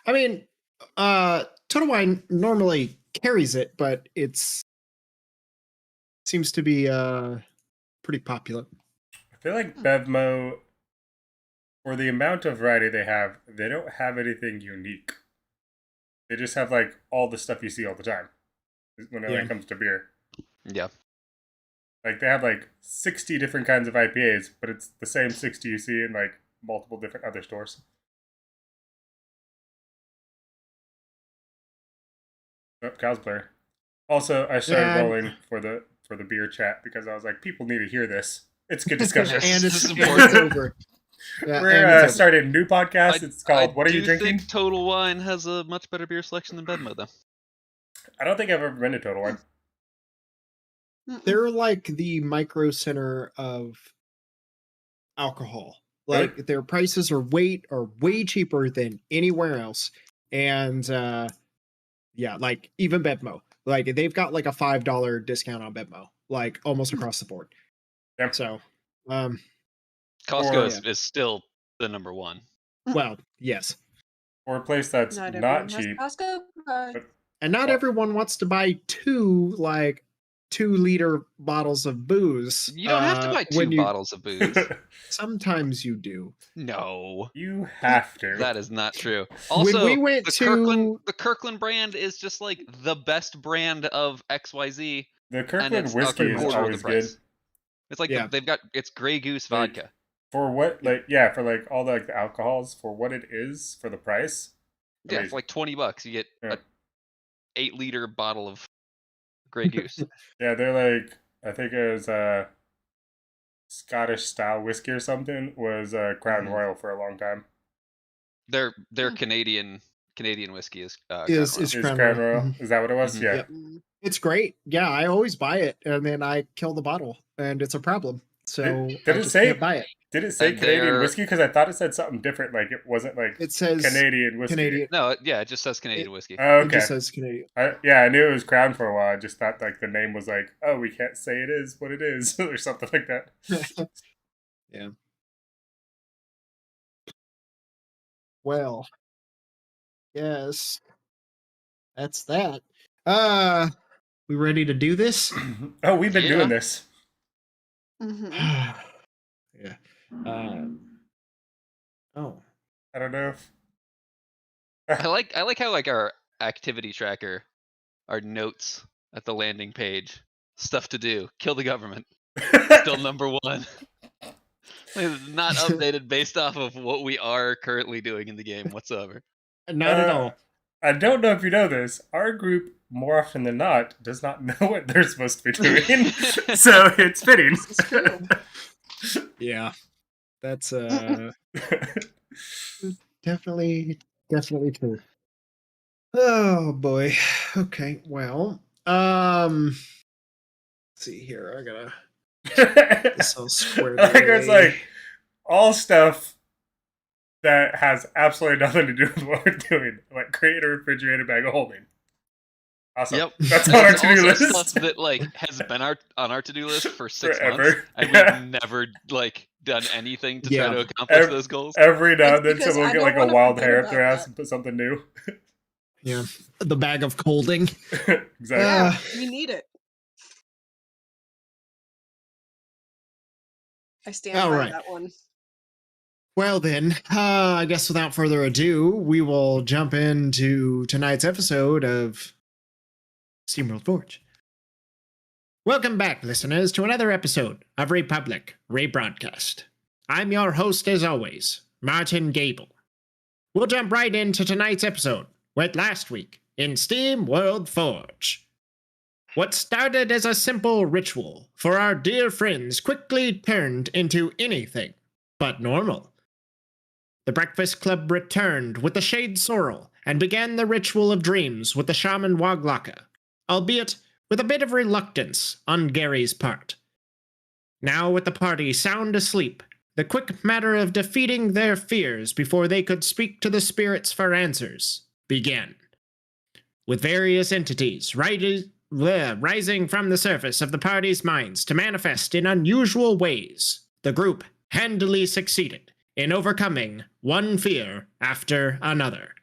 I mean, Total Wine normally carries it, but seems to be pretty popular. I feel like Bevmo, for the amount of variety they have, they don't have anything unique. They just have like all the stuff you see all the time when it comes to beer. Yeah. Like they have like 60 different kinds of IPAs, but it's the same 60 you see in like multiple different other stores. Oh, cosplayer. Also, I started rolling for the beer chat because I was like, people need to hear this. It's good discussion. And it's over. Yeah, we're starting a new podcast. It's called What Are You Drinking? I think Total Wine has a much better beer selection than Bevmo, though. I don't think I've ever been to Total Wine. They're like the micro center of alcohol. Like their prices are way cheaper than anywhere else. And yeah, like even Bevmo. Like they've got like a $5 discount on Bevmo, like almost across the board. Yeah. So Costco is still the number one. Well, yes. For a place that's not cheap. Costco, and not everyone wants to buy 2-liter bottles of booze. You don't have to buy 2 bottles of booze. Sometimes you do. No. You have to. That is not true. Also, when we went the Kirkland brand is just like the best brand of XYZ. The Kirkland whiskey is always good. It's like it's Grey Goose vodka. For what, for like all the the alcohols, for what it is, for the price. Yeah, for like $20, you get a 8-liter bottle of Grey Goose. Yeah, they're like, I think it was Scottish style whiskey or something was Crown Royal for a long time. Their Canadian whiskey is Crown Royal. Is that what it was? Yeah. It's great. Yeah, I always buy it and then I kill the bottle and it's a problem. So did it say buy it? Did it say Canadian whiskey? Because I thought it said something different. Like it wasn't like it says Canadian whiskey. No, it just says Canadian whiskey. Oh, okay. It just says Canadian. I knew it was Crown for a while. I just thought like the name was like, oh, we can't say it is what it is or something like that. Yeah. Well, yes, that's that. We ready to do this? Oh, we've been doing this. Yeah. Oh, I don't know if I like how like our activity tracker, our notes at the landing page, stuff to do, kill the government, still number 1. It's not updated based off of what we are currently doing in the game whatsoever. Not at all. I don't know if you know this. Our group, more often than not, does not know what they're supposed to be doing. So it's fitting. Yeah. That's definitely true. Oh boy. Okay, well. Let's see here. I gotta this all squared away. I think it's like all stuff that has absolutely nothing to do with what we're doing. Like create a refrigerator bag of holding. Awesome. Yep. That's on our to-do list. Stuff that like has been on our to-do list for 6 Forever. months, and we've never like done anything to try to accomplish those goals. Every now and then someone will get like a wild hair up their ass and put something new. Yeah. The bag of colding. Exactly. We need it. I stand by that one. Well then, I guess without further ado, we will jump into tonight's episode of SteamWorld Forge. Welcome back, listeners, to another episode of Republic Rebroadcast. I'm your host, as always, Martin Gable. We'll jump right into tonight's episode with last week in SteamWorld Forge. What started as a simple ritual for our dear friends quickly turned into anything but normal. The Breakfast Club returned with the Shade Sorrel and began the ritual of dreams with the Shaman Woglaka, albeit with a bit of reluctance on Gary's part. Now with the party sound asleep, the quick matter of defeating their fears before they could speak to the spirits for answers began. With various entities rising from the surface of the party's minds to manifest in unusual ways, the group handily succeeded in overcoming one fear after another.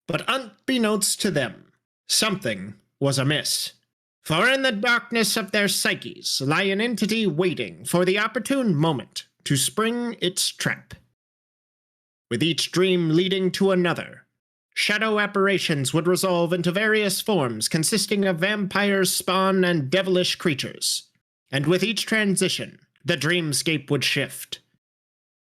But unbeknownst to them, something was amiss. For in the darkness of their psyches lie an entity waiting for the opportune moment to spring its trap. With each dream leading to another, shadow apparitions would resolve into various forms consisting of vampires, spawn, and devilish creatures. And with each transition, the dreamscape would shift.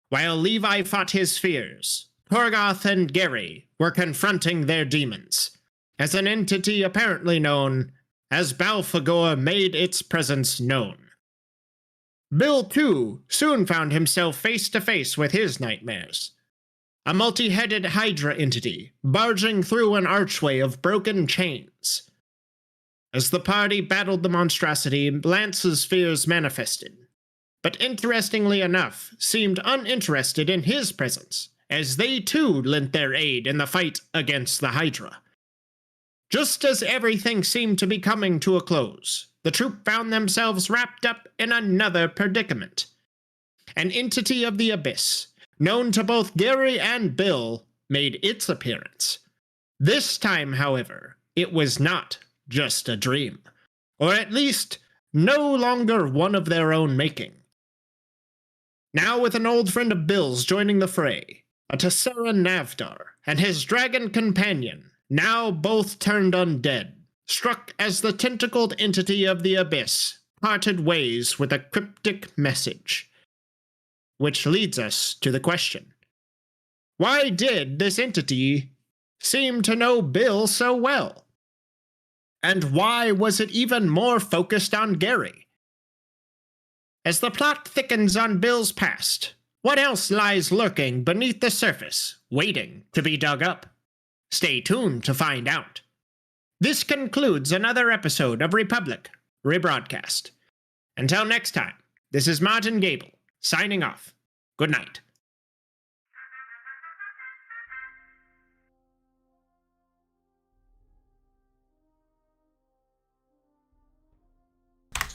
While Levi fought his fears, Torgoth and Gary were confronting their demons, as an entity apparently known as Balfagor made its presence known. Bill, too, soon found himself face to face with his nightmares. A multi-headed Hydra entity barging through an archway of broken chains. As the party battled the monstrosity, Lance's fears manifested, but interestingly enough, seemed uninterested in his presence, as they too lent their aid in the fight against the Hydra. Just as everything seemed to be coming to a close, the troop found themselves wrapped up in another predicament. An entity of the abyss, known to both Gary and Bill, made its appearance. This time, however, it was not just a dream, or at least no longer one of their own making. Now with an old friend of Bill's joining the fray, a Tessera Navdar and his dragon companion, now both turned undead, struck as the tentacled entity of the abyss parted ways with a cryptic message. Which leads us to the question. Why did this entity seem to know Bill so well? And why was it even more focused on Gary? As the plot thickens on Bill's past, what else lies lurking beneath the surface, waiting to be dug up? Stay tuned to find out. This concludes another episode of Republic Rebroadcast. Until next time, this is Martin Gable, signing off. Good night.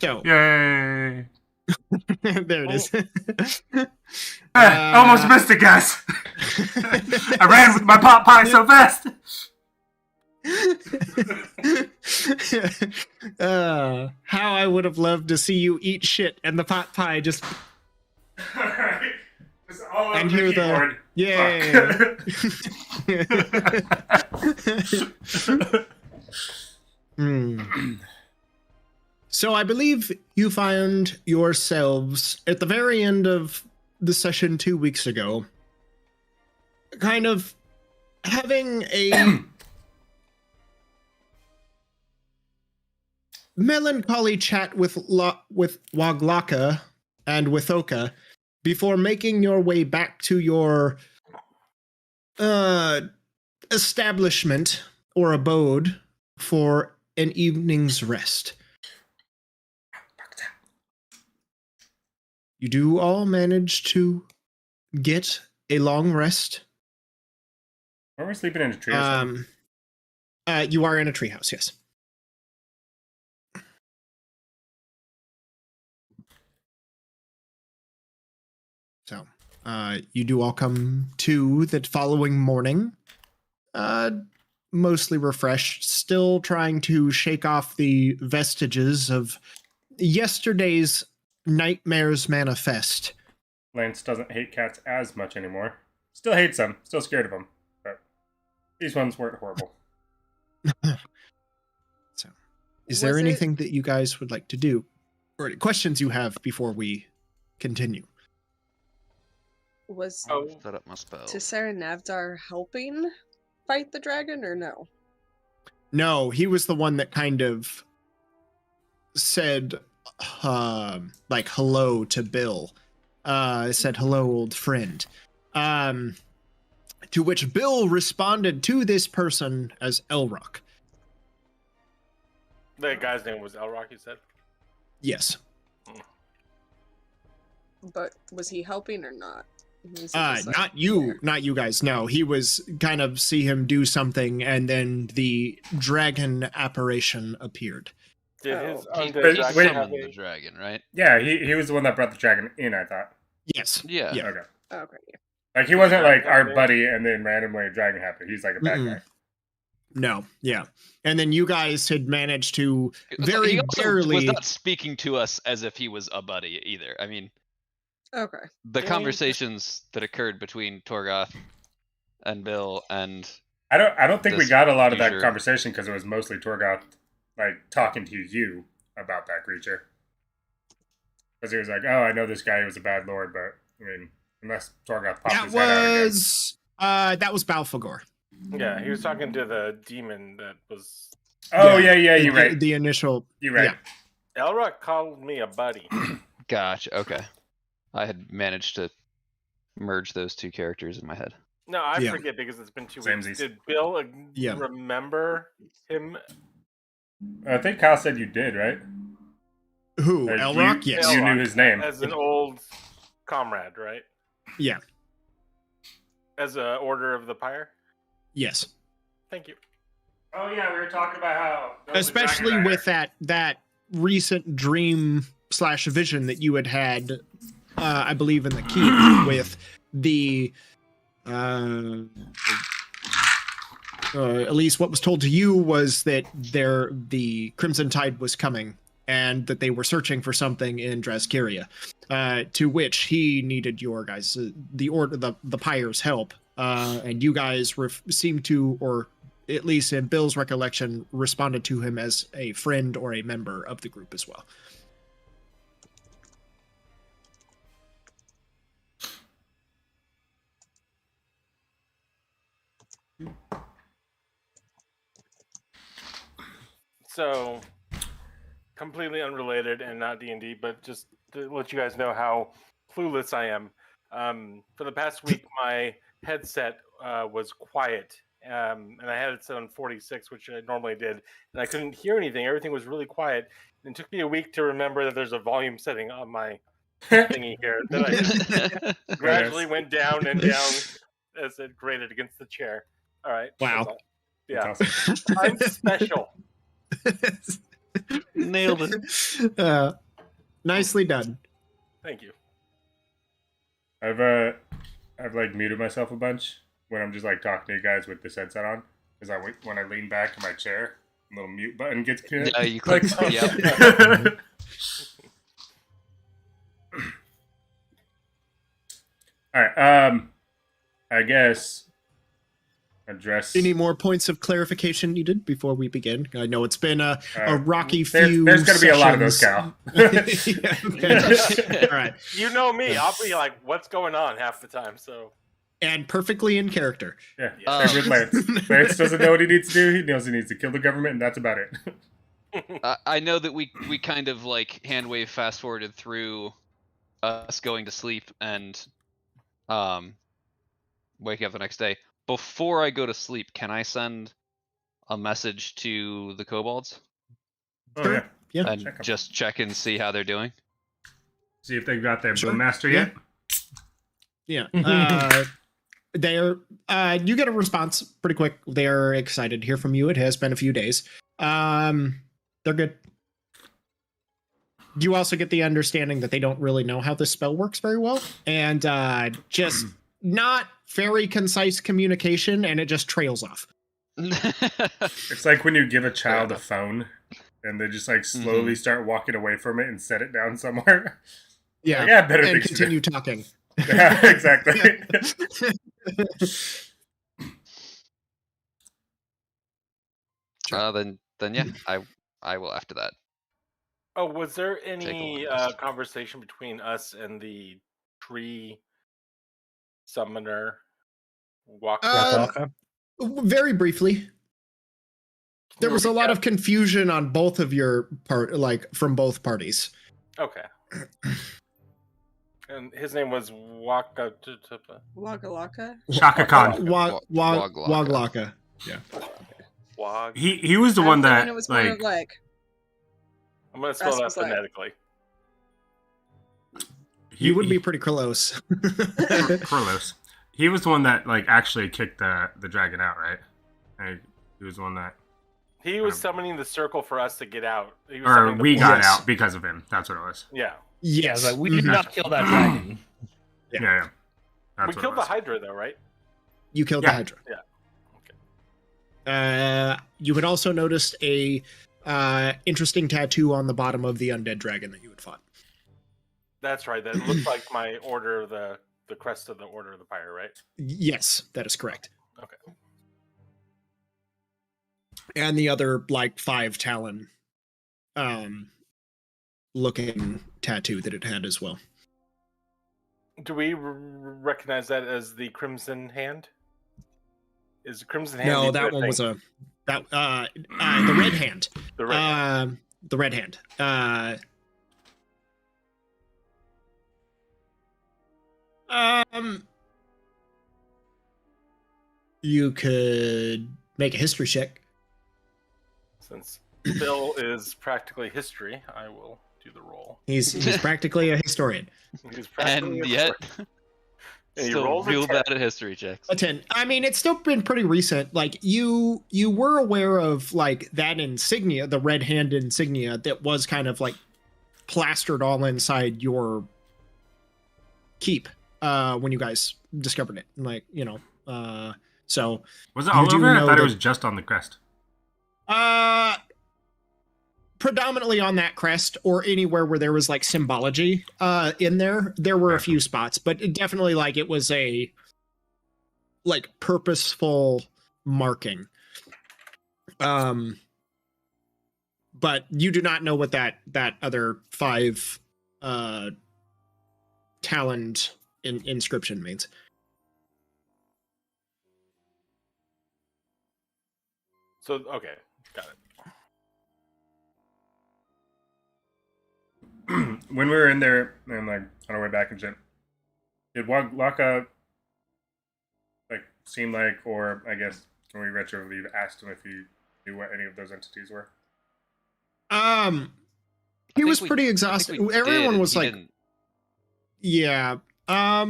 So, Yay! there it is. Almost missed it, guys. I ran with my pot pie so fast. How I would have loved to see you eat shit and the pot pie just Alright. Just all over and the hear keyboard. the So I believe you found yourselves at the very end of the session 2 weeks ago, kind of having a melancholy chat with Waglaka and with Oka before making your way back to your establishment or abode for an evening's rest. You do all manage to get a long rest. Are we sleeping in a tree or something? You are in a treehouse, yes. So, you do all come to the following morning, mostly refreshed, still trying to shake off the vestiges of yesterday's nightmares manifest. Lance doesn't hate cats as much anymore. Still hates them. Still scared of them. But these ones weren't horrible. So, is there anything that you guys would like to do? Or any questions you have before we continue? Was Set up my spell. Tessera Navdar helping fight the dragon or no? No, he was the one that kind of said like hello to Bill. Said hello, old friend. To which Bill responded to this person as Elrock. The guy's name was Elrock, you said? Yes. But was he helping or not? Just like, not you guys. No, he was kind of see him do something, and then the dragon apparition appeared. Did his Oh. He undead just dragon summoned have the dragon, right? Yeah, he was the one that brought the dragon in, I thought. Yes. Yeah. Yeah. Okay. okay, yeah. Like, he wasn't like our buddy and then randomly a dragon happened. He's like a bad Mm-mm. guy. No, yeah. And then you guys had managed to very he also barely. was not speaking to us as if he was a buddy either. I mean, Okay. the Can we conversations that occurred between Torgoth and Bill and I don't think we This got a lot of that creature. conversation because it was mostly Torgoth like talking to you about that creature. Because he was like, "Oh, I know this guy was a bad lord, but I mean, unless Torgoth popped That his head out again." that was Balfagor. Yeah, he was talking to the demon that was. Oh yeah, you're the, right. The initial. You're right. Yeah. Elrock called me a buddy. Gotcha. Okay, I had managed to merge those two characters in my head. No, I Yeah. forget because it's been 2 Samesies. weeks. Did Bill Yeah. remember him? I think Kyle said you did, right? Who? Like, Elrock? you- Yes. You knew his name. As an old comrade, right? Yeah. As a Order of the Pyre? Yes. Thank you. Oh yeah, we were talking about how. Especially with that recent dream / vision that you had, I believe, in the keep with the. At least what was told to you was that the Crimson Tide was coming and that they were searching for something in Draskiria, to which he needed your guys, the Pyre's help, and you guys seemed to, or at least in Bill's recollection, responded to him as a friend or a member of the group as well. So, completely unrelated and not D&D, but just to let you guys know how clueless I am. For the past week, my headset was quiet, and I had it set on 46, which I normally did, and I couldn't hear anything. Everything was really quiet. And it took me a week to remember that there's a volume setting on my thingy here that I just gradually went down and down as it grated against the chair. All right. Wow. that's all. Yeah. That's awesome. I'm special. Nailed it. Nicely done. Thank you. I've like muted myself a bunch when I'm just like talking to you guys with this headset on, because when I lean back in my chair, a little mute button gets hit. Yeah, you click. Like- Yep. All right. I guess address. Any more points of clarification needed before we begin? I know it's been a rocky There's few. going to be a lot of those, sessions. Cal. Yeah, okay. All right. You know me. I'll be like, what's going on half the time. So, And perfectly in character. Yeah. Um, Same with Lance. Lance doesn't know what he needs to do. He knows he needs to kill the government, and that's about it. I know that we kind of like hand wave fast forwarded through us going to sleep and waking up the next day. Before I go to sleep, can I send a message to the kobolds Oh, Sure. yeah. Yeah. and check 'em. just check and see how they're doing? See if they've got their Sure. master Yeah. yet. Yeah. They're you get a response pretty quick. They're excited to hear from you. It has been a few days. They're good. You also get the understanding that they don't really know how this spell works very well, and just not very concise communication, and it just trails off. It's like when you give a child a phone, and they just like slowly start walking away from it and set it down somewhere. Yeah, Yeah, better and things to do. continue talking. Yeah, exactly. Then yeah, I will after that. oh, was there Take a any look. conversation between us and the tree summoner? Very briefly. There was a lot of confusion on both of your part, like from both parties. Okay. And his name was Waka. Waka Laka. Shaka Khan. Waglaka. Wag. He was the one I'm thinking that it was more of like I'm gonna spell that Rasmus like- phonetically. You would be pretty close. Carlos. He was the one that like actually kicked the dragon out, right? He was the one that, He was summoning the circle for us to get out. He was or summoning the we got Yes. out because of him. That's what it was. Yeah. Yeah, Yes. like, we did Mhm. not kill that dragon. Yeah. That's We what killed it the was. Hydra though, right? You killed Yeah. the Hydra. You had also noticed a interesting tattoo on the bottom of the undead dragon that you had fought. That's right. That looks like my order, the crest of the Order of the Pyre, right? Yes, that is correct. Okay. And the other, like, 5 talon looking tattoo that it had as well. Do we recognize that as the Crimson Hand? Is the Crimson Hand? No, that one was the red hand. The red hand. The red hand. You could make a history check. Since Bill is practically history, I will do the roll. He's practically a historian. He's practically And a yet, historian. And he still rolls a real 10. bad at history checks. A 10. I mean, it's still been pretty recent. Like, you were aware of, like, that insignia, the red hand insignia that was kind of like plastered all inside your keep when you guys discovered it. Like, you know, so Was it You all do over? I know thought that- it was just on the crest. predominantly on that crest or anywhere where there was like symbology in there. There were a few spots, but it definitely, like, it was a like purposeful marking. But you do not know what that other 5 taloned inscription means. So, okay, got it. When we were in there and like on our way back and shit, did Waka like seem like, or I guess when we retroactively asked him if he knew what any of those entities were? He was think we- pretty I think exhausted. we Everyone did, was he like, didn't. yeah. I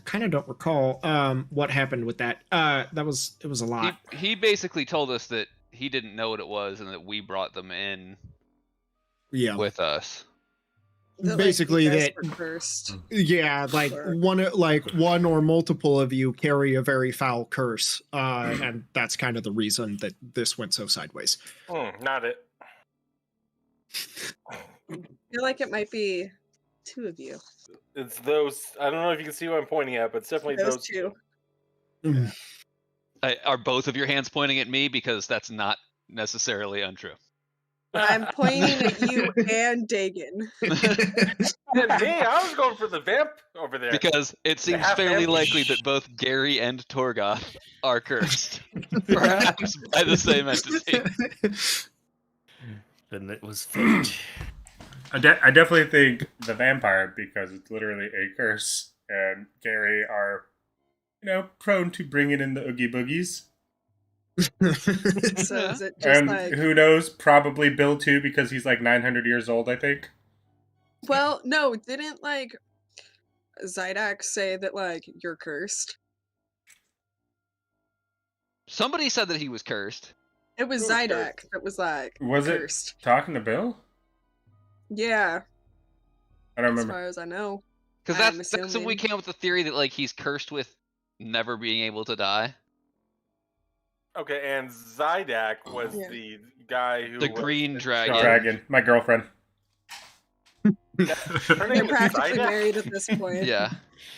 kind of don't recall what happened with that. It was a lot. He basically told us that he didn't know what it was and that we brought them in Yeah. with us. That, like, Basically you guys that- were cursed. Yeah, like Sure. one or multiple of you carry a very foul curse, and that's kind of the reason that this went so sideways. Not it. I feel like it might be 2 of you. It's those. I don't know if you can see what I'm pointing at, but it's definitely Those those 2. Are both of your hands pointing at me? Because that's not necessarily untrue. I'm pointing at you and Dagon. And me, I was going for the vamp over there. Because it seems half fairly empty. likely that both Gary and Torgoth are cursed. Perhaps by the same entity. Then it was fate. I definitely think the vampire, because it's literally a curse, and Gary are, prone to bringing in the oogie boogies. So is it just And like, who knows, probably Bill too, because he's like 900 years old, I think. well, no, didn't like Zydak say that like you're cursed? Somebody said that he was cursed. It was Who was Zydak that was like Was it cursed. talking to Bill? Yeah, I don't as remember. far as I know. Because I'm that's when we assuming. came up with the theory that like he's cursed with never being able to die. Okay, and Zydak was Yeah. the guy who The was green the- dragon. Dragon, my girlfriend. Her They're name is practically Zydak? married at this point. Yeah.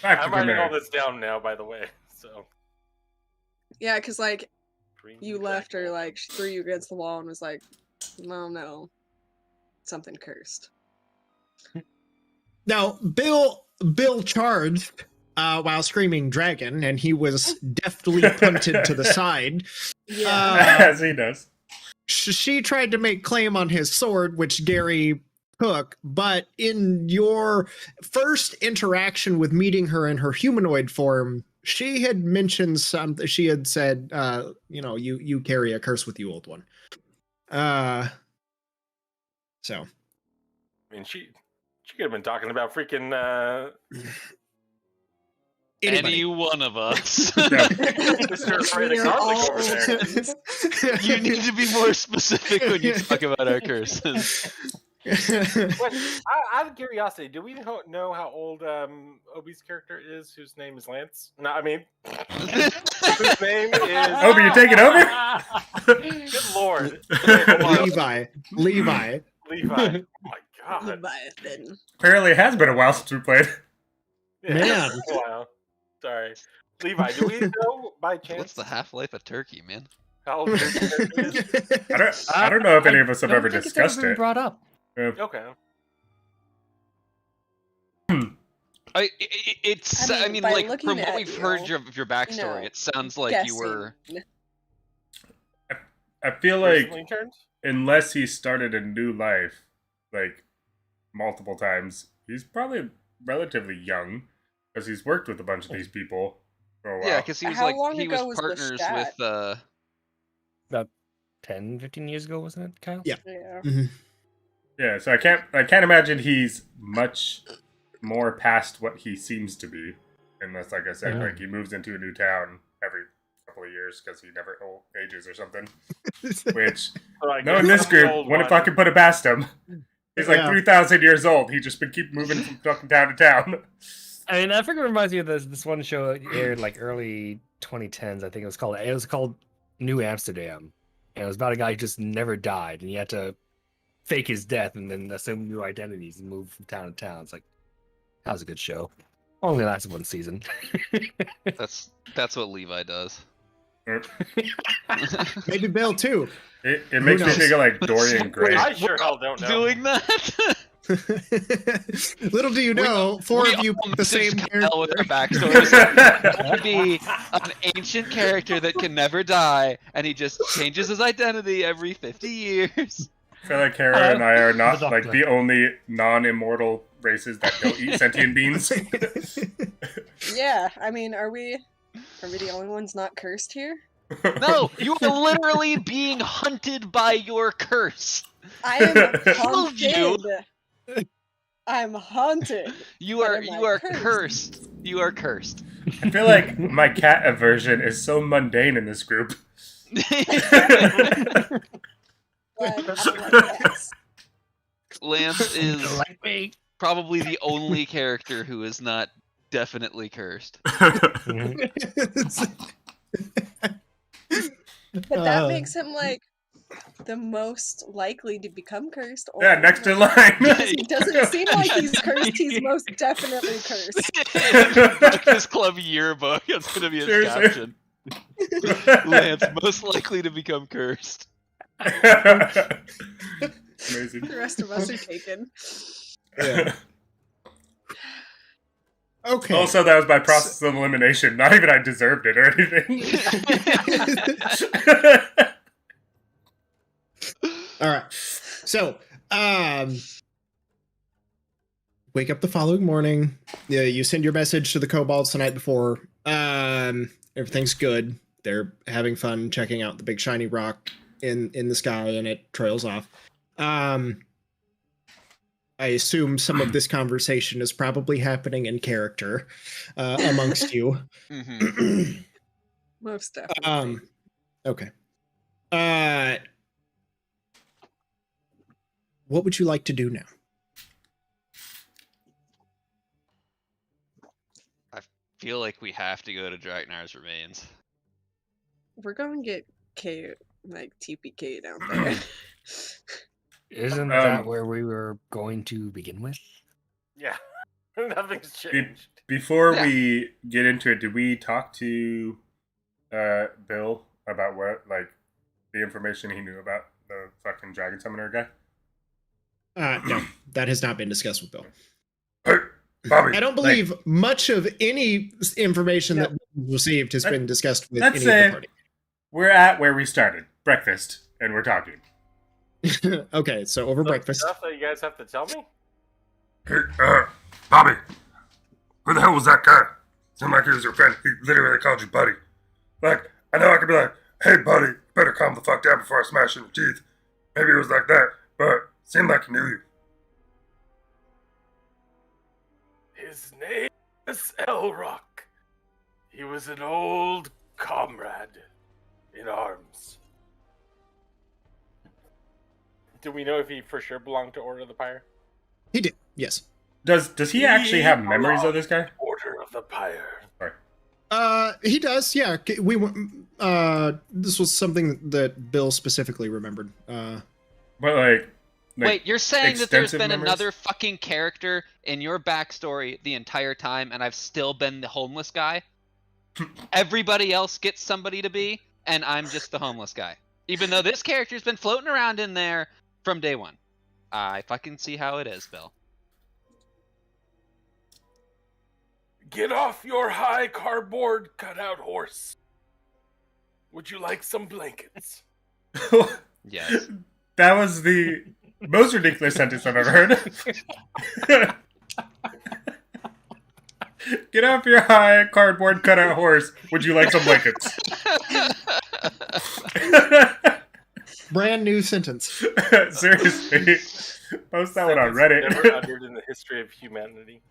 I'm Practically writing all married. this down now, by the way. So Yeah, because like green you left her, dragon. like she threw you against the wall and was like, no, something cursed. Now, Bill charged while screaming dragon, and he was deftly punted to the side. Yeah. As he does. She tried to make claim on his sword, which Gary took, but in your first interaction with meeting her in her humanoid form, she had mentioned something. She had said, you carry a curse with you, old one. So. I mean, she could have been talking about freaking. Anybody. Any one of us. Mr. Afraid We of are Garlic all over there. You need to be more specific when you talk about our curses. Out of curiosity, do we know how old Obi's character is, whose name is Lance? No, I mean, whose name is... Obi, you taking over? Good lord. Levi. Levi. Oh my god. Leviathan. Apparently, it has been a while since we played. Yeah, Man. Wow. Sorry. Levi, do we know by chance What's the half-life of turkey, man? how old your character is? I don't know if any of us have don't ever think it's discussed been it. brought up. Okay. It's. I I mean, mean, by like looking from what at we've you, heard of your backstory, know, it sounds like you were. Guessing. I feel like Recently turned? unless he started a new life, like multiple times, he's probably relatively young because he's worked with a bunch of these people for a while. Yeah, because he was How like long he ago was was the partners stat? with. About 10, 15 years ago, wasn't it, Kyle? Yeah. Yeah. Mhm. Yeah, so I can't imagine he's much more past what he seems to be, unless, like I said, Yeah. like he moves into a new town every couple of years because he never ages or something. Which So I no, in guess this I'm the group, old wouldn't one. fucking put it past him. He's like Yeah. 3,000 years old. He just been keep moving from fucking town to town. I mean, I think it reminds me of this one show that aired like early 2010s. I think it was called New Amsterdam, and it was about a guy who just never died, and he had to fake his death and then assume new identities and move from town to town. It's like, that was a good show. Only lasted one season. That's what Levi does. Maybe Bill too. It makes me knows? think of like Dorian Gray. I sure hell don't know. Doing that. Little do you know, four We of you all picked the same messaged character. Kyle with our backstories. To be an ancient character that can never die, and he just changes his identity every 50 years. I feel like Kara and I are not The like Doctor. the only non-immortal races that don't eat sentient beings. Yeah, I mean, are we the only ones not cursed here? No, you are literally being hunted by your curse. I am Told you. haunted. I'm haunted. You But are am I you are cursed? cursed. You are cursed. I feel like my cat aversion is so mundane in this group. But I like cats. Lance is Like me. probably the only character who is not definitely cursed. But that Uh, makes him like the most likely to become cursed. Or, Yeah, next in line. It doesn't seem like he's cursed. He's most definitely cursed. Breakfast Club yearbook. That's gonna be his Seriously. caption. Lance most likely to become cursed. Amazing. The rest of us are taken. Yeah. Okay. Also, that was by process of elimination. Not even I deserved it or anything. All right. So, wake up the following morning. Yeah, you send your message to the kobolds the night before. Everything's good. They're having fun checking out the big shiny rock in the sky, and it trails off. I assume some of this conversation is probably happening in character amongst you. Mhm. Most definitely. Okay. What would you like to do now? Feel like we have to go to Dragnar's remains. We're gonna get K like TPK down there. Isn't that where we were going to begin with? Yeah. Nothing's changed. Before Yeah. we get into it, did we talk to Bill about what, like, the information he knew about the fucking Dragon Summoner guy? No, that has not been discussed with Bill. Hey, Bobby. I don't believe much of any information No. that we've received has been discussed with let's any say- of the party. We're at where we started, breakfast, and we're talking. Okay, so over breakfast. Stuff that you guys have to tell me? Hey, Bobby, who the hell was that guy? Seemed like he was your friend. He literally called you buddy. Like, I know I could be like, hey, buddy, you better calm the fuck down before I smash in your teeth. Maybe it was like that, but seemed like he knew you. His name is Elrock. He was an old comrade in arms. Do we know if he for sure belonged to Order of the Pyre? He did, yes. Does he actually have memories of this guy? Order of the Pyre. Sorry. He does, yeah. This was something that Bill specifically remembered. But like Wait, you're saying that there's extensive been memories? another fucking character in your backstory the entire time, and I've still been the homeless guy? Everybody else gets somebody to be, and I'm just the homeless guy. Even though this character's been floating around in there from day one. I fucking see how it is, Bill. Get off your high cardboard cutout horse. Would you like some blankets? Yes. That was the most ridiculous sentence I've ever heard. Get off your high cardboard cutout horse. Would you like some blankets? Brand new sentence. Seriously. Post that one on Reddit. Never uttered in the history of humanity.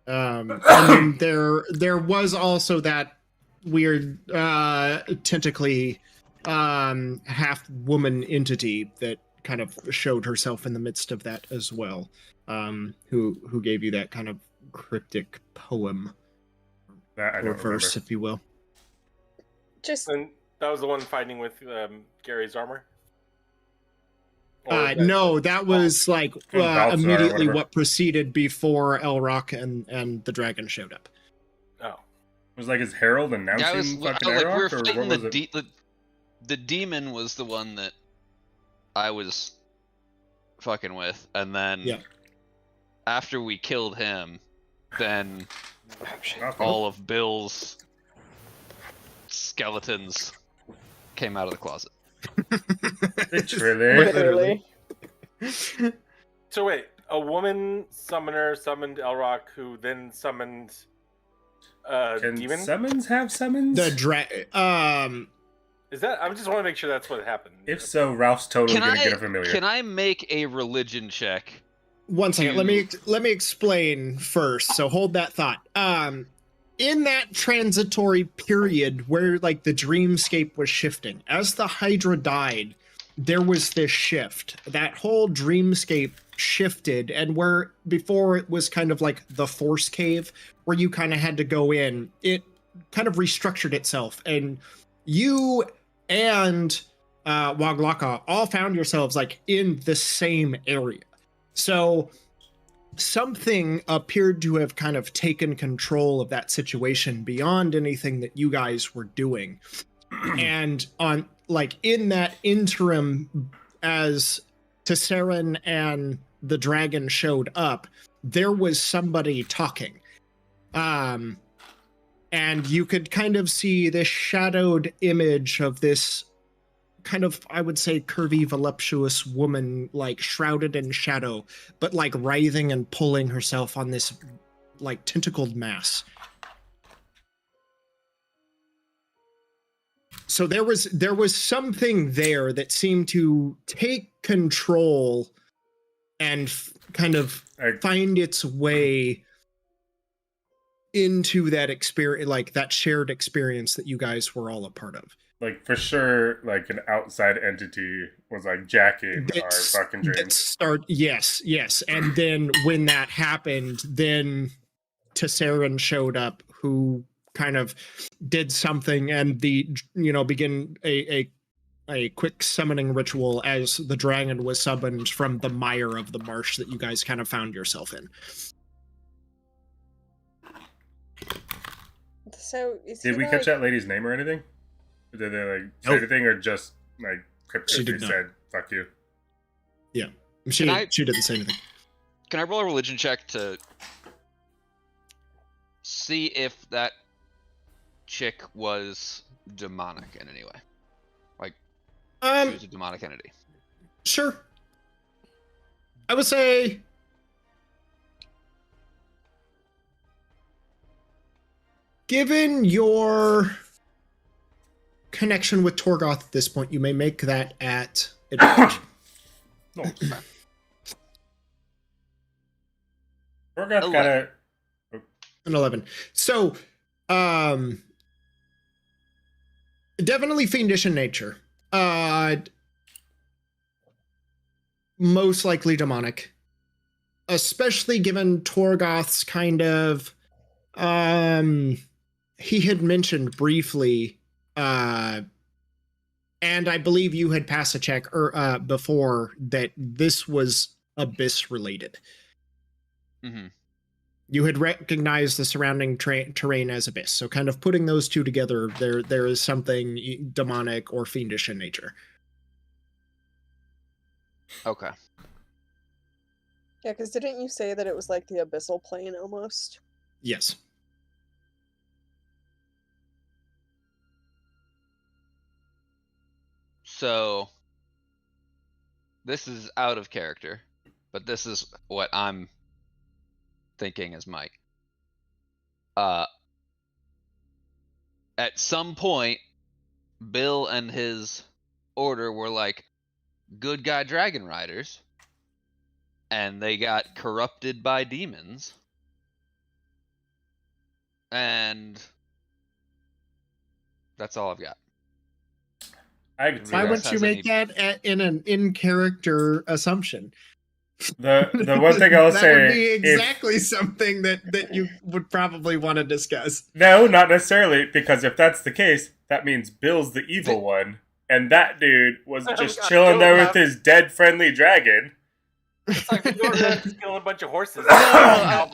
And then there was also that weird tentacly half woman entity that kind of showed herself in the midst of that as well. Who gave you that kind of cryptic poem That I or don't verse, remember. if you will. Just And that was the one fighting with Gary's armor? Or was that- No, that was like From Balthazar or immediately whatever. what proceeded before Elrock and the dragon showed up. Oh. It was like his herald announcing That was fucking like we were Aeroc, or fighting what was it? the demon was the one that I was fucking with, and then Yeah. after we killed him, then Nothing. all of Bill's skeletons came out of the closet. Literally. literally. So wait, a woman summoner summoned Elrock, who then summoned Can demon? summons have summons? The Is that? I just want to make sure that's what happened. If so, Ralph's totally Can gonna I get a familiar. can I make a religion check? One second. to- Let me explain first. So hold that thought. In that transitory period where like the dreamscape was shifting, as the Hydra died, there was this shift. That whole dreamscape shifted, and where before it was kind of like the Force Cave, where you kind of had to go in, it kind of restructured itself, and you and Waglaka all found yourselves like in the same area. So something appeared to have kind of taken control of that situation beyond anything that you guys were doing. And on like in that interim, as Tesseren and the dragon showed up, there was somebody talking. And you could kind of see this shadowed image of this kind of, I would say, curvy, voluptuous woman, like shrouded in shadow, but like writhing and pulling herself on this like tentacled mass. So there was something there that seemed to take control and kind of find its way into that experience, like that shared experience that you guys were all a part of. Like for sure, like an outside entity was like jacking our That's- fucking that dreams. yes. And then when that happened, then Tesseren showed up, who kind of did something, and begin a quick summoning ritual as the dragon was summoned from the mire of the marsh that you guys kind of found yourself in. So is Did he we like, catch that lady's name or anything? Did they like say Nope. anything, or just like She cryptically did not. said "fuck you"? She didn't say anything. Can I roll a religion check to see if that chick was demonic in any way? Like she was a demonic entity. Sure. I would say given your connection with Torgoth at this point, you may make that at advantage. No. Forgot 11. gotta. An 11. So, definitely fiendish in nature. most likely demonic, especially given Torgoth's kind of he had mentioned briefly and I believe you had passed a check before that this was abyss related. Mm-hmm. You had recognized the surrounding terrain as abyss, so kind of putting those two together, there is something demonic or fiendish in nature. Okay. Yeah, because didn't you say that it was like the abyssal plane almost? Yes. So this is out of character, but this is what I'm thinking as Mike. At some point, Bill and his order were like good guy dragon riders, and they got corrupted by demons, and that's all I've got. I could see Why that. would you make that in an in-character assumption? The one thing I'll that say, would be exactly something that you would probably want to discuss. No, not necessarily, because if that's the case, that means Bill's the evil one, and that dude was just chilling there with his dead friendly dragon. It's like you're just killing a bunch of horses. I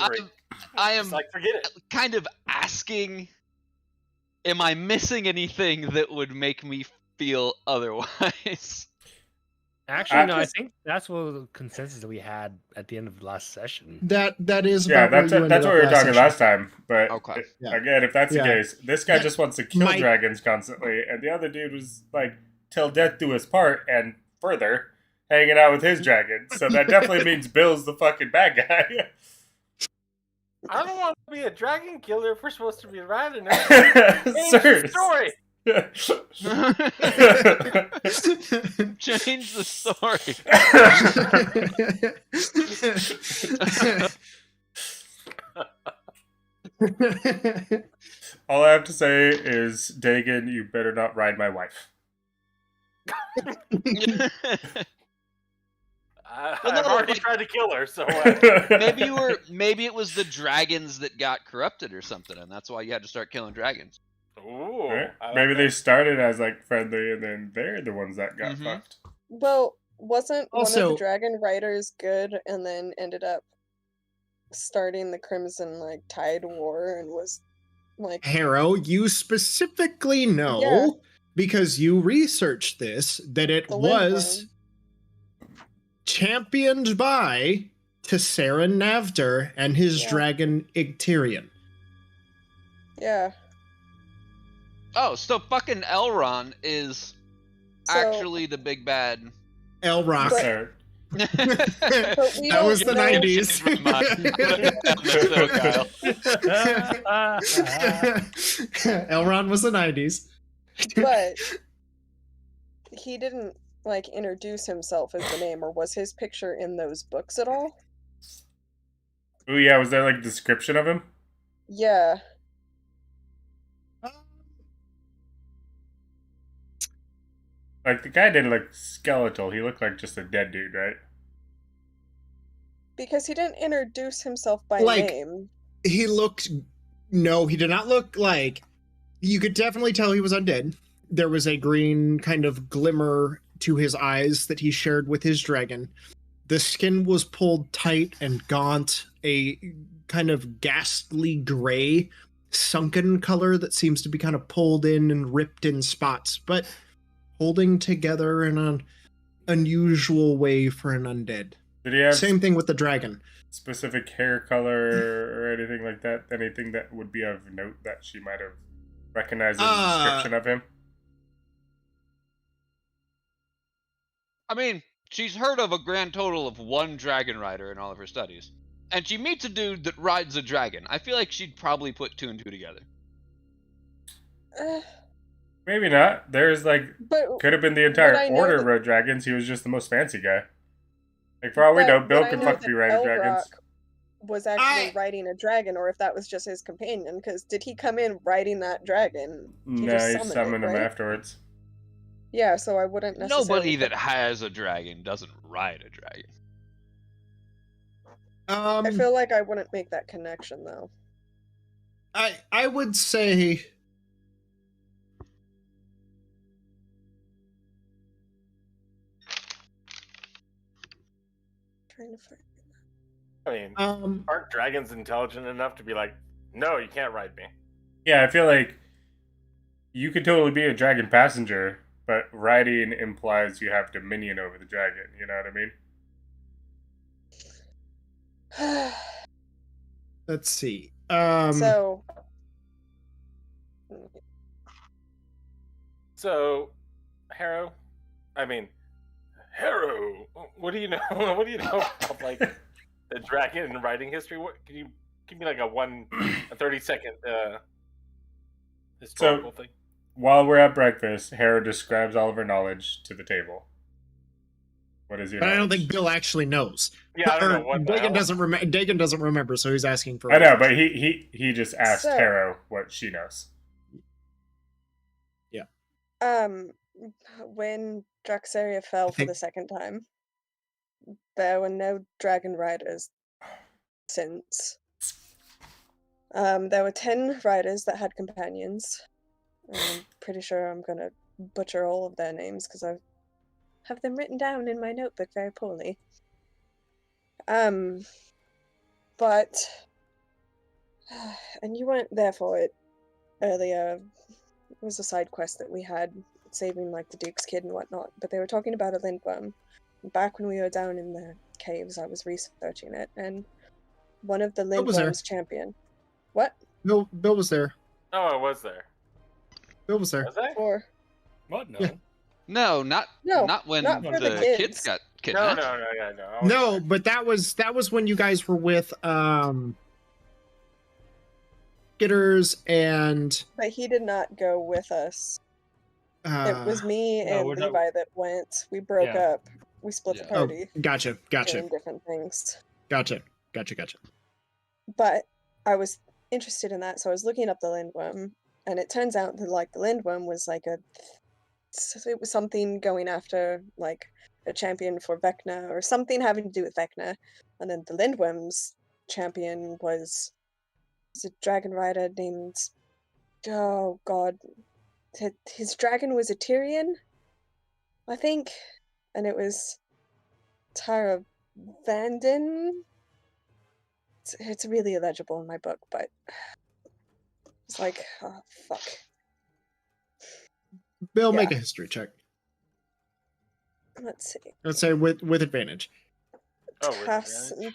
am like, forget it. Kind of asking, am I missing anything that would make me feel otherwise? Actually, no, I think that's what the consensus that we had at the end of the last session. That is Yeah, about that's what we were talking last time. But Okay. again, if that's the case, this guy just wants to kill Mike- dragons constantly, and the other dude was like till death do us part, and further hanging out with his dragon. So that definitely means Bill's the fucking bad guy. I don't want to be a dragon killer if we're supposed to be riding it. Sir. Story. Change the story. All I have to say is, Dagon, you better not ride my wife. I've already tried to kill her, so maybe it was the dragons that got corrupted or something, and that's why you had to start killing dragons. Ooh, Right? I like Maybe that. they started as like friendly, and then they're the ones that got fucked. Well, wasn't one of Also- the dragon riders good and then ended up starting the Crimson Tide War and was like Harrow, you specifically know Yeah. because you researched this that it The was championed by Tessera Navder and his Yeah. dragon Icterion. yeah. Oh, so fucking Elrond is So, actually the big bad. Elrock. But- So, but we That was the don't know- 90s. Elrond was the 90s. But he didn't introduce himself as the name, or was his picture in those books at all? oh yeah, was there like a description of him? Yeah. Like the guy didn't look skeletal. He looked like just a dead dude, right? Because he didn't introduce himself by Like- name. He looked. No, he did not look like. You could definitely tell he was undead. There was a green kind of glimmer to his eyes that he shared with his dragon. The skin was pulled tight and gaunt, a kind of ghastly gray, sunken color that seems to be kind of pulled in and ripped in spots, but holding together in an unusual way for an undead. Did he have Same thing with the dragon. specific hair color or anything like that? Anything that would be of note that she might have recognized in the description of him? I mean, she's heard of a grand total of one dragon rider in all of her studies. And she meets a dude that rides a dragon. I feel like she'd probably put two and two together. Maybe not. There's like But could have been the entire I know order that- rode dragons. He was just the most fancy guy. Like for all we know, Bill but I can know fuck that be riding dragons. Elrock was actually riding a dragon, or if that was just his companion. Because did he come in riding that dragon? No, he just summoned it, him right? afterwards. Yeah, so I wouldn't necessarily. Nobody that has a dragon doesn't ride a dragon. I feel like I wouldn't make that connection though. I would say Trying to find. I mean, aren't dragons intelligent enough to be like, no, you can't ride me? Yeah, I feel like you could totally be a dragon passenger, but riding implies you have dominion over the dragon. You know what I mean? let's see. So, Harrow, what do you know? What do you know about like the dragon and riding history? What can you give me like a 30-second historical thing? While we're at breakfast, Harrow describes all of her knowledge to the table. What is your? But knowledge? I don't think Bill actually knows. Yeah, I don't know what. Dagon doesn't remember. Dagon doesn't remember, so he's asking for. I know, but he just asked Harrow what she knows. Yeah. When Draxaria fell for the second time, there were no dragon riders since. There were 10 riders that had companions. I'm pretty sure I'm gonna butcher all of their names because I have them written down in my notebook very poorly. But and you weren't there for it earlier. It was a side quest that we had, saving like the Duke's kid and whatnot. But they were talking about a lindworm. Back when we were down in the caves, I was researching it, and one of the lindworm's champion. What? Bill was there. Oh, I was there. Bill was there. Was I? Or What? No. Yeah. No, not when not for the the kids got kidnapped. No. No, but that was when you guys were with Gitters and. But he did not go with us. It was me and Levi that went. We broke up. We split the party. Oh, gotcha. Doing different things. Gotcha. But I was interested in that, so I was looking up the lindworm, and it turns out that like the lindworm was like it was something going after like a champion for Vecna or something having to do with Vecna, and then the lindworm's champion was a dragon rider named, oh god, his dragon was a Tyrian, I think, and it was Tara Vanden. It's really illegible in my book, but it's like, oh fuck. Bill, make a history check. Let's see. Let's say with advantage. Tassin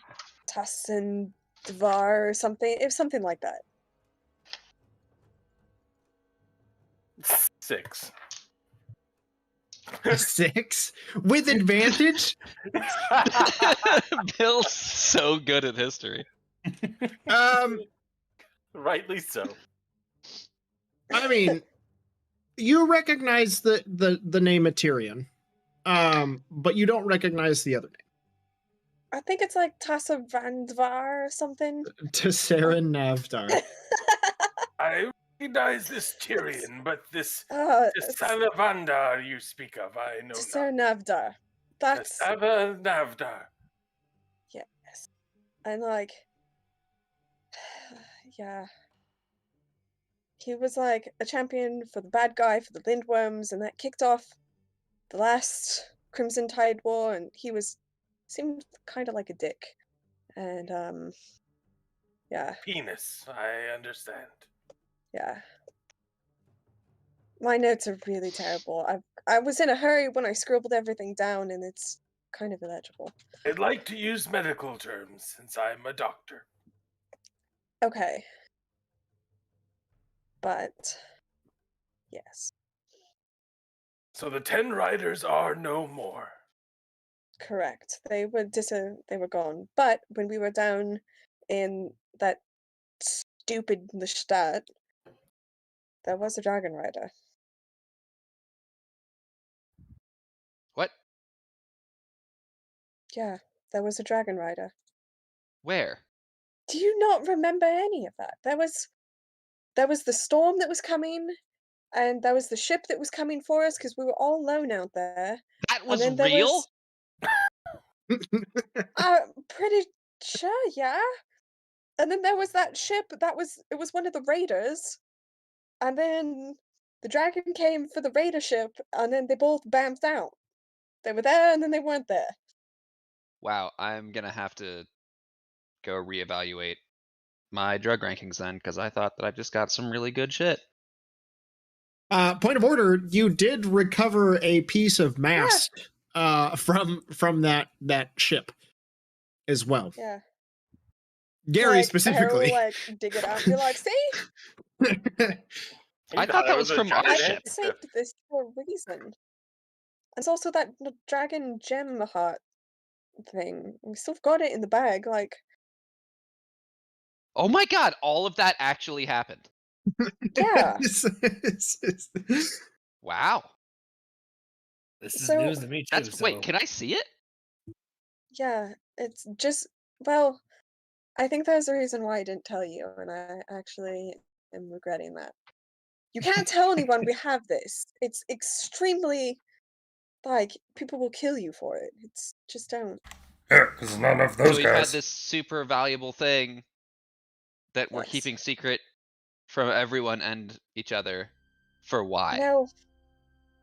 Dvar or something. It was something like that. 6. 6 with advantage. Bill's so good at history. Rightly so. I mean, you recognize the name of Tyrion, but you don't recognize the other name. I think it's like Tassa Vandvar or something. Tessera Navdar. I recognize this Tyrion, but this Tessera Vandar you speak of, I know Tessera Navdar. That's Tessera Navdar. Yes. And like, yeah. He was like a champion for the bad guy, for the Lindworms, and that kicked off the last Crimson Tide War, and he seemed kind of like a dick. And, yeah. Penis, I understand. Yeah. My notes are really terrible. I was in a hurry when I scribbled everything down, and it's kind of illegible. I'd like to use medical terms, since I'm a doctor. Okay. But, yes. So the 10 riders are no more. Correct. They were gone. But when we were down in that stupid Lestat, there was a dragon rider. What? Yeah, there was a dragon rider. Where? Do you not remember any of that? There was the storm that was coming, and there was the ship that was coming for us because we were all alone out there. That And was then there real? Pretty sure, yeah. And then there was that ship it was one of the raiders. And then the dragon came for the raider ship, and then they both bamfed out. They were there, and then they weren't there. Wow, I'm gonna have to go reevaluate my drug rankings then, because I thought that I just got some really good shit. Point of order, you did recover a piece of mast from that ship as well. Yeah. Gary Like, specifically. Harold, like, dig it out and be like, see? I thought that was a from our giant I ship. saved this for a reason. There's also that dragon gem heart thing. We still got it in the bag, like, Oh my god, all of that actually happened. yeah. Wow. This is So- news to me too. That's so. wait, can I see it? Yeah, it's just, well, I think there's a reason why I didn't tell you, and I actually am regretting that. You can't tell anyone we have this. It's extremely, like, people will kill you for it. It's just don't. Yeah, because there's not enough of So those we've had guys. this super valuable thing that we're Yes. keeping secret from everyone and each other. For why? No,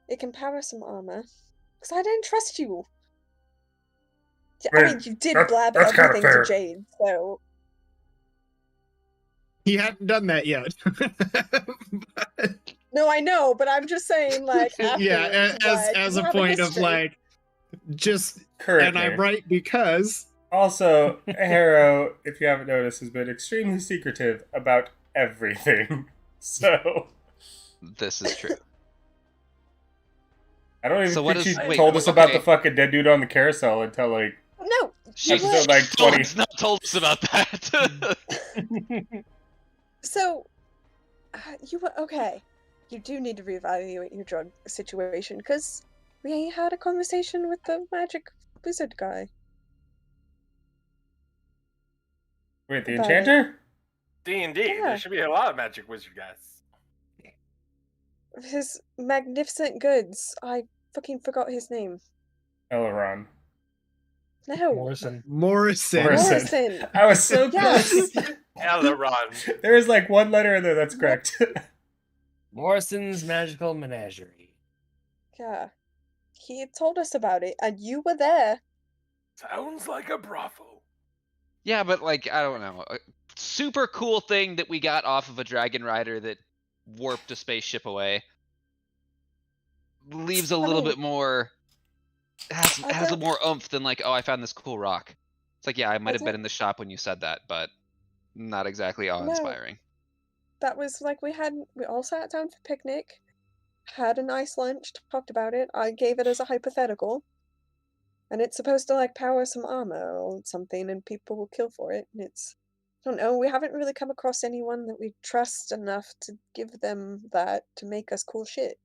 it can power some armor. Because I didn't trust you. Yeah, I Wait, mean, you did that- blab that's kinda everything fair. to Jade, so He hadn't done that yet. no, I know, but I'm just saying, like, Yeah, afterwards, as you a have point of history. like, just, Correct. and I'm right because. Also, Harrow, if you haven't noticed, has been extremely secretive about everything. So This is true. I don't even So what think is- she wait, told us about okay. the fucking dead dude on the carousel until like No, She's Episode, like, still 20. not told us about that. so you were okay. You do need to reevaluate your drug situation because we had a conversation with the magic wizard guy. wait, the About it. enchanter? D&D. Yeah. There should be a lot of magic wizard guys. His magnificent goods. I fucking forgot his name. Eleron. No, Morrison. Morrison. Morrison. I was so Yes. close. Aileron. There is like one letter in there that's correct. Morrison's Magical Menagerie. Yeah, he told us about it, and you were there. Sounds like a brothel. Yeah, but like, I don't know. A super cool thing that we got off of a dragon rider that warped a spaceship away. Leaves a little mean, bit more has I a don't- more oomph than like, oh, I found this cool rock. It's like, yeah, I might have been don't- in the shop when you said that, but not exactly awe-inspiring. That was like we all sat down for picnic, had a nice lunch, talked about it. I gave it as a hypothetical, and it's supposed to like power some armor or something, and people will kill for it. And it's, I don't know. We haven't really come across anyone that we trust enough to give them that to make us cool shit.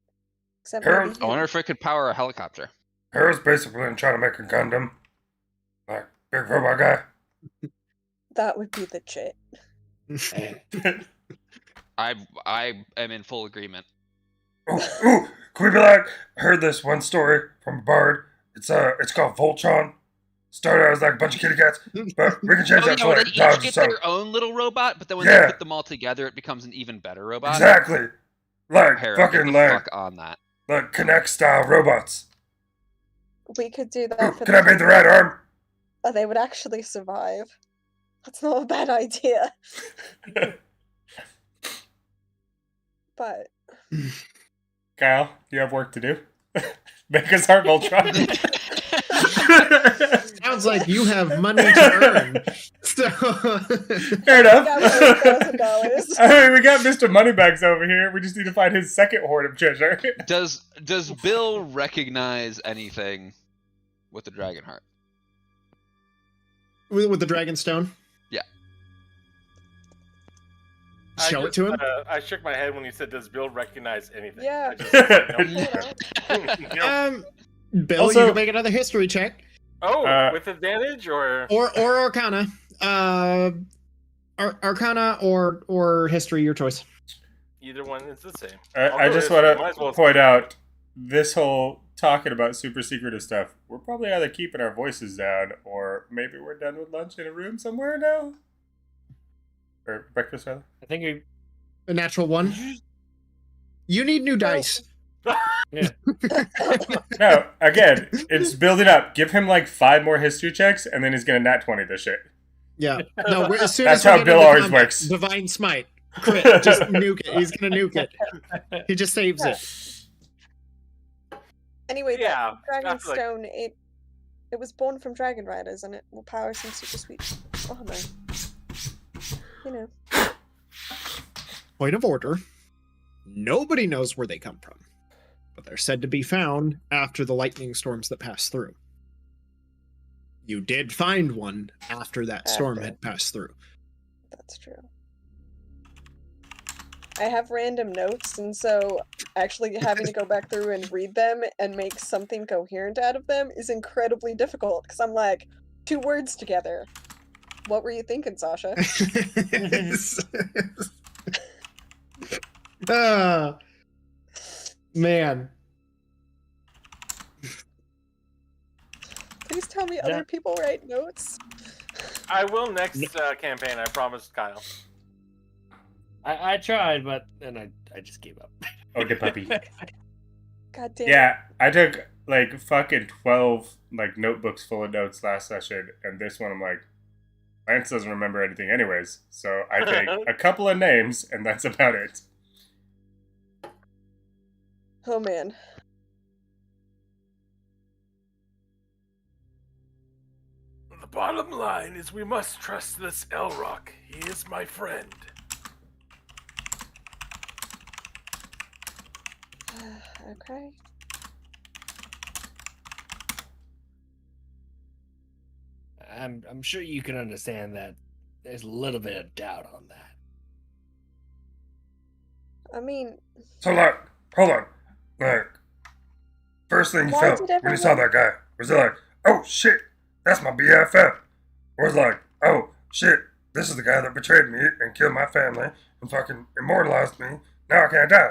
Except maybe Harold, I wonder him. if it could power a helicopter. Harold's basically trying to make a Gundam. Like, big robot guy. That would be the shit. I am in full agreement. Ooh, can we be like, I heard this one story from a bard. It's called Voltron. Started out as like a bunch of kitty cats, but we can change Oh that yeah, to where like they each dogs and get stuff. their own little robot, but then when Yeah. they put them all together, it becomes an even better robot. Exactly. Like Harold, get fucking the like fuck on that. Connect style robots. We could do Ooh, that for can I be the right arm? They would actually survive. That's not a bad idea. But Kyle, you have work to do. Make us our Voltron. Sounds like you have money to earn. So Fair enough. got $1,000. I mean, we got Mr. Moneybags over here. We just need to find his second hoard of treasure. Does Bill recognize anything with the dragon heart? with the dragon stone. Show it to him. I shook my head when you said, "Does Bill recognize anything?" Yeah. I just said, no. Nope. Bill, Also- you can make another history check Oh, with advantage or? or Arcana. Arcana or history, your choice. Either one is the same. I just want to point out this whole talking about super secretive stuff. We're probably either keeping our voices down, or maybe we're done with lunch in a room somewhere now, or breakfast rather. I think we. A natural one. You need new dice. Yeah. No, again, it's building up. Give him like 5 more history checks, and then he's gonna nat 20 this shit. Yeah. No, as soon That's as we how get Bill into always combat, works. Divine Smite. Crit. Just nuke it. He's gonna nuke it. He just saves it. Anyway, Yeah, that I feel like- Dragonstone, it was born from Dragon Riders, and it will power some super sweet armor. You know. Point of order. Nobody knows where they come from, but they're said to be found after the lightning storms that pass through. You did find one after that storm After. had passed through. That's true. I have random notes, and so actually having to go back through and read them and make something coherent out of them is incredibly difficult, because I'm like, 2 words together. What were you thinking, Sasha? Man. Please tell me other people write notes. I will next campaign. I promised Kyle. I tried, but then I just gave up. Okay, puppy. God damn. Yeah, I took like fucking 12 like notebooks full of notes last session, and this one I'm like, Lance doesn't remember anything anyways, so I take a couple of names, and that's about it. Oh man. The bottom line is we must trust this Elrock. He is my friend. Okay. I'm sure you can understand that there's a little bit of doubt on that. I mean, So, like, hold on. Like, first thing you Why felt did when you saw everyone- that guy, was it like, oh shit, that's my BFF? Or was it like, oh shit, this is the guy that betrayed me and killed my family and fucking immortalized me. Now I can't die.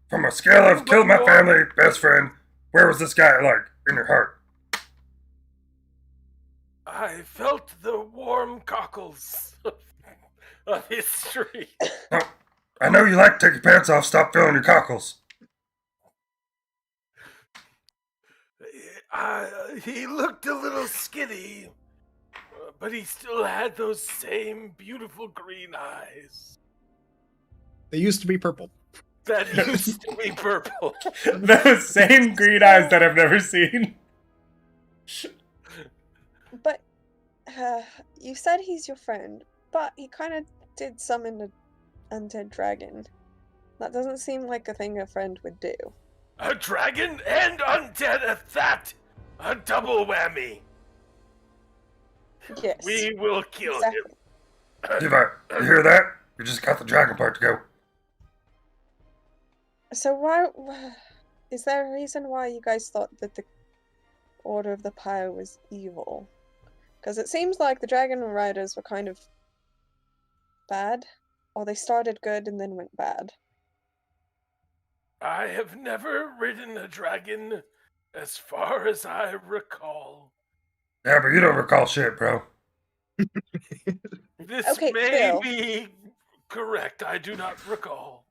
From a scale of killed my family, best friend, where was this guy like in your heart? I felt the warm cockles of history. No, I know you like to take your pants off, stop feeling your cockles. He looked a little skinny, but he still had those same beautiful green eyes. They used to be purple. That used to be purple. The same green eyes that I've never seen. but you said he's your friend, but he kind of did summon an undead dragon. That doesn't seem like a thing a friend would do. A dragon and undead at that! A double whammy! Yes. We will kill him. Exactly. Levi, you hear that? We just got the dragon part to go. So why is there a reason why you guys thought that the Order of the Pyre was evil? Because it seems like the Dragon Riders were kind of bad, or they started good and then went bad. I have never ridden a dragon as far as I recall. Yeah, but you don't recall shit, bro. This Okay, may Bill. be correct. I do not recall.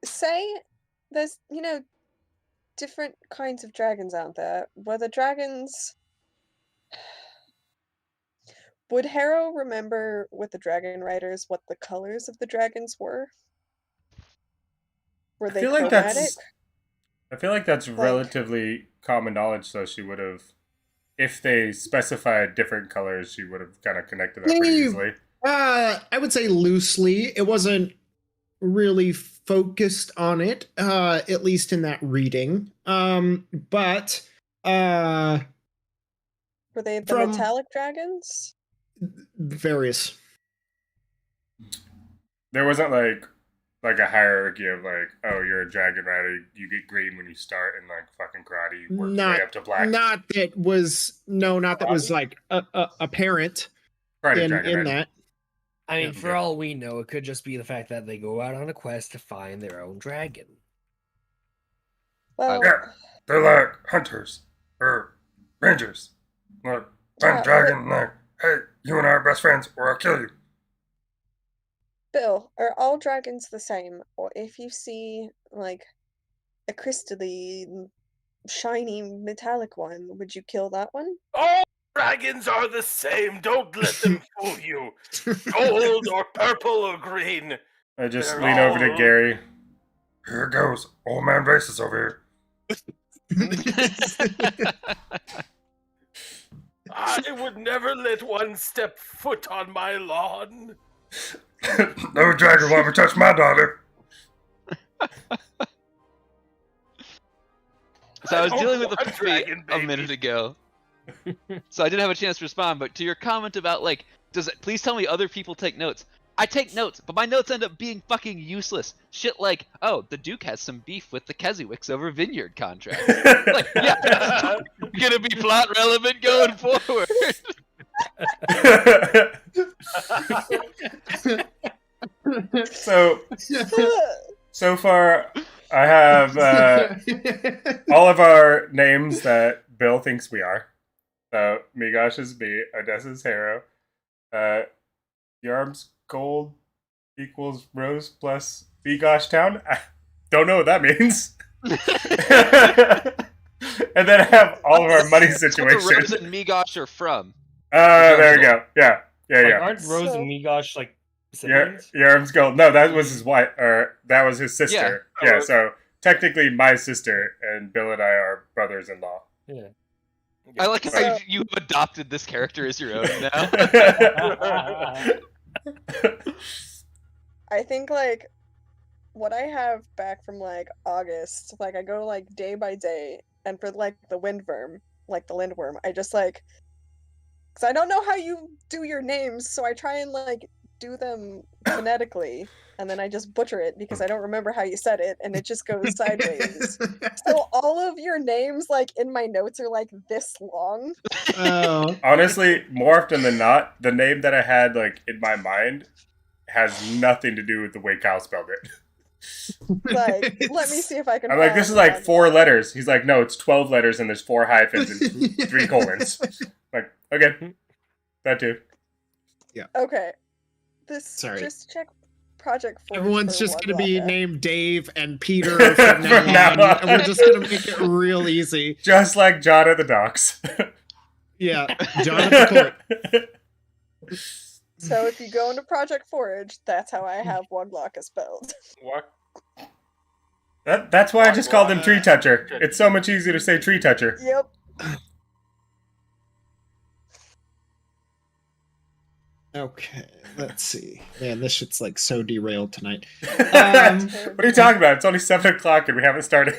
Say there's, different kinds of dragons out there. Were the dragons... Would Harrow remember with the Dragon Riders what the colors of the dragons were? Were they chromatic? I feel like that's relatively common knowledge, so she would have, if they specified different colors, she would have kind of connected that pretty easily. I would say loosely. It wasn't really focused on it, at least in that reading. But Were they the from- metallic dragons? various. There wasn't like a hierarchy of like, oh, you're a dragon rider, you get green when you start, and like fucking karate, you work your way up to black. Not that was like apparent Karate in dragon rider. that. I mean, Yeah. for all we know, it could just be the fact that they go out on a quest to find their own dragon. Well, Yeah, they're like hunters or rangers. Like, find Yeah, a dragon, like, hey, you and I are best friends, or I'll kill you. Bill, are all dragons the same? Or if you see like a crystally shiny metallic one, would you kill that one? All dragons are the same. Don't let them fool you. Gold or purple or green. I just They're lean over to all- Gary. Here goes, old man racist over I would never let one step foot on my lawn. here. No dragon will ever touch my daughter. So I was don't dealing with a want puppy dragon a minute babies. ago, so I didn't have a chance to respond. But to your comment about like, please tell me other people take notes. I take notes, but my notes end up being fucking useless. Shit like, oh, the Duke has some beef with the Keswick's over vineyard contract. Like, yeah, that's gonna be plot relevant going forward. So far, I have all of our names that Bill thinks we are. So Migosh is me, Odessa's Harrow, Yarm's Gold equals Rose plus Migosh Town. I don't know what that means. And then I have all of our money That's where situation. Rose and Migosh are from. There we go. Yeah. Like, aren't Rose So- and Migosh like siblings? Yarm's Gold. No, that was his wife, or that was his sister. Yeah. Yeah, so technically my sister and Bill and I are brothers-in-law. Yeah. I like how So- you've adopted this character as your own now. I think like what I have back from like August, like I go like day by day, and for like the windworm, like the lindworm, I just like, because I don't know how you do your names, so I try and like do them phonetically, and then I just butcher it because I don't remember how you said it, and it just goes sideways. So all of your names like in my notes are like this long. Oh. Honestly, more often than not, the name that I had like in my mind has nothing to do with the way Kyle spelled it. Like, let me see if I can. I'm like, this is find like 4 letters. He's like, no, it's 12 letters and there's 4 hyphens and 3 colons. Like, okay, that too. Okay. This Sorry. just check Project Forge Everyone's for just going to be Wagwaka. named Dave and Peter from now From now on. on. And we're just going to make it real easy. Just like John at the docks. Yeah. John at the court. So if you go into Project Forge, that's how I have Waglaka spelled. What? That's why I just called him Tree Toucher. It's so much easier to say Tree Toucher. Yep. Okay, let's see. Man, this shit's like so derailed tonight. What are you talking about? It's only 7 o'clock and we haven't started.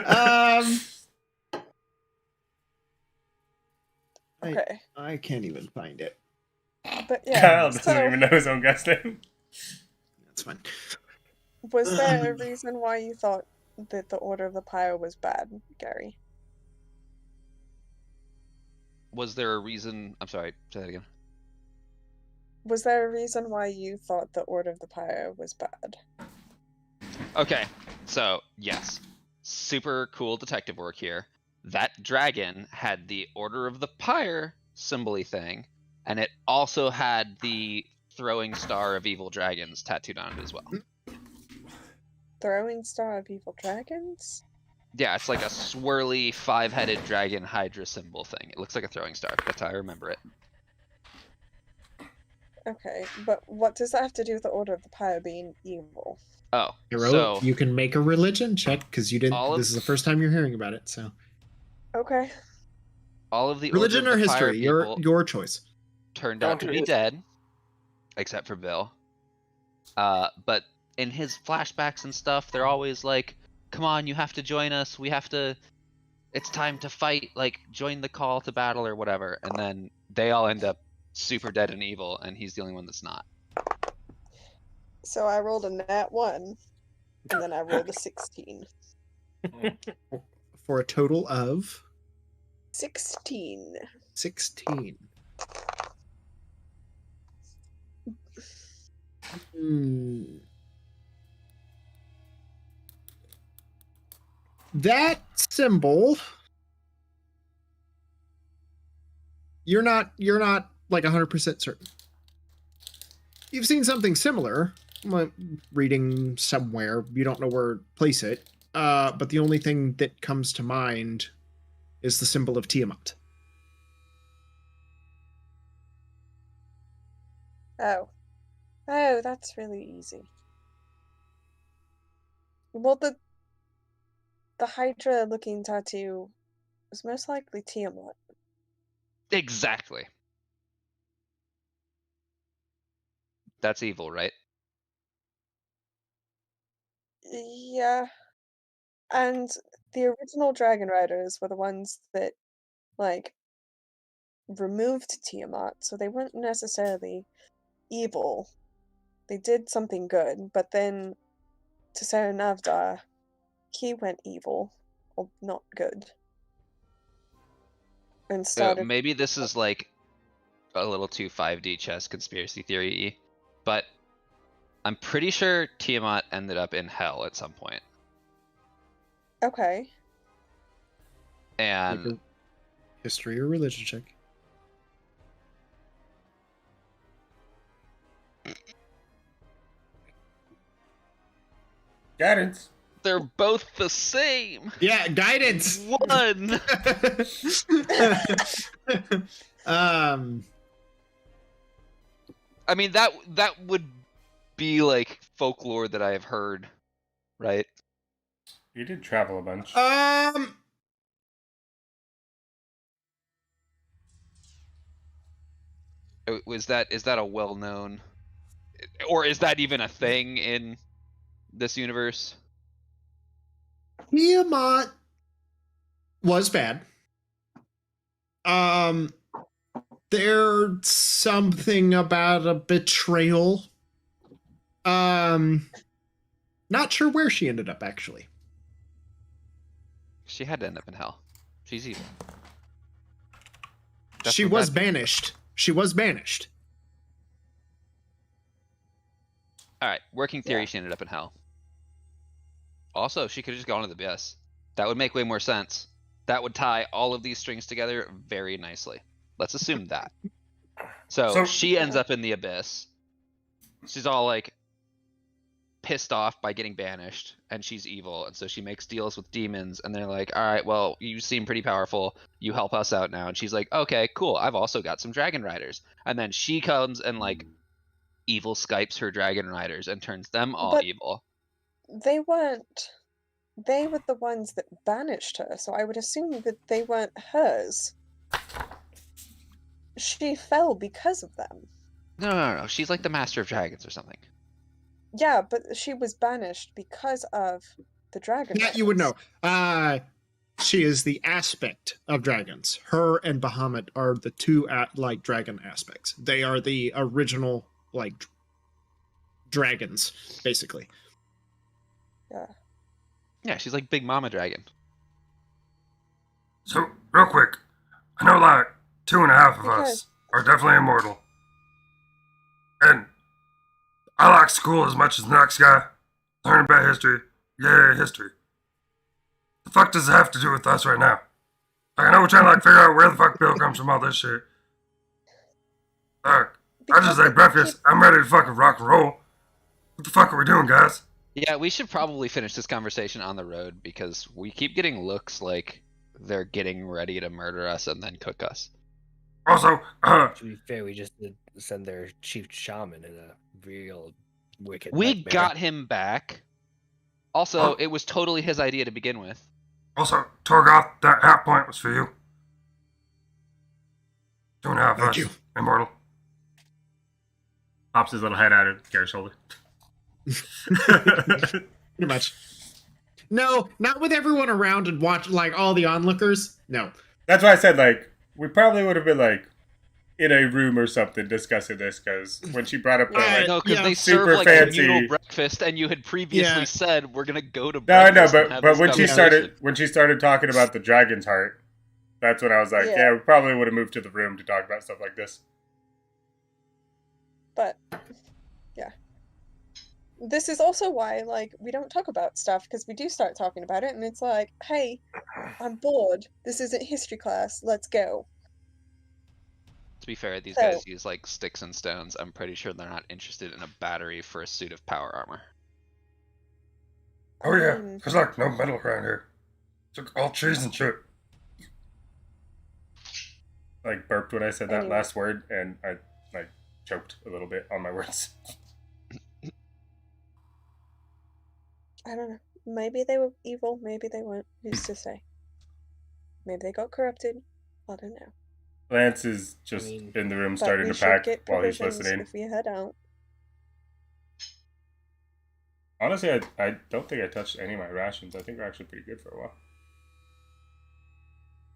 um, Okay. I can't even find it. But yeah. Kyle doesn't so even know his own guy's name. That's fine. was there a reason why you thought that the Order of the Pyre was bad, Gary? Was there a reason? I'm sorry. Say that again. Was there a reason why you thought the Order of the Pyre was bad? Okay, so yes, super cool detective work here. That dragon had the Order of the Pyre symbol-y thing, and it also had the throwing star of evil dragons tattooed on it as well. Throwing Star of Evil Dragons? Yeah, it's like a swirly 5-headed dragon hydra symbol thing. It looks like a throwing star. That's how I remember it. Okay, but what does that have to do with the Order of the Pyre being evil? Oh, Hero, so you can make a religion check because you didn't. All of- This is the first time you're hearing about it. So Okay. all of the religion Order or of the Pyre history, your people choice. turned Don't out to do be this. dead, except for Bill. But in his flashbacks and stuff, they're always like, "Come on, you have to join us. We have to. It's time to fight. Like, join the call to battle or whatever." And then they all end up super dead and evil, and he's the only one that's not. So I rolled a nat 1, and then I rolled a 16. For a total of 16. 16. That symbol, you're not like 100% certain. You've seen something similar, reading somewhere. You don't know where to place it. But the only thing that comes to mind is the symbol of Tiamat. Oh, that's really easy. Well, the Hydra-looking tattoo was most likely Tiamat. Exactly. That's evil, right? Yeah. And the original Dragon Riders were the ones that, like, removed Tiamat, so they weren't necessarily evil. They did something good, but then Tesser Navdar, he went evil, or not good. And started. Maybe this is like a little too 5D chess conspiracy theory, but I'm pretty sure Tiamat ended up in hell at some point. Okay. And Like a history or religion check. Guidance. they're both the same. Yeah, guidance. One. I mean that would be like folklore that I have heard, right? You did travel a bunch. Is that a well-known, or is that even a thing in this universe? Tiamat was bad. There's something about a betrayal. Not sure where she ended up, actually. She had to end up in hell. She's evil. She was banished. She was banished. Alright, working theory, she ended up in hell. Also, she could have just gone to the abyss. That would make way more sense. That would tie all of these strings together very nicely. Let's assume that. So she ends up in the abyss. She's all like pissed off by getting banished, and she's evil, and so she makes deals with demons, and they're like, alright, well, you seem pretty powerful, you help us out now. And she's like, okay, cool, I've also got some dragon riders. And then she comes and like evil Skypes her dragon riders and turns them all evil. They weren't. They were the ones that banished her, so I would assume that they weren't hers. She fell because of them. No. She's like the master of dragons or something. Yeah, but she was banished because of the dragon. That you would know. She is the aspect of dragons. Her and Bahamut are the two like dragon aspects. They are the original like dragons, basically. Yeah. Yeah, she's like Big Mama Dragon. So, real quick, I know like 2.5 of us are definitely immortal. And I like school as much as the next guy. Learning about history. Yeah, history. The fuck does it have to do with us right now? Like, I know we're trying to like figure out where the fuck Bill comes from, all this shit. I just ate breakfast. I'm ready to fucking rock and roll. What the fuck are we doing, guys? Yeah, we should probably finish this conversation on the road because we keep getting looks like they're getting ready to murder us and then cook us. Also, to be fair, we just did send their chief shaman in a real wicked We nightmare. got him back. Also, it was totally his idea to begin with. Also, Torgoth, that hat point was for you. 2.5 of Thank us, you. immortal. Pops his little head out of Garrett's shoulder. Pretty much. No, not with everyone around and watch like all the onlookers. No. That's why I said like we probably would have been like in a room or something discussing this because when she brought up the like, No, because yeah, they super serve like fancy- communal breakfast, and you had previously Yeah. said we're gonna go to no, I know, breakfast. and have but this when she conversation. started talking about the dragon's heart, that's when I was like, Yeah. yeah, we probably would have moved to the room to talk about stuff like this. But yeah. This is also why, like, we don't talk about stuff, because we do start talking about it, and it's like, hey, I'm bored. This isn't history class. Let's go. To be fair, these So- guys use like sticks and stones. I'm pretty sure they're not interested in a battery for a suit of power armor. Oh yeah, Mm, there's like no metal around here. It's like all trees and shit. Like burped when I said that Anyway. last word, and I like choked a little bit on my words. I don't know. Maybe they were evil. Maybe they weren't. Who's to say? Maybe they got corrupted. I don't know. Lance is just mean, in the room But starting we to should pack get while he's provisions listening. if we head out. Honestly, I don't think I touched any of my rations. I think we're actually pretty good for a while.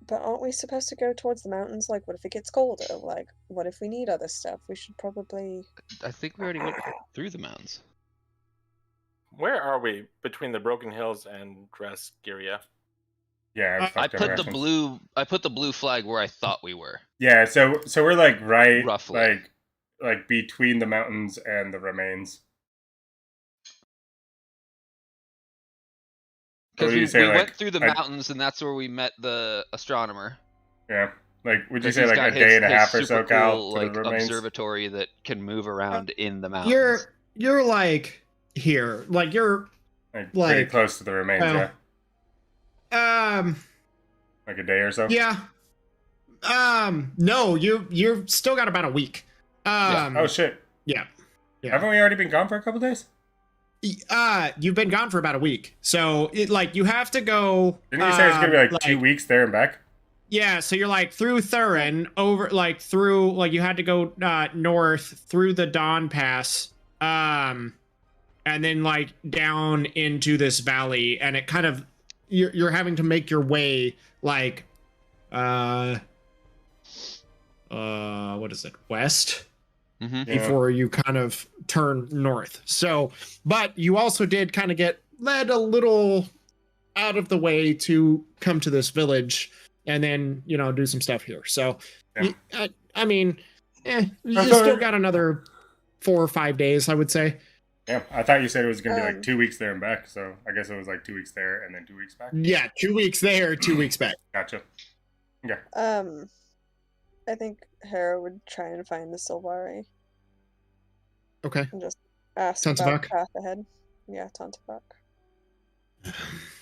But aren't we supposed to go towards the mountains? Like, what if it gets colder? Like, what if we need other stuff? We should probably... I think we already went through the mountains. Where are we between the Broken Hills and Drasgiria? Yeah, I fucked up rations. I put the blue flag where I thought we were. Yeah, so we're like right, Roughly. like between the mountains and the remains. What Because do you we say, like, went through the I- mountains, and that's where we met the astronomer. Yeah, like would you 'Cause say he's like got a day and a his half or so, super Cal, cool, to like, the remains? observatory that can move around in the mountains. You're like here, like you're Like pretty like- close to the remains, well, yeah. Like a day or so. yeah. No, you've still got about a week. Oh shit. Yeah. Yeah. Haven't we already been gone for a couple days? You've been gone for about a week, so it like you have to go. Didn't you say it's gonna be like 2 weeks there and back? Yeah, so you're like through Thurin, over like through like you had to go north through the Dawn Pass, and then like down into this valley, and it kind of you're having to make your way like what is it, west? Mm-hmm. Yeah. Before you kind of turn north. So, but you also did kind of get led a little out of the way to come to this village and then, you know, do some stuff here. So, Yeah. I mean, you That's still alright. got another 4 or 5 days, I would say. Yeah, I thought you said it was gonna be like Um, 2 weeks there and back, so I guess it was like 2 weeks there and then 2 weeks back. Yeah, 2 weeks there, 2 weeks back. Gotcha. Yeah. I think Hera would try and find the Sylvari Okay. and just ask Tantavak? about the path ahead. Yeah, Tantavak.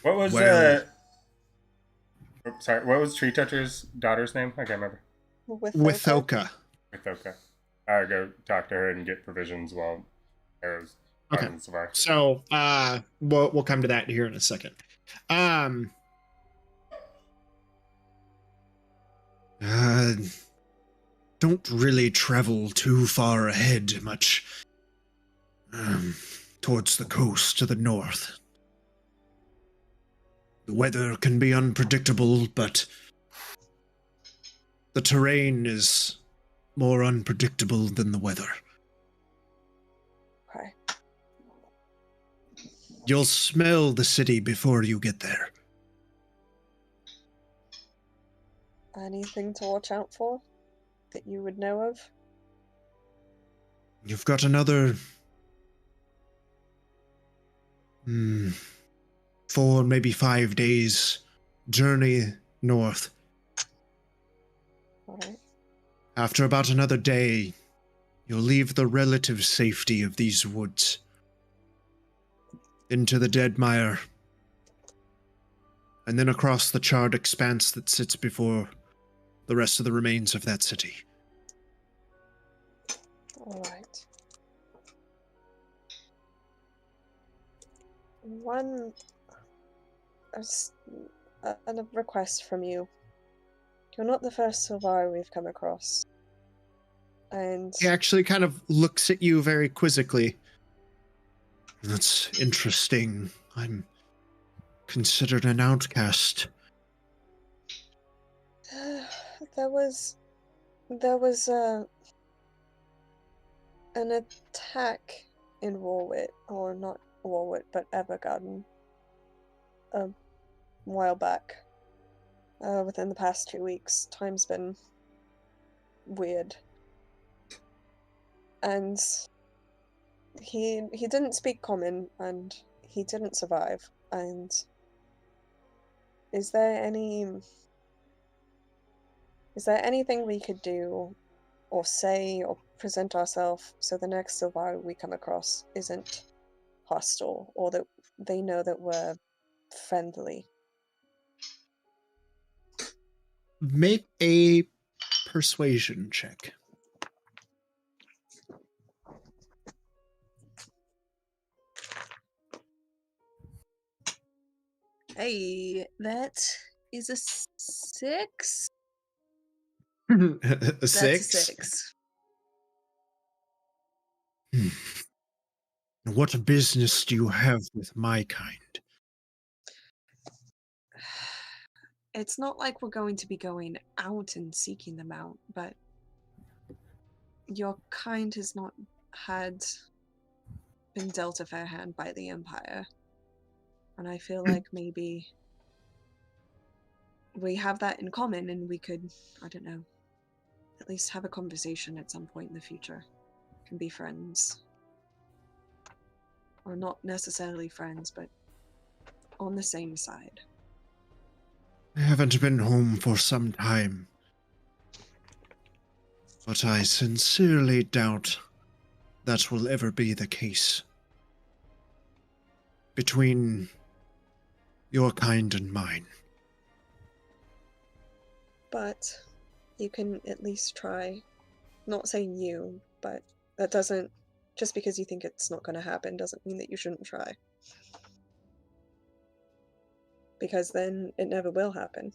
What was Well- sorry, what was Tree Toucher's daughter's name? I can't remember. With Oka. Okay. I'll go talk to her and get provisions while Arrow's Okay. talking to Savai. So, we'll come to that here in a second. Don't really travel too far ahead, much towards the coast to the north. The weather can be unpredictable, but the terrain is more unpredictable than the weather. Okay. You'll smell the city before you get there. Anything to watch out for that you would know of? You've got another 4, maybe 5 days journey north. Alright. After about another day, you'll leave the relative safety of these woods into the dead mire, and then across the charred expanse that sits before the rest of the remains of that city. Alright. One a request from you. You're not the first Sylvari we've come across. And He actually kind of looks at you very quizzically. That's interesting. I'm considered an outcast. there was an attack in Warwit, or not Warwit, but Evergarden, a while back. within the past 2 weeks. Time's been weird. And he didn't speak common, and he didn't survive. And is there anything we could do or say or present ourselves so the next Sylvari we come across isn't hostile, or that they know that we're friendly? Make a persuasion check. Hey, that is a 6. A That's six? a 6. What business do you have with my kind? It's not like we're going to be going out and seeking them out, but your kind has not been dealt a fair hand by the Empire. And I feel like maybe we have that in common, and we could, I don't know, at least have a conversation at some point in the future. Can be friends. Or not necessarily friends, but on the same side. I haven't been home for some time, but I sincerely doubt that will ever be the case between your kind and mine. But you can at least try. Not saying you, but that doesn't, just because you think it's not going to happen doesn't mean that you shouldn't try. Because then it never will happen.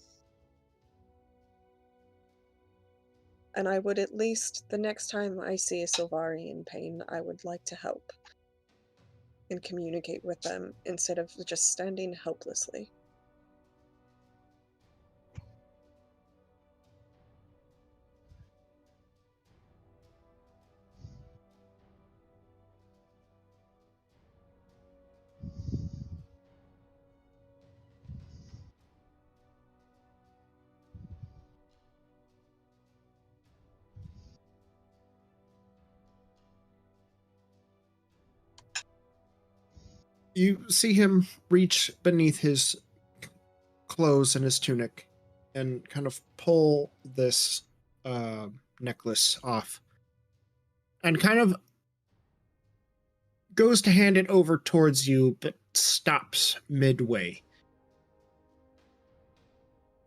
And I would at least, the next time I see a Sylvari in pain, I would like to help and communicate with them instead of just standing helplessly. You see him reach beneath his clothes and his tunic and kind of pull this necklace off and kind of goes to hand it over towards you, but stops midway.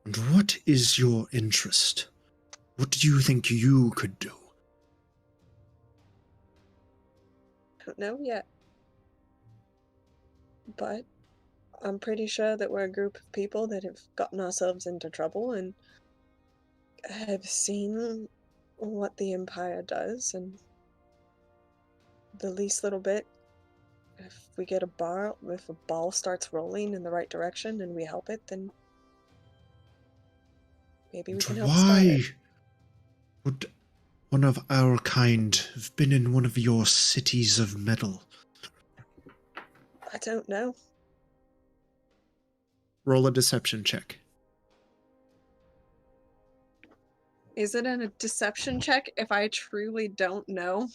And what is your interest? What do you think you could do? Don't know yet. But I'm pretty sure that we're a group of people that have gotten ourselves into trouble and have seen what the Empire does, and the least little bit, if we get if a ball starts rolling in the right direction and we help it, then maybe we can help start Why it. would one of our kind have been in one of your cities of metal? I don't know. Roll a deception check. Is it a deception check if I truly don't know?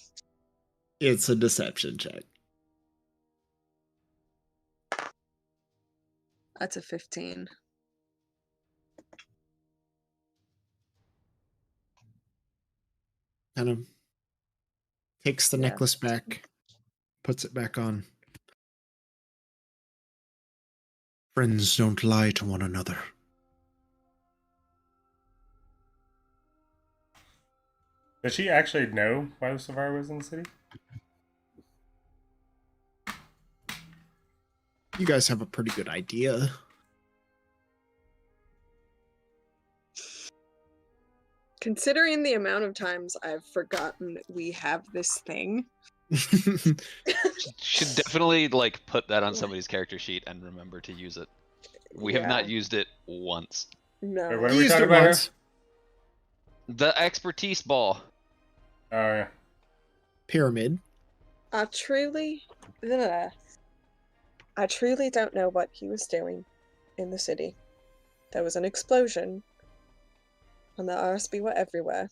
It's a deception check. That's a 15. Kind of takes the Yeah. necklace back, puts it back on. Friends don't lie to one another. Does she actually know why the Sylvari was in the city? You guys have a pretty good idea. Considering the amount of times I've forgotten that we have this thing. Should definitely like put that on somebody's character sheet and remember to use it. We have not used it once. No. Wait, what are You we used talking it about here? once. The expertise ball. Oh, yeah. Pyramid. I truly don't know what he was doing in the city. there was an explosion, and the RSB were everywhere,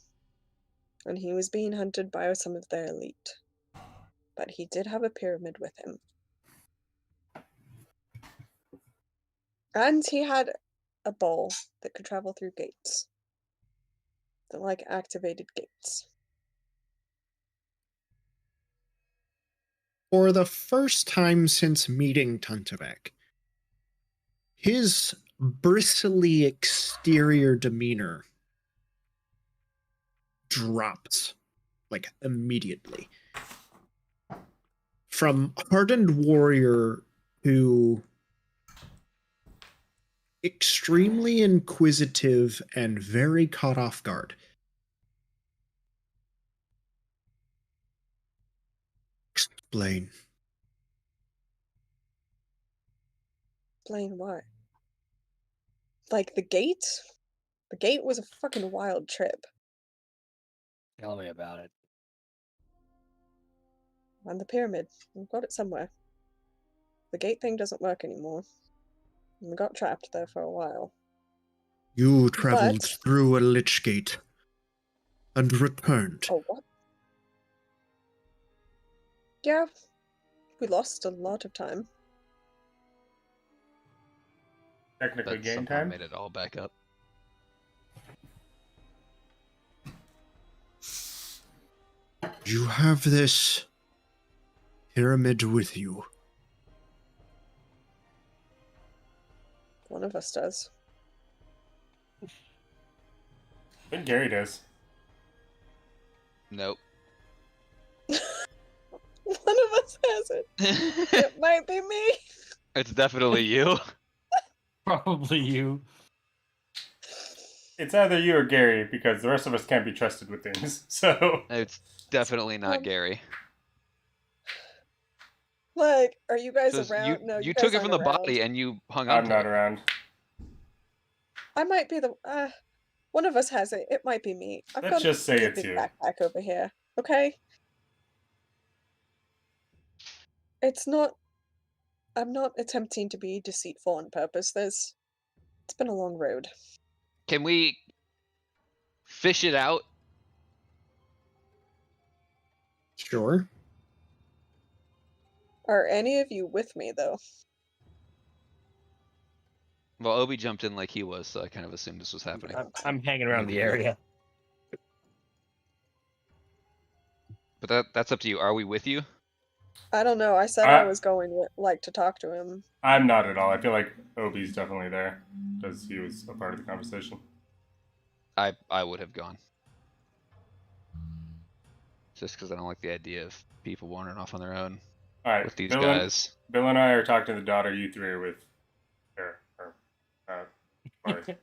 and he was being hunted by some of their elite. But he did have a pyramid with him. And he had a ball that could travel through gates. They're like activated gates. For the first time since meeting Tuntavek, his bristly exterior demeanor drops like immediately. From hardened warrior to extremely inquisitive and very caught off guard. Explain. Explain what? Like the gate? The gate was a fucking wild trip. Tell me about it. And the pyramid. We've got it somewhere. The gate thing doesn't work anymore. We got trapped there for a while. You traveled But- through a lich gate and returned. Oh, what? Yeah. We lost a lot of time. Technically But game somehow time. made it all back up. You have this pyramid with you. One of us does. I think Gary does. Nope. One of us has it. It might be me. It's definitely you. Probably you. It's either you or Gary because the rest of us can't be trusted with things. So It's definitely not Um, Gary. Like, are you guys 'Cause around? you No, you guys took it aren't from the around. body and you hung on I'm to not it. around. I might be the. One of us has it. It might be me. I've Let's got just say a it's big you. backpack over here. Okay. It's not. I'm not attempting to be deceitful on purpose. It's been a long road. Can we fish it out? Sure. Are any of you with me though? Well, Obi jumped in like he was, so I kind of assumed this was happening. I'm hanging around the area. But that's up to you. Are we with you? I don't know. I said I was going to talk to him. I'm not at all. I feel like Obi's definitely there because he was a part of the conversation. I would have gone. Just because I don't like the idea of people wandering off on their own All right, with these Bill guys. Bill and I are talking to the daughter. You three are with her. Sorry. Okay.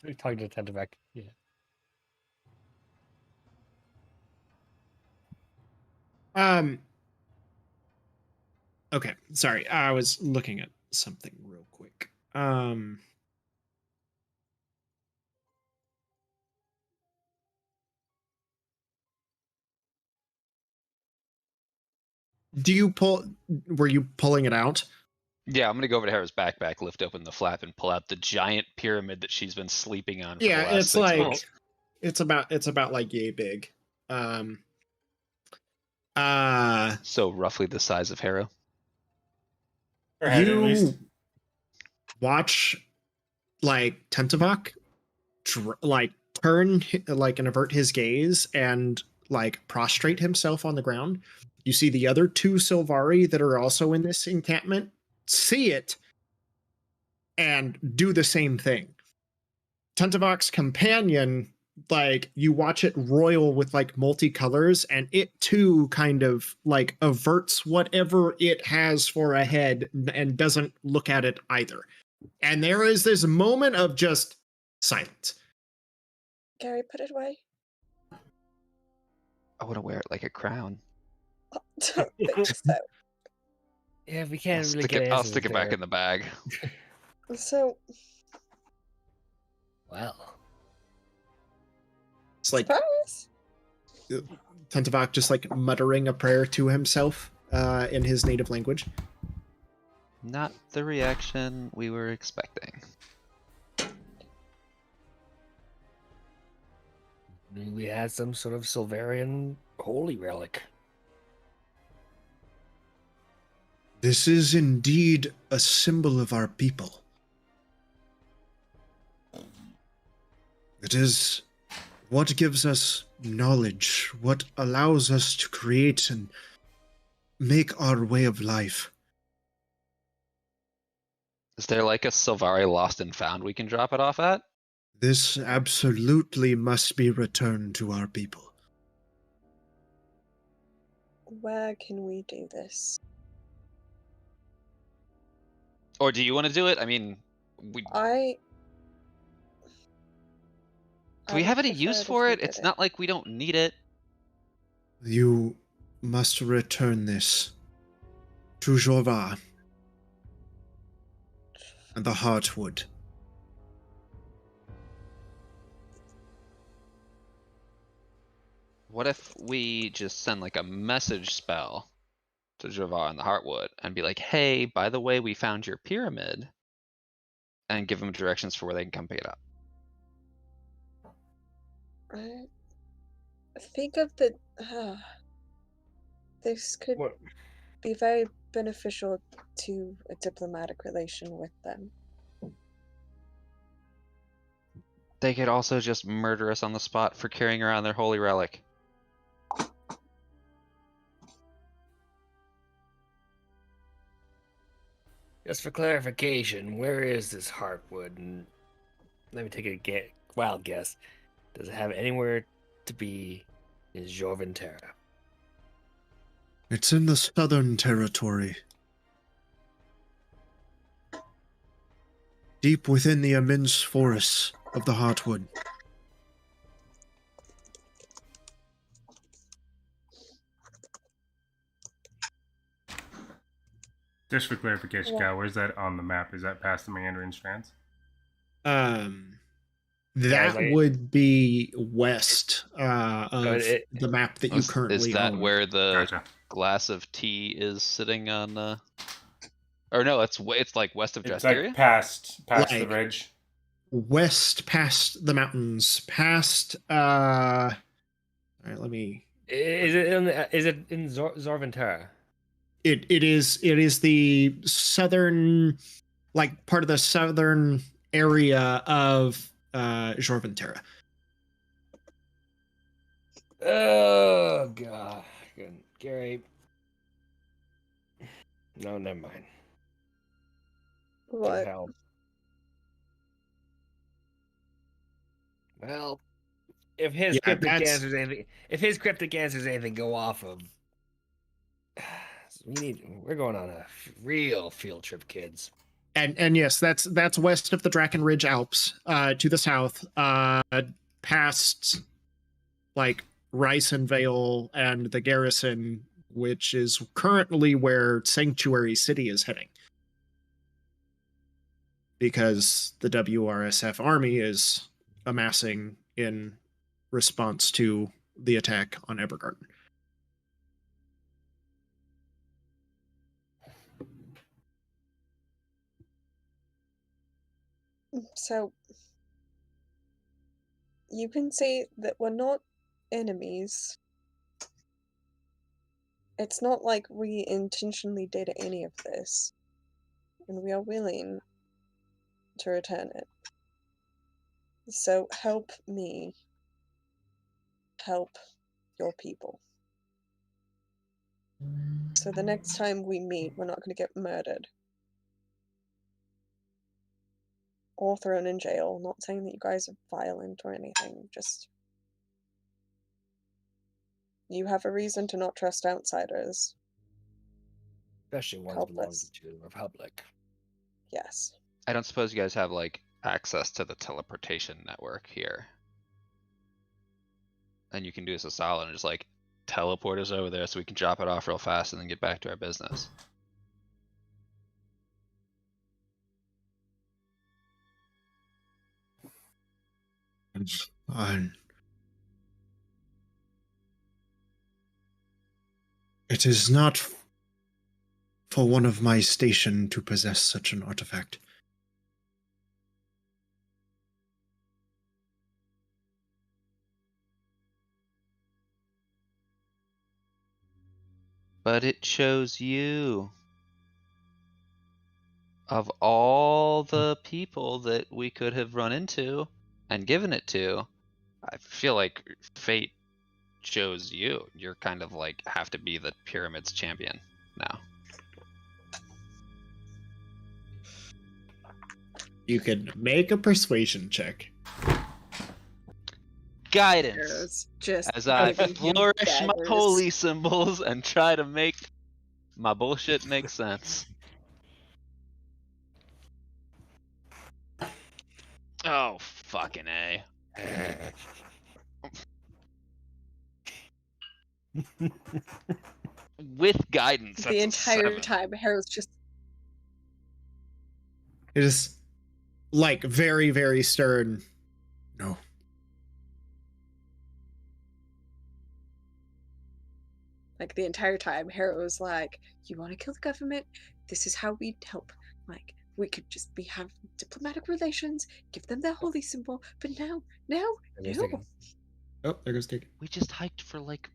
We're talking to Tentavec. Yeah. Okay, sorry. I was looking at something real quick. Were you pulling it out? Yeah, I'm gonna go over to Hera's backpack, lift open the flap, and pull out the giant pyramid that she's been sleeping on for the last Yeah, it's 6 like months. it's about like yay big. So roughly the size of Hera. Her head, at least. You watch like Tentavok like turn like and avert his gaze and like prostrate himself on the ground. You see the other two Sylvari that are also in this encampment see it and do the same thing. Tentavok's companion, like you watch it roil with like multicolors, and it too kind of like averts whatever it has for a head and doesn't look at it either. And there is this moment of just silence. Gary, put it away. I want to wear it like a crown. Don't think so. Yeah, we can't I'll really stick get I'll answers stick it back there. in the bag. So, Well, It's like surprise. Tentavok just like muttering a prayer to himself in his native language. Not the reaction we were expecting. We had some sort of Silverian holy relic. This is indeed a symbol of our people. It is what gives us knowledge, what allows us to create and make our way of life. Is there like a Silvari lost and found we can drop it off at? This absolutely must be returned to our people. Where can we do this? Or do you want to do it? I mean, do we have any use for it? It's not like we don't need it. You must return this to Jorva and the Heartwood. What if we just send like a message spell to Javar and the Heartwood and be like, hey, by the way, we found your pyramid, and give them directions for where they can come pick it up? Think of the. This could be very beneficial to a diplomatic relation with them. They could also just murder us on the spot for carrying around their holy relic. Just for clarification, where is this Heartwood? And let me take a wild guess. Does it have anywhere to be in Jorventera? It's in the southern territory. Deep within the immense forests of the Heartwood. Just for clarification, Cal, where's that on the map? Is that past the Meandering Strands? That would be west of the map that you currently own. Is that where the Gotcha. glass of tea is sitting on? Or no, it's like west of It's Jasteria? like past the ridge. West, past the mountains, past. All right, let me. Is it in Zorventera? It is the southern, like part of the southern area of Jorventera. Oh god, Gary. No, never mind. What? Hell. Well, if his cryptic answers anything go off of, we're going on a real field trip, kids. And yes, that's west of the Drakenridge Alps, to the south, past like Ricenvale and the garrison, which is currently where Sanctuary City is heading. Because the WRSF army is amassing in response to the attack on Evergarden. So, you can say that we're not enemies. It's not like we intentionally did any of this. And we are willing to return it. So help me help your people. So the next time we meet, we're not going to get murdered. Or thrown in jail. Not saying that you guys are violent or anything, just... You have a reason to not trust outsiders. Especially ones belonging to the Republic. Yes. I don't suppose you guys have like access to the teleportation network here. And you can do us a solid and just like teleport us over there so we can drop it off real fast and then get back to our business. It is not for one of my station to possess such an artifact. But it chose you. Of all the people that we could have run into and given it to, I feel like fate chose you. You're kind of like have to be the pyramid's champion now. You can make a persuasion check. Guidance. Arrows just As I giving him flourish my daggers. holy symbols and try to make my bullshit make sense. Oh, fucking A. With guidance. The That's a entire 7. time, Harold's just It is like very, very stern. No. like the entire time. Harold's like, "You want to kill the government? This is how we'd help. Like, we could just have diplomatic relations, give them their holy symbol. But no. There goes Deacon. Oh, there goes Deacon. We just hiked for like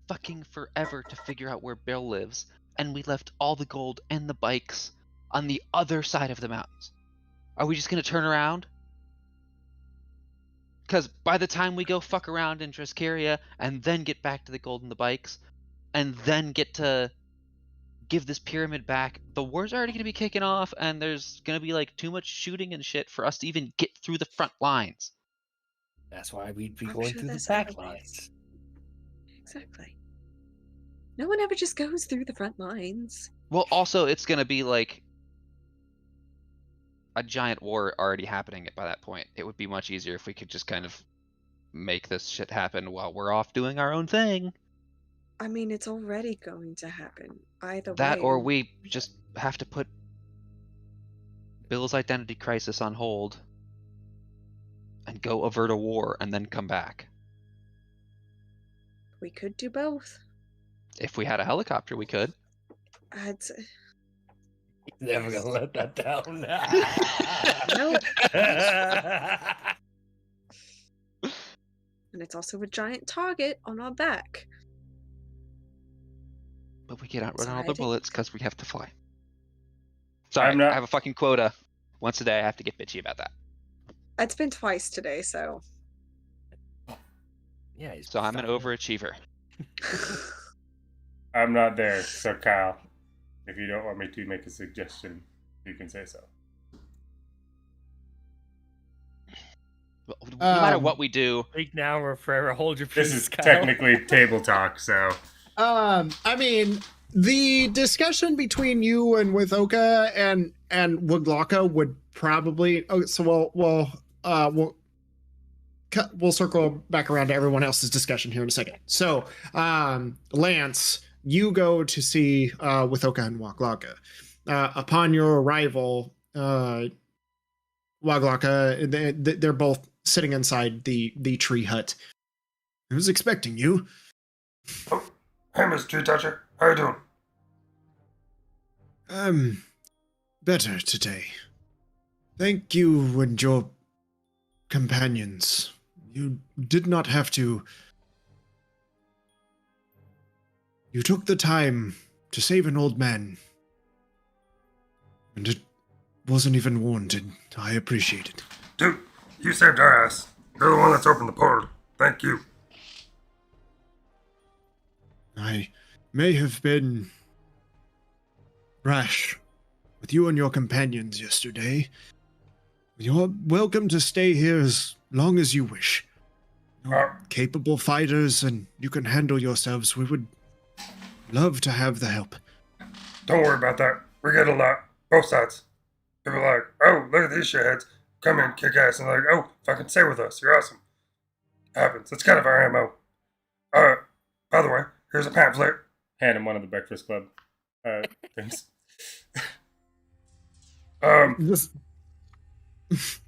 fucking forever to figure out where Bill lives, and we left all the gold and the bikes on the other side of the mountains. Are we just gonna turn around? Because by the time we go fuck around in Triscaria and then get back to the gold and the bikes, and then get to give this pyramid back, the war's already gonna be kicking off, and there's gonna be like too much shooting and shit for us to even get through the front lines. That's why we'd be I'm going sure through the there's back other ways. lines. Exactly. No one ever just goes through the front lines. Well, also, it's gonna be like a giant war already happening by that point. It would be much easier if we could just kind of make this shit happen while we're off doing our own thing. I mean, it's already going to happen either That, way. or we just have to put Bill's identity crisis on hold and go avert a war and then come back. We could do both. If we had a helicopter, we could. I'd say. He's never gonna let that down. Nope. And it's also a giant target on our back. But we get outrun all the Exciting. bullets because we have to fly. Sorry, I'm not- I have a fucking quota. Once a day, I have to get bitchy about that. It's been twice today, so. Yeah, he's So I'm an fine. overachiever. I'm not there, so Kyle, if you don't want me to make a suggestion, you can say so. No matter Um, what we do, Speak now or forever hold your peace. This is Kyle. technically table talk, so I mean, the discussion between you and with Oka and Wuglaka would probably. Oh, so we'll circle back around to everyone else's discussion here in a second. So, Lance, you go to see with Oka and Wuglaka. Upon your arrival, Wuglaka, they're both sitting inside the tree hut. I was expecting you. Oh, hey, Miss Tree Toucher. How you doing? Better today. Thank you and your companions. You did not have to. You took the time to save an old man. And it wasn't even warranted. I appreciate it. Dude, you saved our ass. You're the one that's opened the portal. Thank you. I may have been rash with you and your companions yesterday. You're welcome to stay here as long as you wish. You're capable fighters and you can handle yourselves. We would love to have the help. Don't worry about that. We get a lot. Both sides. People are like, oh, look at these shitheads. Come in, kick ass. And like, oh, fucking stay with us. You're awesome. Happens. It's kind of our MO. By the way, here's a pamphlet. hand him one of the Breakfast Club things. Just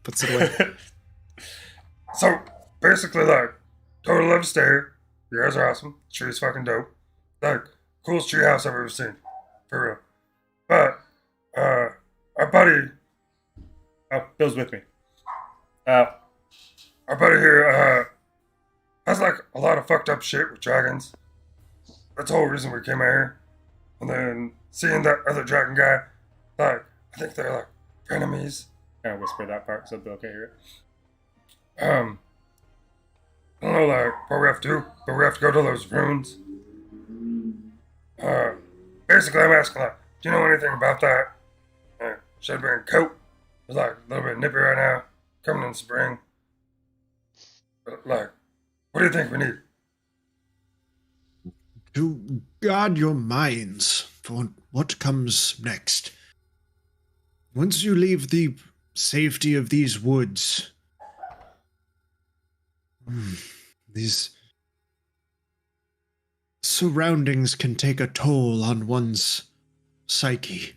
puts it away. So, basically, like, total love to stay here. You guys are awesome. Tree's fucking dope. Like, coolest tree house I've ever seen. For real. But, our buddy, Oh, Bill's with me. our buddy here, has, like, a lot of fucked up shit with dragons. that's the whole reason we came out here. And then seeing that other dragon guy, like, I think they're like enemies. Kind of whisper that part so Bill can hear it. I don't know, like, what we have to do, but we have to go to those ruins. Basically, I'm asking, like, do you know anything about that? Should be in coat. It's like a little bit nippy right now, coming in spring. But, like, what do you think we need? To guard your minds for what comes next. Once you leave the safety of these woods, these surroundings can take a toll on one's psyche,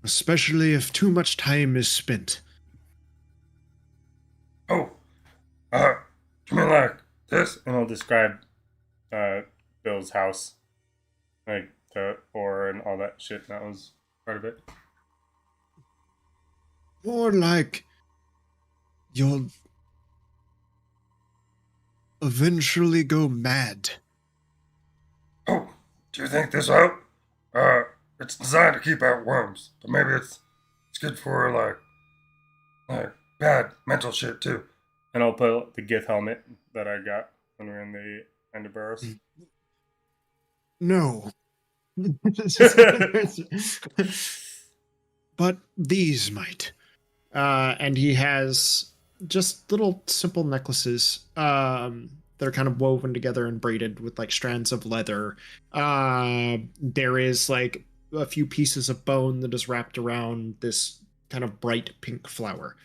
especially if too much time is spent. Oh, you mean like this? And I'll describe Bill's house. Like the ore and all that shit. That was part of it. More like you'll eventually go mad. Oh, do you think this will help? It's designed to keep out worms, but maybe it's good for like bad mental shit too. And I'll put the Gith helmet that I got when we were in the Ender Burrows. No. But these might. And he has just little simple necklaces that are kind of woven together and braided with like strands of leather. There is like a few pieces of bone that is wrapped around this kind of bright pink flower.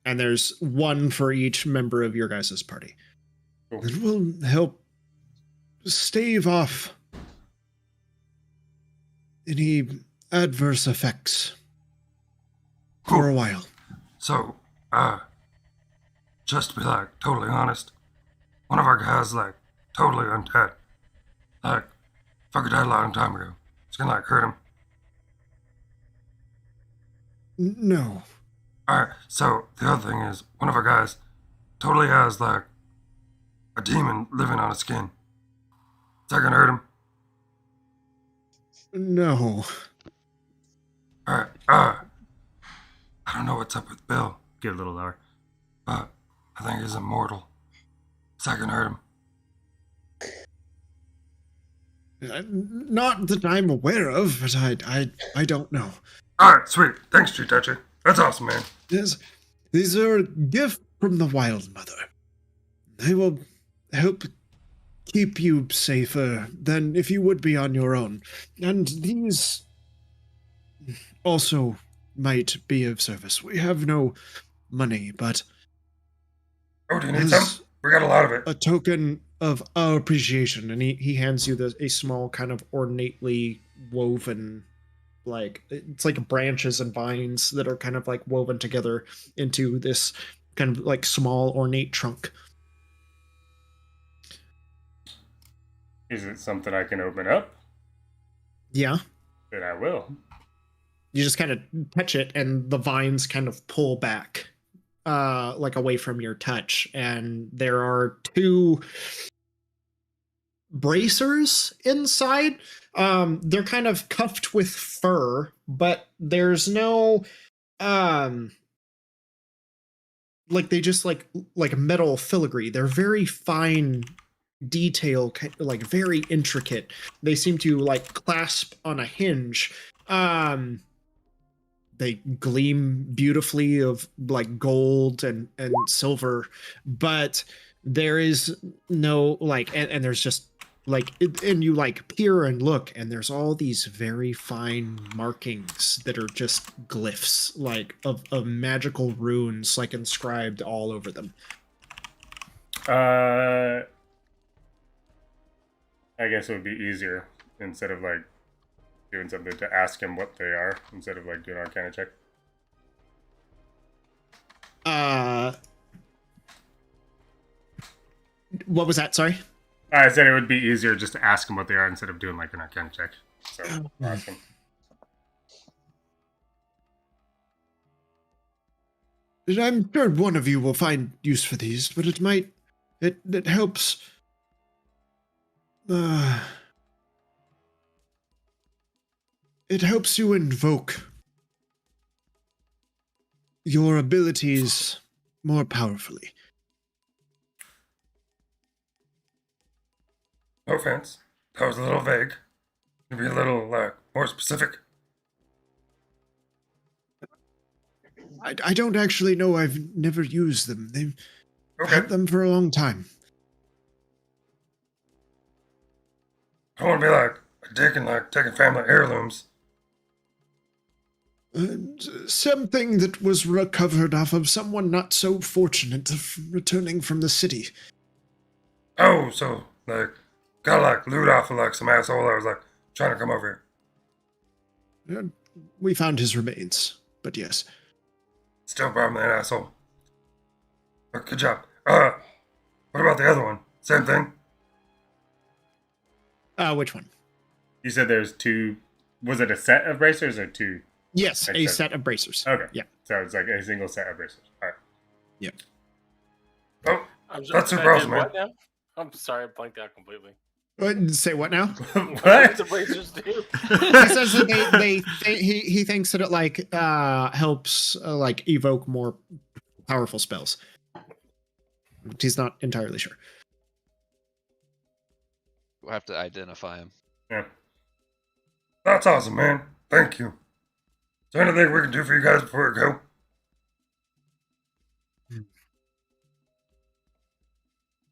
And there's one for each member of your guys' party. Cool. It will help stave off any adverse effects for a while. So, just to be like totally honest, one of our guys like totally undead. Like, fucker died a long time ago. It's gonna like hurt him. No. Alright, so the other thing is, one of our guys totally has like a demon living on his skin. Is that gonna hurt him? No. Alright, I don't know what's up with Bill, Get a little lower. but I think he's immortal. Is that gonna hurt him? Not that I'm aware of, but I don't know. Alright, sweet. Thanks, Tree Toucher. That's awesome, man. Yes, these are a gift from the Wild Mother. They will help keep you safer than if you would be on your own. And these also might be of service. We have no money, but Oh, do you need as some? We got a lot of it. a token of our appreciation, and he hands you a small kind of ornately woven, like it's like branches and vines that are kind of like woven together into this kind of like small ornate trunk. Is it something I can open up? Yeah. Then I will. You just kind of touch it and the vines kind of pull back like away from your touch, and there are two bracers inside. They're kind of cuffed with fur, but there's no like they just like metal filigree. They're very fine detail, like very intricate. They seem to like clasp on a hinge. They gleam beautifully of like gold and silver, but there is no like, and there's just like, and you like peer and look, and there's all these very fine markings that are just glyphs, like of magical runes, like inscribed all over them. I guess it would be easier instead of like doing something to ask him what they are instead of like doing an Arcana check. What was that? Sorry. I said it would be easier just to ask him what they are instead of doing like an Arcana check. So I'll ask him. I'm sure one of you will find use for these, but it might... It helps... it helps you invoke your abilities more powerfully. No offense. That was a little vague. Can you be a little more specific? I don't actually know. I've never used them. They've Okay. had them for a long time. I don't want to be like a dick and like taking family heirlooms. Something that was recovered off of someone not so fortunate of returning from the city. Oh, so like got like loot off of like some asshole that was like trying to come over here. We found his remains, but yes. Still probably that asshole. But good job. What about the other one? Same thing? Which one? You said there's two. Was it a set of bracers or two? Yes, Like a that. set of bracers. Okay. Yeah. So it's like a single set of bracers. All right. Yeah. Oh, I'm that's super I did awesome, man. what now? I'm sorry, I blanked out completely. Say what now? What What? does the bracers do? He says that he thinks that it like helps like evoke more powerful spells. He's not entirely sure. We'll have to identify him. Yeah. That's awesome, man. Thank you. Is there anything we can do for you guys before we go?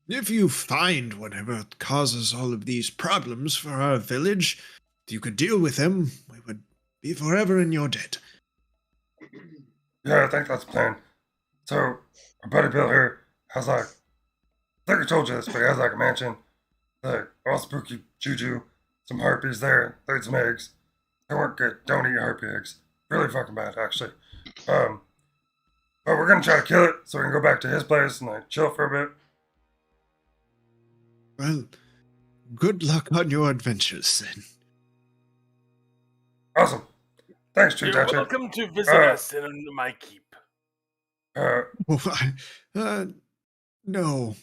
If you find whatever causes all of these problems for our village, if you could deal with them, we would be forever in your debt. Yeah, I think that's the plan. So, our buddy Bill here has like, I think I told you this, but he has like a mansion, like all spooky juju, some harpies there, laid some eggs. They weren't good. Don't eat harpy eggs. Really fucking bad, actually. But we're gonna try to kill it so we can go back to his place and like chill for a bit. Well, good luck on your adventures then. Awesome. Thanks, Tree You're Thatcher. welcome to visit us in my keep. No.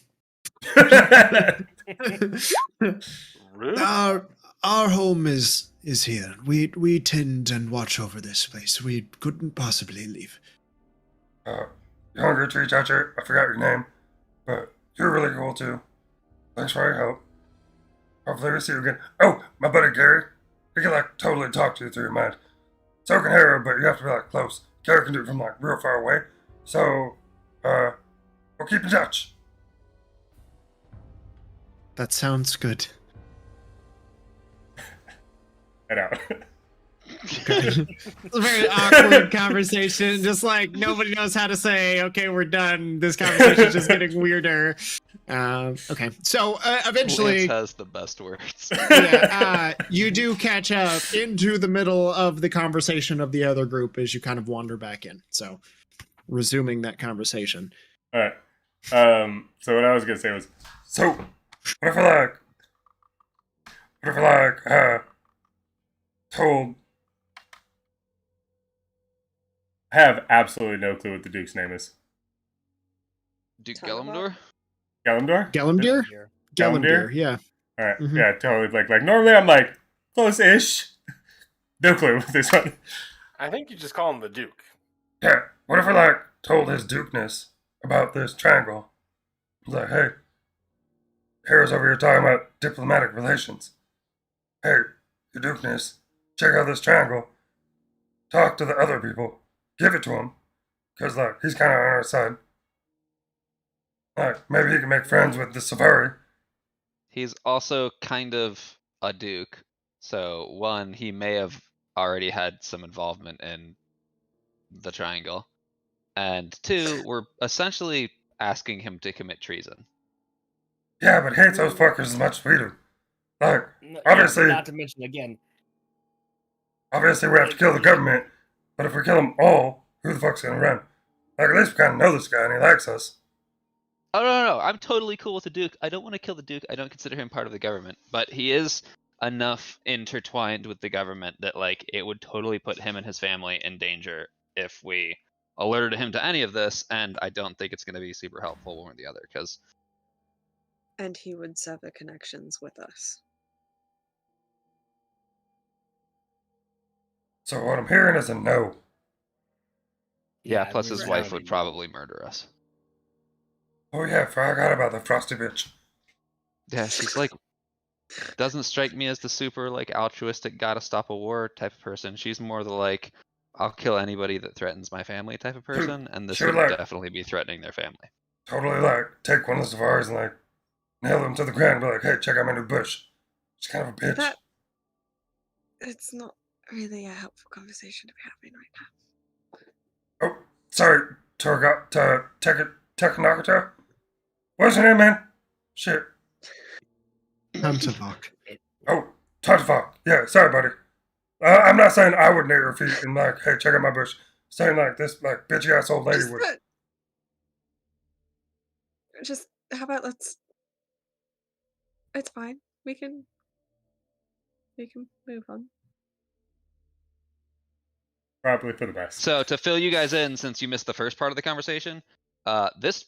Rude. Our home is here. We tend and watch over this place. We couldn't possibly leave. Younger Tree Thatcher, I forgot your name, but you're really cool too. Thanks for your help. Hopefully we see you again. Oh, my buddy Gary. He can like totally talk to you through your mind. So can Harold, but you have to be like close. Gary can do it from like real far away. So, we'll keep in touch. That sounds good. Head out. It's a very awkward conversation. Just like nobody knows how to say, okay, we're done. This conversation's just getting weirder. Okay. So eventually, Lance has the best words. yeah, you do catch up into the middle of the conversation of the other group as you kind of wander back in. So resuming that conversation. All right. So what I was gonna say was, So, what if I told, I have absolutely no clue what the Duke's name is. Duke Tomahawk? Gellamdor? Gellamdor? Gellamdir? Gellamdir? Gellamdir, yeah. All right. Mhm. Yeah, totally. Like normally I'm like close-ish. No clue with this one. I think you just call him the Duke. yeah, what if I told his Dukeness about this triangle? I was like, hey, Harold's over here talking about diplomatic relations. Hey, your Dukeness, check out this triangle. Talk to the other people. Give it to him. Because, he's kind of on our side. Maybe he can make friends with the Safari. He's also kind of a duke. So one, he may have already had some involvement in the triangle. And two, we're essentially asking him to commit treason. Yeah, but hates those fuckers as much as we do. Yeah, Obviously- not to mention again, Obviously, we have to kill the government. But if we kill them all, who the fuck's gonna run? At least we kind of know this guy and he likes us. Oh no, I'm totally cool with the Duke. I don't want to kill the Duke. I don't consider him part of the government, but he is enough intertwined with the government that it would totally put him and his family in danger if we alerted him to any of this, and I don't think it's going to be super helpful one or the other, because And he would sever connections with us. So what I'm hearing is a no. yeah, plus we're his wife sounding would probably murder us. Oh yeah, forgot about the frosty bitch. Yeah, she's like, doesn't strike me as the super like altruistic, gotta stop a war type of person. She's more the like, I'll kill anybody that threatens my family type of person, and this she would, would like- definitely be threatening their family. Totally like take one of the Savaris and like nail them to the ground and be like, hey, check out my new bush. She's kind of a bitch. That it's not really a helpful conversation to be having right now. Oh, sorry, Tekanakata? What's your name, man? Shit. Tantavok. Oh, Tantafok. Yeah, sorry, buddy. I'm not saying I would nail your feet and like, hey, check out my bush. Saying like this like bitchy ass old lady Just, would. just how about let's. It's fine. We can move on. Probably for the best. So to fill you guys in, since you missed the first part of the conversation, this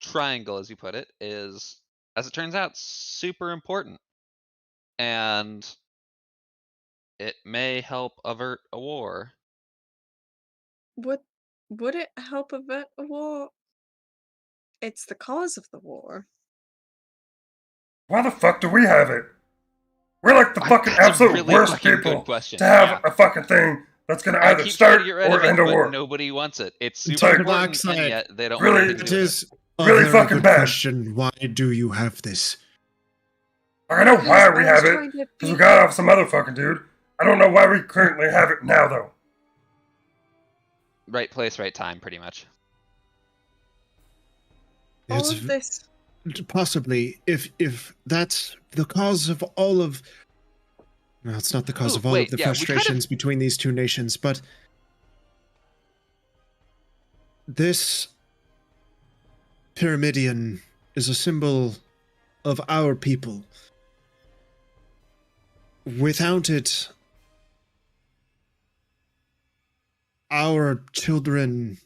triangle, as you put it, is, as it turns out, super important, and it may help avert a war. Would it help avert a war? It's the cause of the war. Why the fuck do we have it? We're like the fucking That's a absolute really worst fucking good people question. to have Yeah. a fucking thing that's gonna I either keep start trying to get rid or of it, end a but war. nobody wants it. It's It's super like important, Darkseid. and yet they don't Really? want to It do it. is a Really very fucking good bad. question. Why do you have this? Like, I know why we I was have it, trying to because we be- got off some other fucking dude. I don't know why we currently have it now, though. Right place, right time, pretty much. all It's of this. possibly if that's the cause of all of. No, it's not the cause Ooh, of all wait, of the yeah, we kind of- frustrations between these two nations, but this pyramidion is a symbol of our people. Without it, our children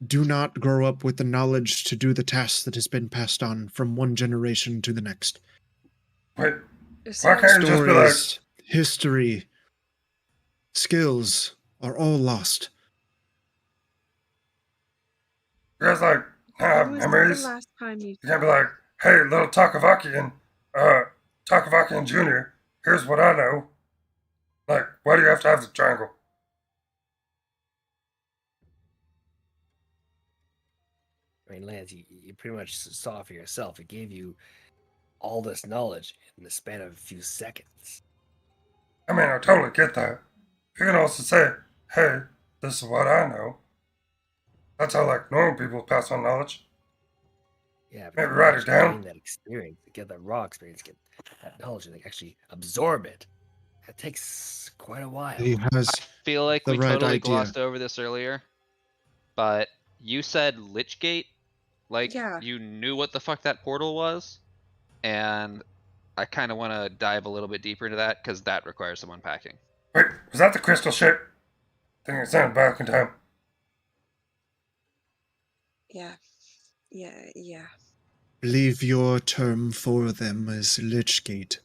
do not grow up with the knowledge to do the task that has been passed on from one generation to the next. Wait, It why can't you just be like, Stories, history, skills are all lost. you guys like have When was memories? the last time you? You can't be like, hey, little Takavakian Jr., here's what I know. Like, why do you have to have the triangle? I mean, Lance, you pretty much saw for yourself. It gave you all this knowledge in the span of a few seconds. I mean, I totally get that. You can also say, hey, this is what I know. That's how, like, normal people pass on knowledge. Yeah, but Maybe you write it actually down. gain that experience, get that raw experience, get that knowledge, and like, actually absorb it. That takes quite a while. He has I feel like the we right totally idea. glossed over this earlier, but you said Lichgate, like Yeah. you knew what the fuck that portal was, and I kind of want to dive a little bit deeper into that because that requires some unpacking. Wait, was that the crystal shit? I think it sounded back in time. Yeah. Yeah. believe your term for them is Lichgate.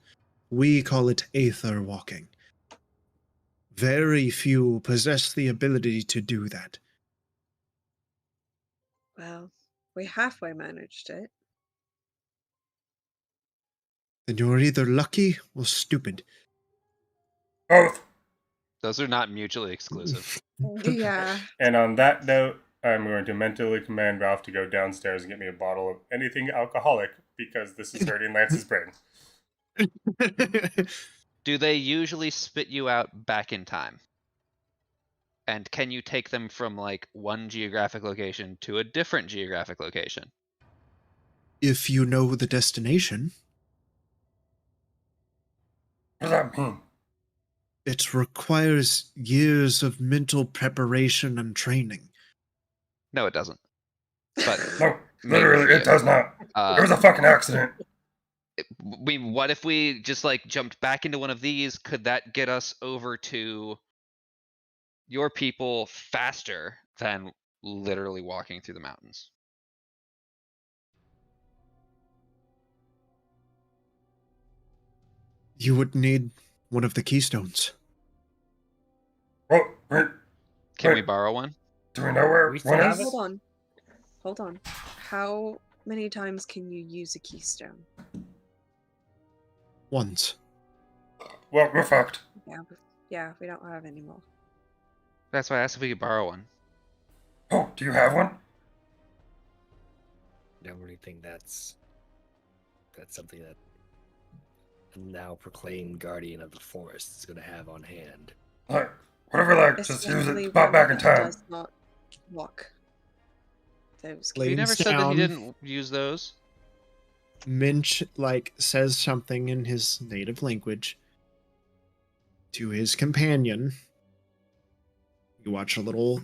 We call it Aether Walking. Very few possess the ability to do that. Well, we halfway managed it. Then you're either lucky or stupid. Both. Those are not mutually exclusive. Yeah. And on that note, I'm going to mentally command Ralph to go downstairs and get me a bottle of anything alcoholic because this is hurting Lance's brain. Do they usually spit you out back in time? And can you take them from like one geographic location to a different geographic location? If you know the destination, What does that mean? it requires years of mental preparation and training. No, it doesn't. But No, maybe literally, for you. it does not. There was a fucking accident. What if we just like jumped back into one of these? Could that get us over to your people faster than literally walking through the mountains. You would need one of the keystones. Well, wait, Can we Wait. borrow one? do we know where We still one have is? it? Hold on. How many times can you use a keystone? Once. Well, we're fucked. Yeah, we don't have any more. That's why I asked if we could borrow one. Oh, do you have one? I don't really think that's something that a now proclaimed guardian of the forest is going to have on hand. Like, whatever, like, just use Especially it, pop back in one time. does not walk those Lays He never said that he down. didn't use those. Minch says something in his native language to his companion. You watch a little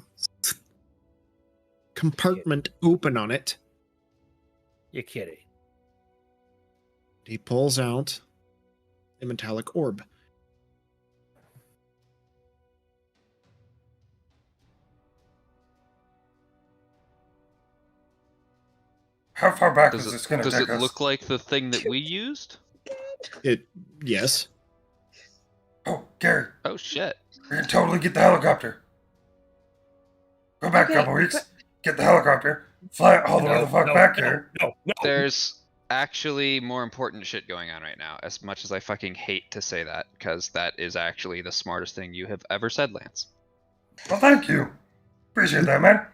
compartment open on it. You're kidding. He pulls out a metallic orb. How far back Does is this gonna does take it us? look like the thing that we used? Yes. Oh, Gary, Oh shit. we can totally get the helicopter. Go back a Okay, couple weeks, get the helicopter, fly it all the way the fuck back here. No. There's actually more important shit going on right now, as much as I fucking hate to say that, because that is actually the smartest thing you have ever said, Lance. Well, thank you. Appreciate that, man.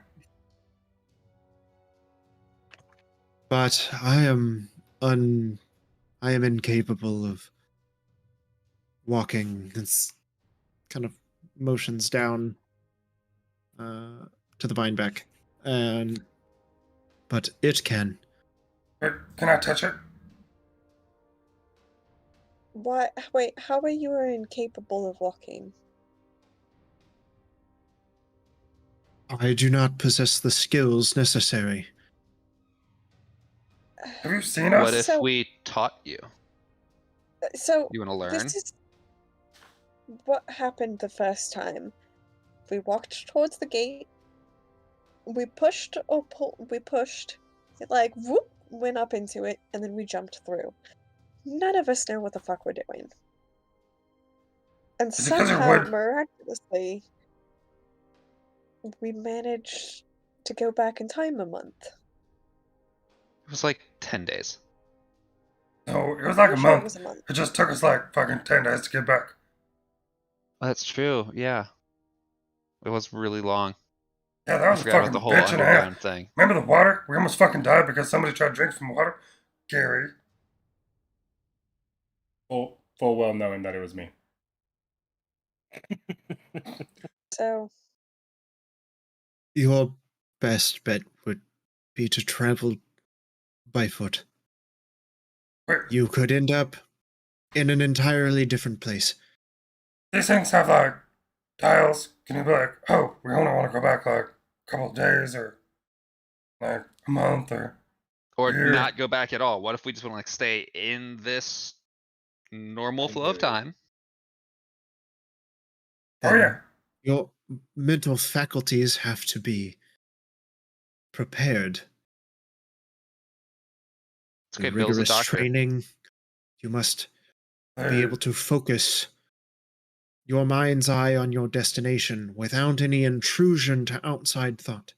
But I am incapable of walking. It's kind of motions down to the Vineback. But it can. Wait, can I touch it? What? Wait, how are you incapable of walking? I do not possess the skills necessary. Have you seen us? What if So- we taught you? So You want to learn? this is what happened the first time. We walked towards the gate. We pushed or we pushed. It like whoop went up into it, and then we jumped through. None of us know what the fuck we're doing. And Is it 'cause you're somehow, wood? miraculously, we managed to go back in time a month. It was like 10 days. No, it was like a I'm sure it month. was a month. It just took us like fucking 10 days to get back. That's true, yeah. It was really long. Yeah, that I was a forgot about fucking the whole bitch and a half. underground thing. Remember the water? We almost fucking died because somebody tried to drink from water. Gary. Full well knowing that it was me. So Your best bet would be to travel by foot. Wait, You could end up in an entirely different place. these things have like tiles. Can you be like, oh, we only want to go back like a couple of days or like a month or. Or Weird. not go back at all. What if we just want to like stay in this normal flow of time? Oh, Then yeah. Your mental faculties have to be prepared. It's okay, Through Bill's a rigorous doctor. training, you must be Hey, able to focus your mind's eye on your destination without any intrusion to outside thought.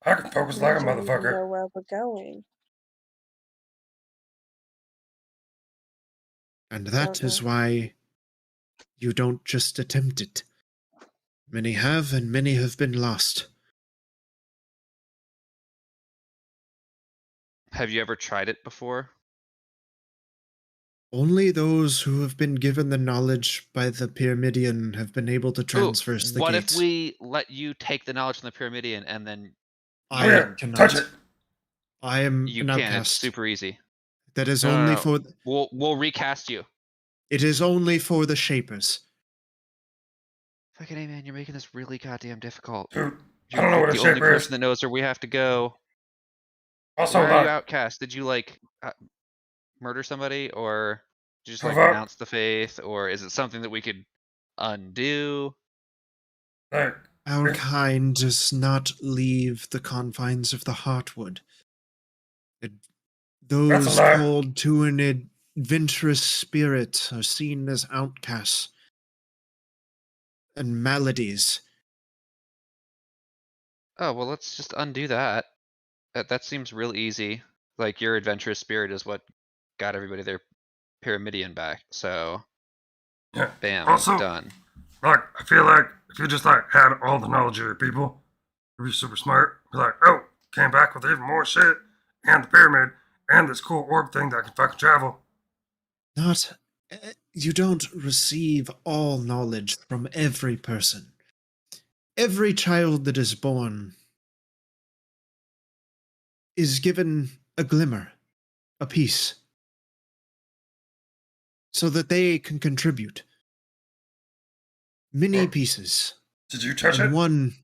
I can focus we like a don't even know motherfucker. where we're going. And that Don't is know. why you don't just attempt it. Many have, and many have been lost. Have you ever tried it before? Only those who have been given the knowledge by the Pyramidion have been able to transverse the what gates. if we let you take the knowledge from the Pyramidion and then I Oh, yeah. cannot. Touch it. I am you an can? outcast. It's super easy. That is No, no, only no. for. We'll recast you. It is only for the Shapers. Fucking hey, man, you're making this really goddamn difficult. Dude, I You're don't know like what a the only shaper is. person that knows where we have to go. Also, Why are you like, outcast? Did you like murder somebody, or did you just like Prove up. renounce the faith, or is it something that we could undo? like, Our kind does not leave the confines of the Heartwood. Those lie. called to an adventurous spirit are seen as outcasts and maladies. Oh, well, let's just undo that. That seems real easy. Like, your adventurous spirit is what got everybody their Pyramidion back. So, Yeah. bam, Also, done. like, I feel like if you just like had all the knowledge of your people, you'd be super smart. Be like, oh, came back with even more shit, and the pyramid, and this cool orb thing that can fucking travel. Not. You don't receive all knowledge from every person. Every child that is born is given a glimmer, a piece, so that they can contribute. Many pieces. Did you touch in it? one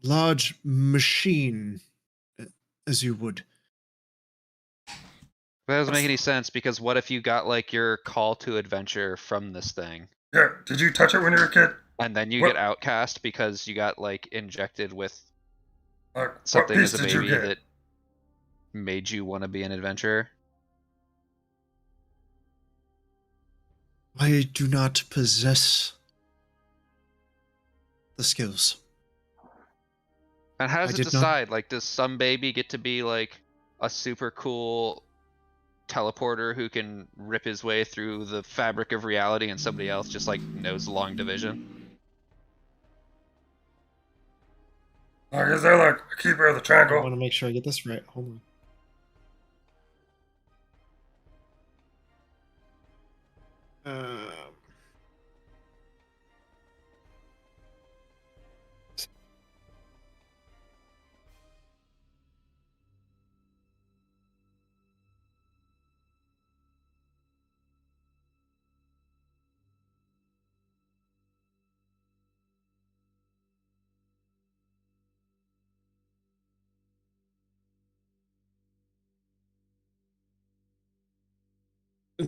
large machine, as you would. That doesn't make any sense, because what if you got, like, your call to adventure from this thing? Yeah. Did you touch it when you were a kid? And then you What- get outcast because you got, like, injected with Like, what something piece as a did you baby get? that made you want to be an adventurer? I do not possess the skills. And how does I it did not- decide? Like, does some baby get to be, like, a super cool teleporter who can rip his way through the fabric of reality, and somebody else just, like, knows long division? Like, is there like a keeper of the I triangle? want to make sure I get this right. Hold on.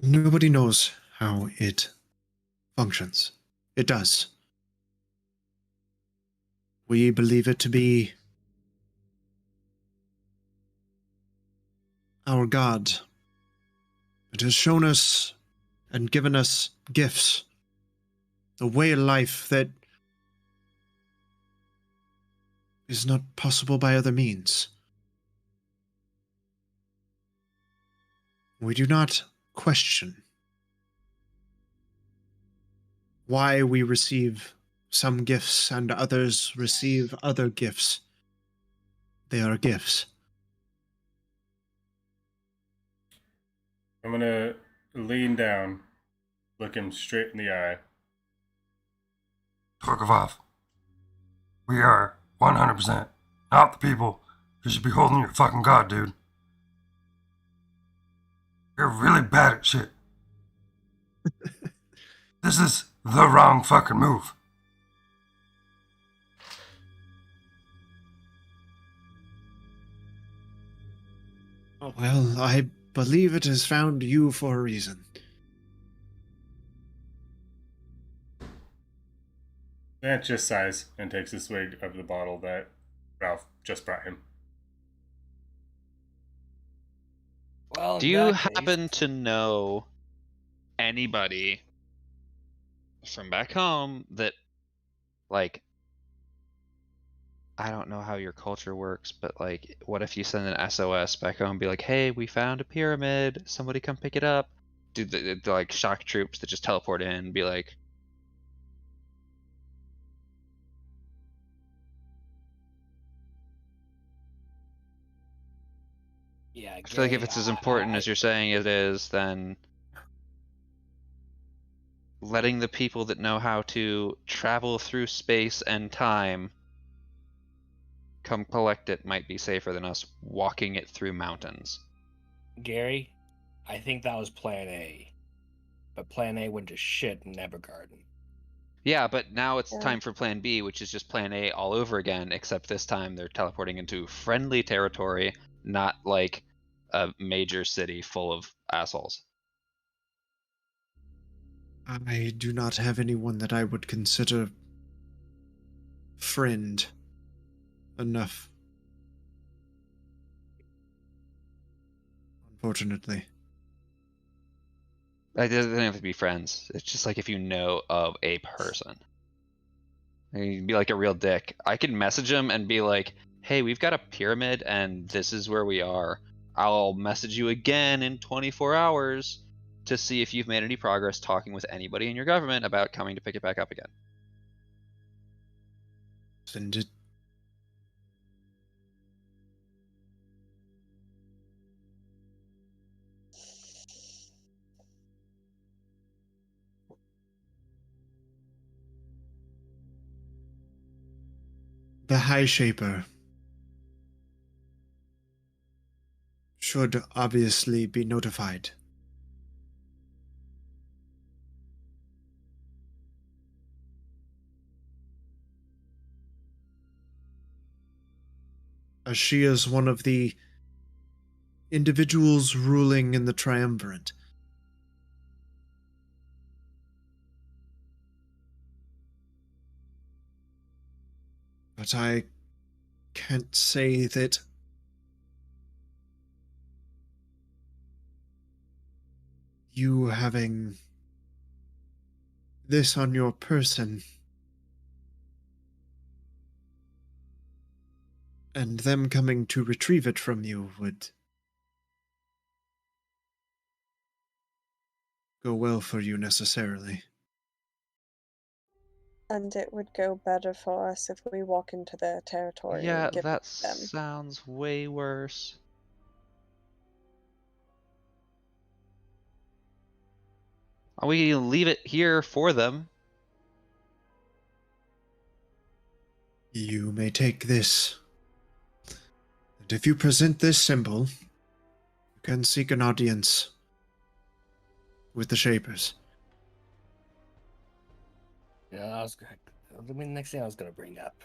Nobody knows how it functions. It does. We believe it to be our God. It has shown us and given us gifts, a way of life that is not possible by other means. We do not question why we receive some gifts and others receive other gifts. They are gifts. I'm gonna lean down, look him straight in the eye. Torkov, we are 100% not the people who should be holding your fucking god, dude. You're really bad at shit. This is the wrong fucking move. Well, I believe it has found you for a reason. Vance just sighs and takes a swig of the bottle that Ralph just brought him. Well, Do you happen to know anybody from back home that, like, I don't know how your culture works, but, like, what if you send an SOS back home and be like, hey, we found a pyramid, somebody come pick it up? Do the like, shock troops that just teleport in and be like, Yeah, I feel like if it's as important as you're saying it is, then letting the people that know how to travel through space and time come collect it might be safer than us walking it through mountains. Gary, I think that was Plan A, but Plan A went to shit in Nevergarden. Yeah, but now it's Yeah. time for Plan B, which is just Plan A all over again, except this time they're teleporting into friendly territory, not like a major city full of assholes. I do not have anyone that I would consider friend enough. Unfortunately. It doesn't have to be friends. It's just like if you know of a person. You can be like a real dick. I can message him and be like, hey, we've got a pyramid and this is where we are. I'll message you again in 24 hours to see if you've made any progress talking with anybody in your government about coming to pick it back up again. Send it. The High Shaper should obviously be notified. As she is one of the individuals ruling in the Triumvirate. But I can't say that you having this on your person and them coming to retrieve it from you would go well for you necessarily. And it would go better for us if we walk into their territory Yeah, and give that it to them. sounds way worse. We can leave it here for them. You may take this. And if you present this symbol, you can seek an audience with the Shapers. Yeah, the next thing I was gonna bring up.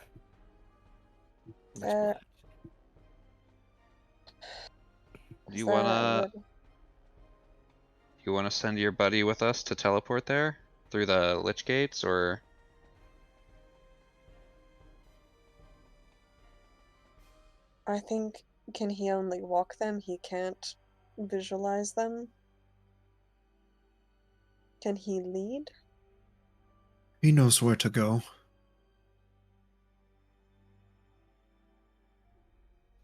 Uh, You so wanna would- you wanna send your buddy with us to teleport there through the Lich Gates, or I think, can he only walk them? He can't visualize them? Can he lead? He knows where to go.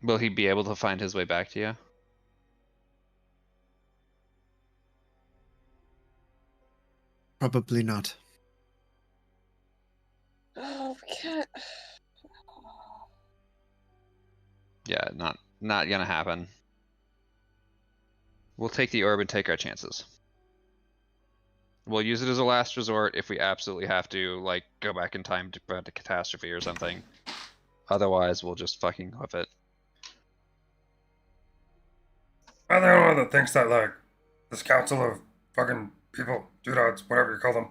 will he be able to find his way back to you? Probably not. Oh, we can't. Yeah, not gonna happen. We'll take the orb and take our chances. We'll use it as a last resort if we absolutely have to, like, go back in time to prevent a catastrophe or something. Otherwise, we'll just fucking hoof it. I'm the only one that thinks that, like, this council of fucking people, doodads, whatever you call them,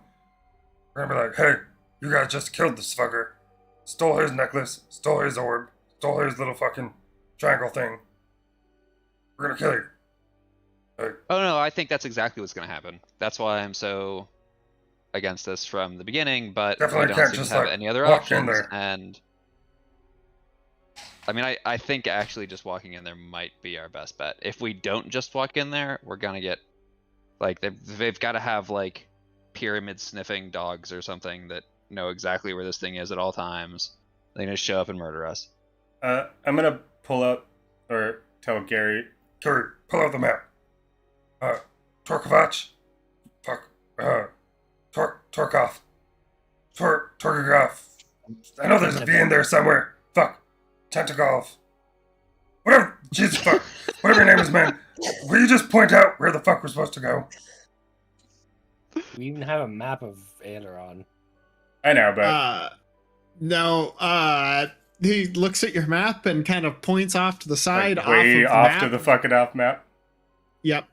we're gonna be like, hey, you guys just killed this fucker, stole his necklace, stole his orb, stole his little fucking triangle thing. We're gonna kill you. Like, Oh no, I think that's exactly what's gonna happen. That's why I'm so against this from the beginning, but Definitely we don't can't seem just, to have like, any other walk in options, there. and I mean, I think actually just walking in there might be our best bet. If we don't just walk in there, we're gonna get, like, they've got to have, like, pyramid sniffing dogs or something that know exactly where this thing is at all times. They're gonna show up and murder us. I'm gonna pull up or tell Gary. Gary, pull out the map. Torkovac. Fuck. Torkov. Torkogov. I know there's a B in there somewhere. Fuck. Tentagolf. Whatever. Jesus fuck. Whatever your name is, man. Will you just point out where the fuck we're supposed to go? We even have a map of Aileron. I know, but No, he looks at your map and kind of points off to the side, like, way off of off the to map. the fucking off map. Yep.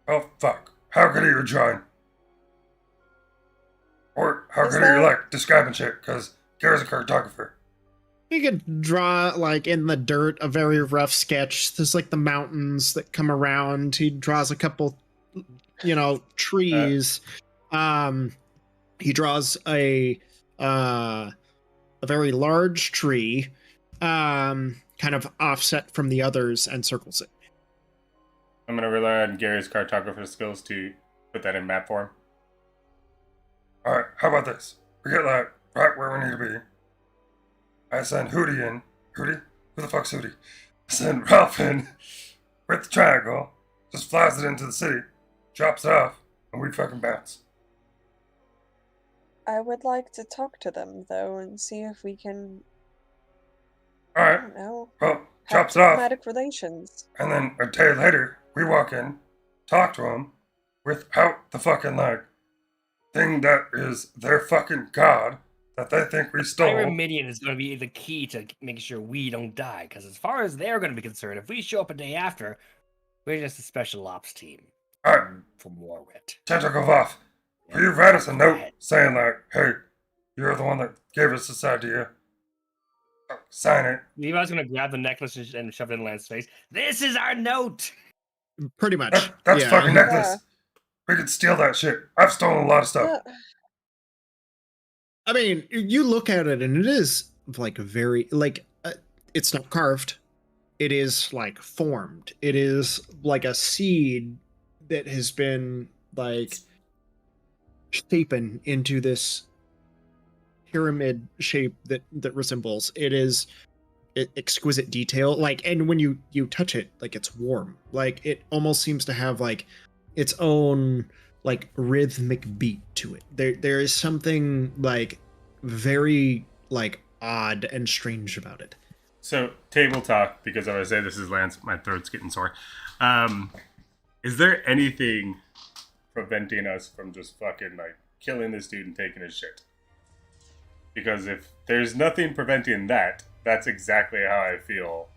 Oh fuck. How good are you drawing? Or how Is good are you, that- like, describing shit? Because Gary's a cartographer. You could draw, like, in the dirt, a very rough sketch. There's, like, the mountains that come around. He draws a couple, trees. He draws a a very large tree, kind of offset from the others, and circles it. I'm gonna rely on Gary's cartographer skills to put that in map form. Alright, how about this? We get like right where we need to be. I send Hootie in. Hootie? Who the fuck's Hootie? I send Ralph in with the triangle, just flies it into the city, drops it off, and we fucking bounce. I would like to talk to them though and see if we can, I Alright, don't know, well, have drops it off, diplomatic relations. and then a day later, we walk in, talk to them, without the fucking, like, thing that is their fucking god that they think we stole. Pyramidion is going to be the key to making sure we don't die. Because as far as they're going to be concerned, if we show up a day after, we're just a special ops team. Alright, From Warwit. Tentacle off. Will you write us a note saying like, hey, you're the one that gave us this idea? Sign it. Levi's going to grab the necklace and shove it in Lance's face. This is our note! Pretty much. That's yeah. fucking necklace. We could steal that shit. I've stolen a lot of stuff. I mean, you look at it and it is like very, like, it's not carved. It is like formed. It is like a seed that has been like shapen into this pyramid shape that resembles. It is exquisite detail. Like, and when you touch it, like it's warm. Like it almost seems to have like its own like rhythmic beat to it. There is something like very like odd and strange about it. So, table talk, because if I say this is Lance, my throat's getting sore. Is there anything preventing us from just fucking, like, killing this dude and taking his shit? Because if there's nothing preventing that, that's exactly how I feel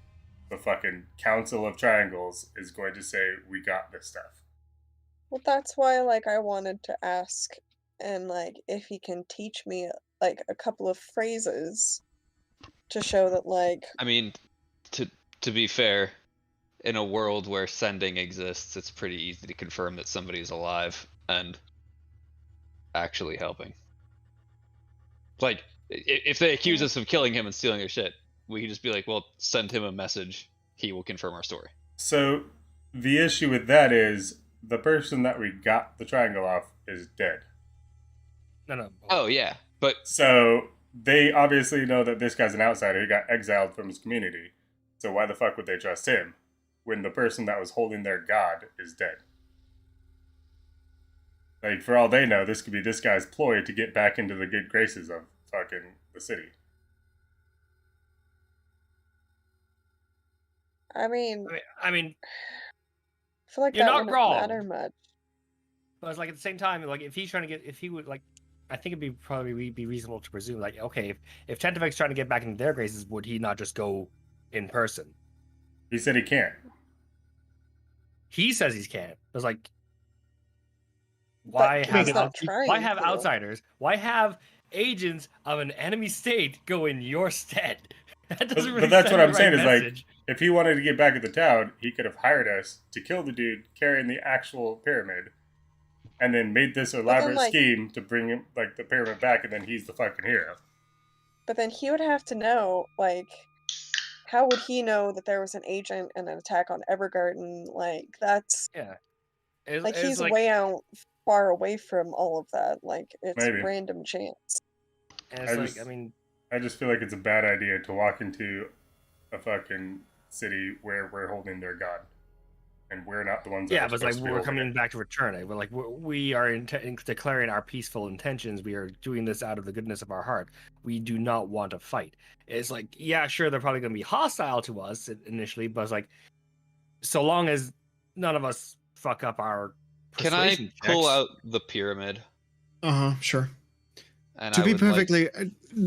the fucking Council of Triangles is going to say, we got this stuff. Well, that's why, like, I wanted to ask, and, like, if he can teach me, like, a couple of phrases to show that, like... I mean, to be fair, in a world where sending exists, it's pretty easy to confirm that somebody's alive and actually helping. Like, if they accuse us of killing him and stealing their shit, we can just be like, well, send him a message. He will confirm our story. So, the issue with that is, the person that we got the triangle off is dead. No. Oh, yeah. But So, they obviously know that this guy's an outsider. He got exiled from his community. So why the fuck would they trust him when the person that was holding their god is dead? Like, for all they know, this could be this guy's ploy to get back into the good graces of fucking the city. I mean, I feel like you're that not wouldn't wrong. matter much. But it's like at the same time, like if he's trying to get, if he would like, I think it'd be probably be reasonable to presume, like, okay, if Tentafix's trying to get back into their graces, would he not just go in person? He said he can't. He says he can't. It's like, why But he's have not trying why have to. outsiders? Why have agents of an enemy state go in your stead? That doesn't really But that's send what I'm the saying right is, like, message. if he wanted to get back at the town, he could have hired us to kill the dude carrying the actual pyramid, and then made this elaborate like- scheme to bring him, like, the pyramid back, and then he's the fucking hero. But then he would have to know, like, how would he know that there was an agent and an attack on Evergarden? Like, that's... Yeah. Like, he's way out far away from all of that. Like, it's Maybe. random chance. And it's I like, just- I mean, I just feel like it's a bad idea to walk into a fucking city where we're holding their god, and we're not the ones that yeah, are but it's like supposed to be we're holding coming it. back to return it. We're like we are declaring our peaceful intentions. We are doing this out of the goodness of our heart. We do not want to fight. It's like, yeah, sure, they're probably going to be hostile to us initially, but it's like, so long as none of us fuck up our can I persuasion pull checks. out the pyramid? Sure. And To I be would like- perfectly,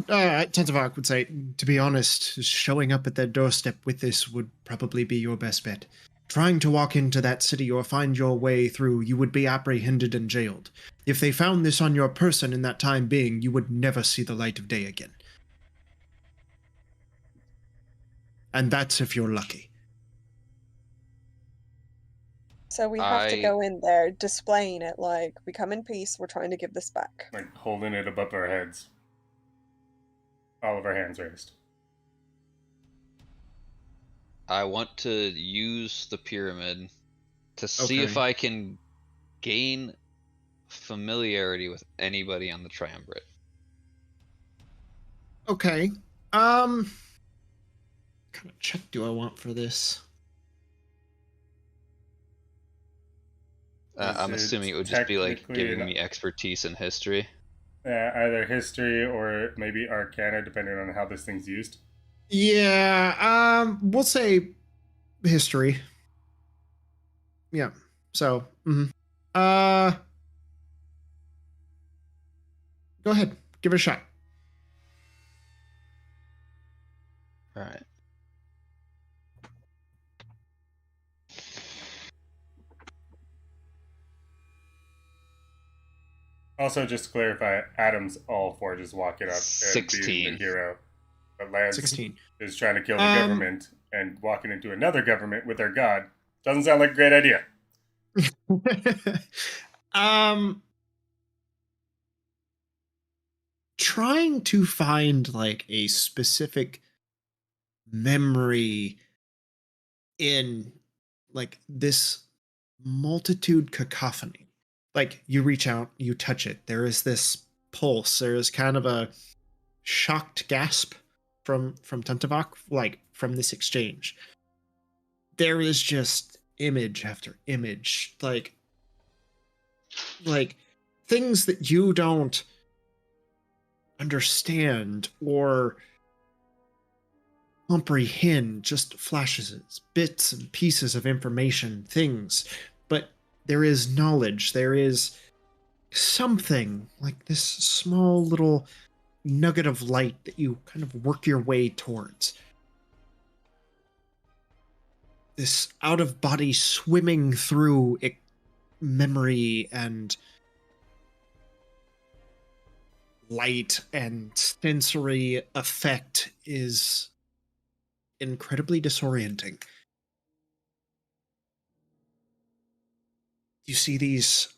Tenzavok would say, to be honest, showing up at their doorstep with this would probably be your best bet. Trying to walk into that city or find your way through, you would be apprehended and jailed. If they found this on your person in that time being, you would never see the light of day again. And that's if you're lucky. So we have to I- go in there displaying it like, we come in peace, we're trying to give this back. Like, holding it above our heads. All of our hands raised. I want to use the pyramid to see if Okay. I can gain familiarity with anybody on the triumvirate. Okay. What kind of check do I want for this? I'm Is it assuming it would just be like technically giving an- me expertise in history. Either history or maybe arcana, depending on how this thing's used. Yeah, we'll say history. Yeah. So, go ahead. Give it a shot. All right. Also, just to clarify, Adam's all for just walking up and being 16. the hero. But Lance 16. is trying to kill the government and walking into another government with their god. Doesn't sound like a great idea. Trying to find like a specific memory in like this multitude cacophony. Like you reach out, you touch it. There is this pulse. There is kind of a shocked gasp from Tuntavok, like from this exchange. There is just image after image, like things that you don't understand or comprehend, just flashes, bits and pieces of information, things. But there is knowledge, there is something like this small little nugget of light that you kind of work your way towards. This out of body swimming through memory and light and sensory effect is incredibly disorienting. You see these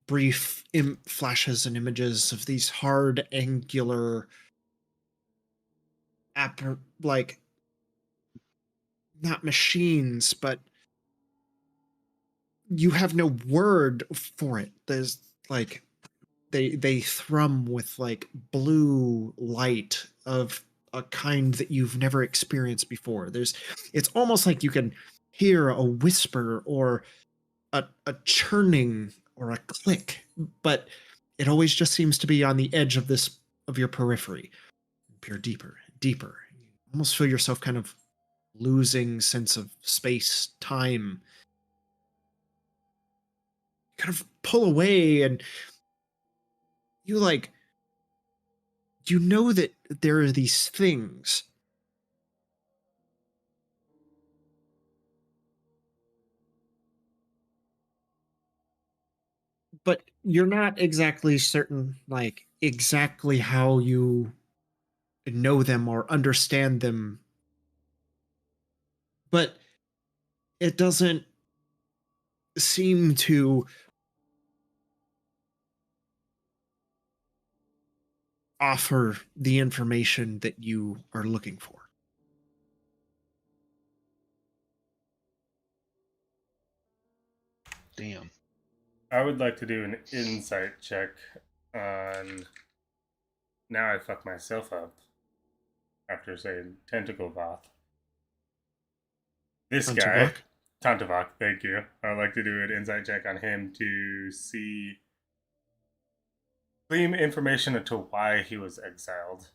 brief flashes and images of these hard, angular, like, not machines, but you have no word for it. There's like, they thrum with like blue light of a kind that you've never experienced before. It's almost like you can hear a whisper or a churning or a click, but it always just seems to be on the edge of your periphery. Peer deeper and deeper. You almost feel yourself kind of losing sense of space, time. You kind of pull away and you know that there are these things. But you're not exactly certain, like, exactly how you know them or understand them. But it doesn't seem to offer the information that you are looking for. Damn. I would like to do an insight check on. Now I fuck myself up after saying tentacle Voth. This guy, Tantavok, thank you. I'd like to do an insight check on him to see, glean information into why he was exiled.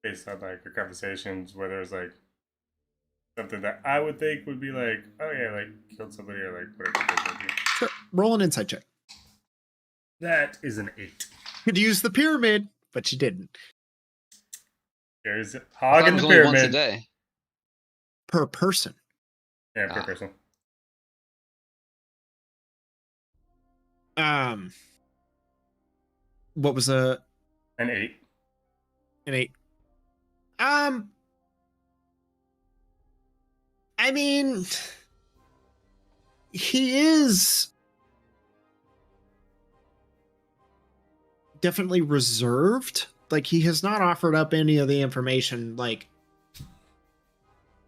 Based on like our conversations where there's like something that I would think would be like, oh yeah, like killed somebody or like whatever. Sure. Roll an insight check. That is an 8. Could use the pyramid, but you didn't. There's I hog thought in it was the only once a pyramid. day. Per person. Yeah, per person. What was An 8. an 8? I mean, he is definitely reserved like he has not offered up any of the information. Like,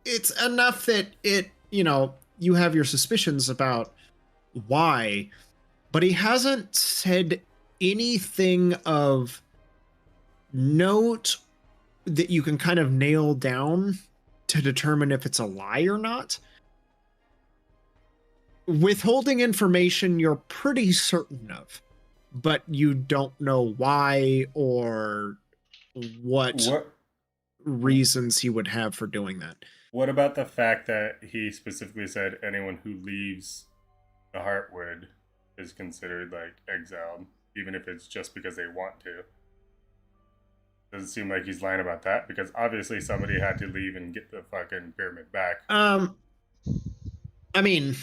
it's enough that you have your suspicions about why, but he hasn't said anything of note that you can kind of nail down to determine if it's a lie or not. Withholding information you're pretty certain of, but you don't know why or what reasons he would have for doing that. What about the fact that he specifically said anyone who leaves the Heartwood is considered like exiled, even if it's just because they want to? Doesn't seem like he's lying about that, because obviously somebody had to leave and get the fucking pyramid back. I mean,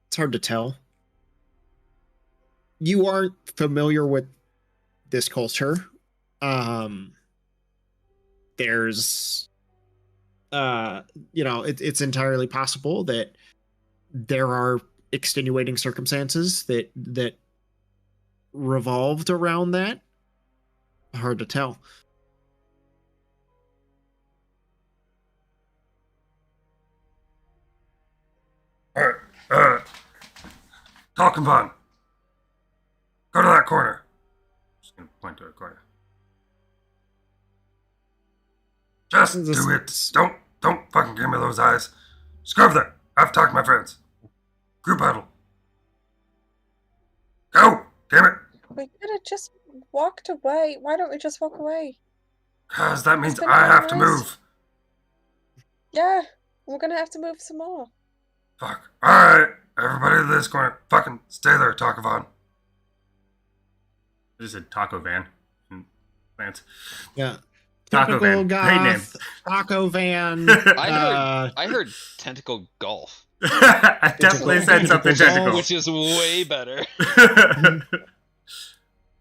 it's hard to tell. You aren't familiar with this culture. There's it's entirely possible that there are extenuating circumstances that revolved around that. Hard to tell. Talking Von. Go to that corner. Just gonna point to a corner. Just do it. Don't fucking give me those eyes. Just go over there. I've talked to my friends. Group huddle. Go! Damn it! We could have just walked away. Why don't we just walk away? Cause that means It's been I have to organized. move. Yeah, we're gonna have to move some more. Fuck. Alright. Everybody to this corner. Fucking stay there, Talk Von. I just said Taco Van. Lance. Yeah. Taco Typical Van. Great name. goth, Taco Van. I heard tentacle golf, I definitely said something technical. which is way better.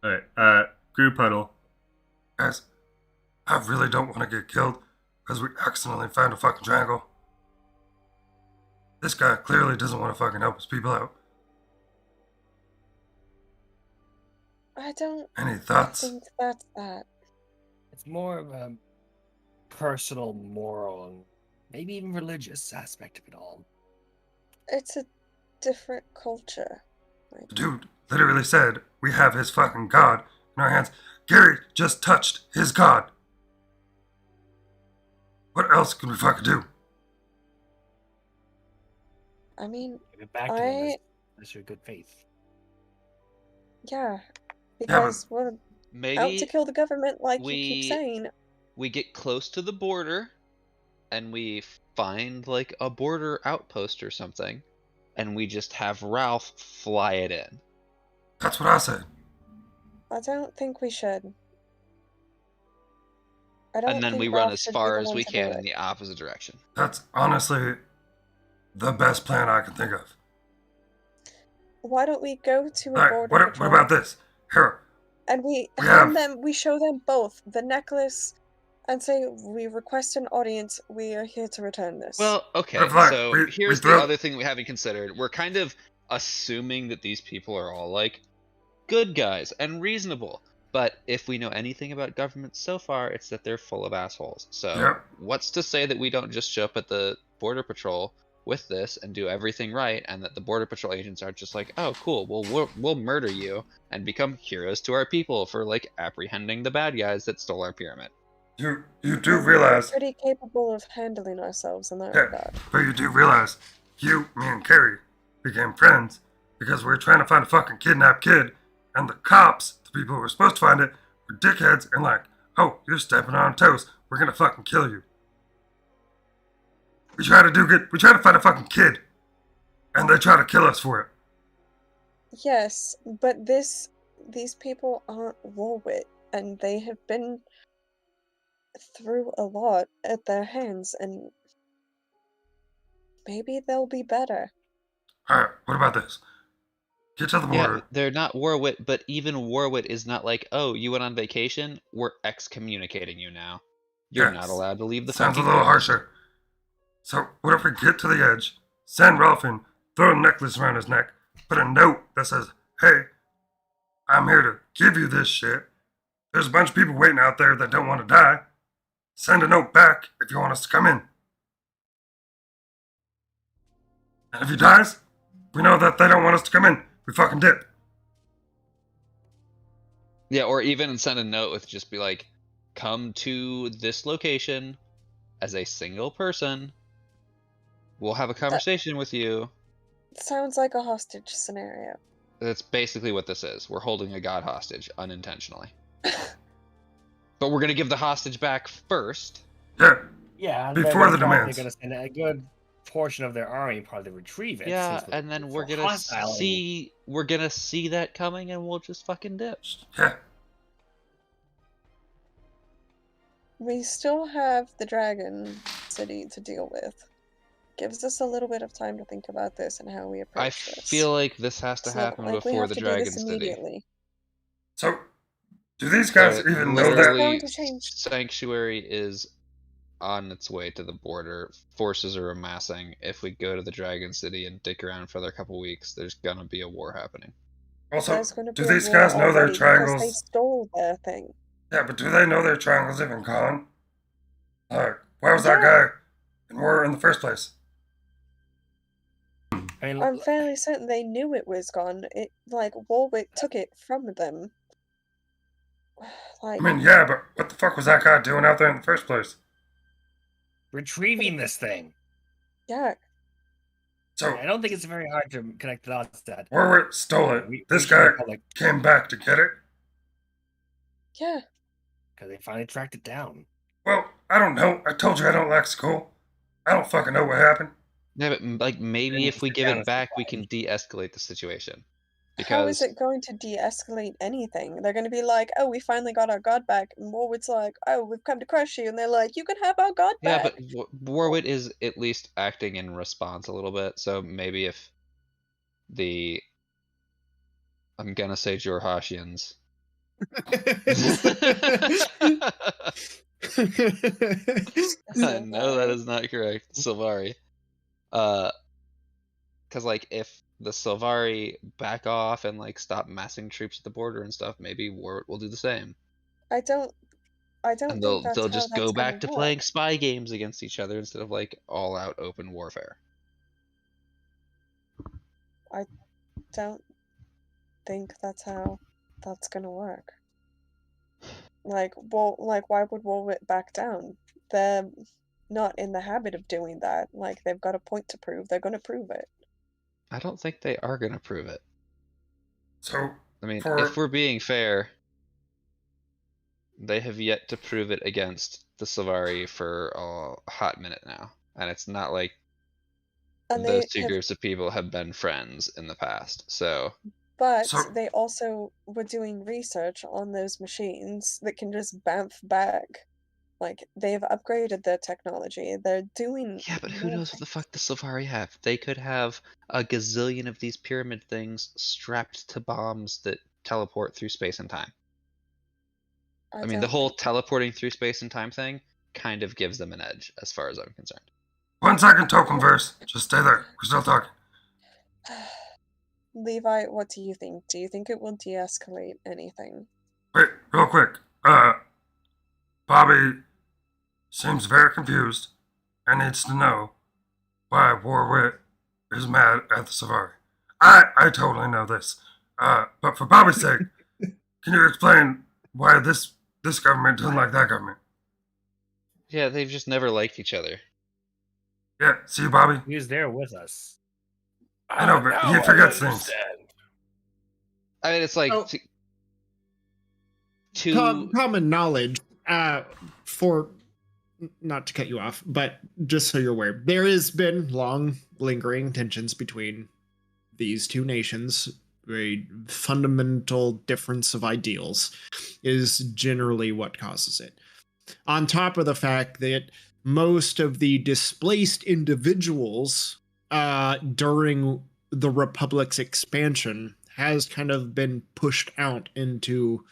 Alright, group huddle. Guys, I really don't want to get killed because we accidentally found a fucking triangle. This guy clearly doesn't want to fucking help his people out. I don't Any thoughts? think that's that. It's more of a personal, moral, and maybe even religious aspect of it all. It's a different culture. The dude literally said we have his fucking god in our hands. Gary just touched his god. What else can we fucking do? I mean, Give it back to them as your good faith. yeah, because we're out Maybe to kill the government, like you we- keep saying. we get close to the border and we find like a border outpost or something, and we just have Ralph fly it in. That's what I said. I don't think we should. I don't And then think we run Ralph as should be far the as one we to do can it. in the opposite direction. That's honestly the best plan I can think of. Why don't we go to a Alright, border what patrol about this? Here, and we have- hand them, we show them both the necklace, and say we request an audience. We are here to return this. Well, okay, Red flag. so We here's the throw- other thing we haven't considered. We're kind of assuming that these people are all like good guys and reasonable. But if we know anything about government so far, it's that they're full of assholes. So Yep. what's to say that we don't just show up at the border patrol with this and do everything right, and that the border patrol agents are just like, oh, cool, well, we'll murder you and become heroes to our people for like apprehending the bad guys that stole our pyramid. you do realize, pretty capable of handling ourselves in that yeah, regard. but you do realize, me and Carrie became friends because we were trying to find a fucking kidnapped kid, and the cops, the people who were supposed to find it, were dickheads and like, oh, you're stepping on toes, we're gonna fucking kill you. We try to find a fucking kid, and they try to kill us for it. Yes, but these people aren't Warwit, and they have been through a lot at their hands, and maybe they'll be better. Alright, what about this? Get to the Yeah, border. they're not Warwit, but even Warwit is not like, oh, you went on vacation, we're excommunicating you now. You're not Yes. allowed to leave the Sounds a fucking little pyramid." harsher. So, what if we get to the edge, send Ralph in, throw a necklace around his neck, put a note that says, hey, I'm here to give you this shit. There's a bunch of people waiting out there that don't want to die. Send a note back if you want us to come in. And if he dies, we know that they don't want us to come in. We fucking dip. Yeah, or even send a note with just be like, come to this location as a single person. We'll have a conversation with you. Sounds like a hostage scenario. That's basically what this is. We're holding a god hostage unintentionally. But we're going to give the hostage back first. Yeah. Yeah, and Before then the probably demands. They're going to send a good portion of their army probably to retrieve it. Yeah, since and then we're so gonna hostile. see that coming, and we'll just fucking dip. Yeah. We still have the Dragon City to deal with. Gives us a little bit of time to think about this and how we approach I this. feel like this has to It's not happen like we before have the to do Dragon this City. immediately. So, do these guys So even know It's that? going to change. Sanctuary is on its way to the border. Forces are amassing. If we go to the Dragon City and dick around for another couple weeks, there's gonna be a war happening. Also, There's going to do be a these war guys know their already because they triangles? stole their thing. Yeah, but do they know their triangle's even gone? Like, why was that guy in war in the first place? I mean, I'm fairly certain they knew it was gone. It Warwick took it from them. I mean, yeah, but what the fuck was that guy doing out there in the first place? retrieving this thing. Yeah. So, I don't think it's very hard to connect the dots. That Warwick stole it. This should guy have, like, came back to get it. Yeah. because they finally tracked it down. Well, I don't know. I told you I don't like school. I don't fucking know what happened. Yeah, but like maybe Then if we sit give down it and back, we survive. can de-escalate the situation. How is Because it going to de-escalate anything? They're going to be like, oh, we finally got our god back. And Warwick's like, oh, we've come to crush you. And they're like, you can have our god yeah, back. but Warwick is at least acting in response a little bit. So maybe if the I'm gonna say Jorhashians. I know that is not correct. Sylvari. Because like if the Sylvari back off and like stop massing troops at the border and stuff, maybe Warwick will do the same. I don't And think they'll that's they'll how just that's go back gonna to work. playing spy games against each other instead of like all out open warfare. I don't think that's how that's gonna work. Why would Warwick back down? They're not in the habit of doing that. Like, they've got a point to prove. They're gonna prove it. I don't think they are gonna prove it. So, I mean, for if we're being fair, they have yet to prove it against the Sylvari for a hot minute now. And it's not like And those they two have, groups of people have been friends in the past. So but So- they also were doing research on those machines that can just bounce back. Like, they've upgraded their technology. They're doing yeah, but who more knows what the things. fuck the Sylvari have? They could have a gazillion of these pyramid things strapped to bombs that teleport through space and time. I mean, the don't whole think- teleporting through space and time thing kind of gives them an edge, as far as I'm concerned. 1 second, token verse. Just stay there. We're still talking. Levi, what do you think? Do you think it will de-escalate anything? Wait, real quick. Bobby seems very confused and needs to know why Warwick is mad at the Sylvari. I totally know this. But for Bobby's sake, can you explain why this government doesn't like that government? Yeah, they've just never liked each other. Yeah, see, Bobby? He was there with us. I know, but Now he I forgets things. understand. I mean, it's like Oh. two. Common knowledge, for not to cut you off, but just so you're aware, there has been long lingering tensions between these two nations. A fundamental difference of ideals is generally what causes it. On top of the fact that most of the displaced individuals during the Republic's expansion has kind of been pushed out into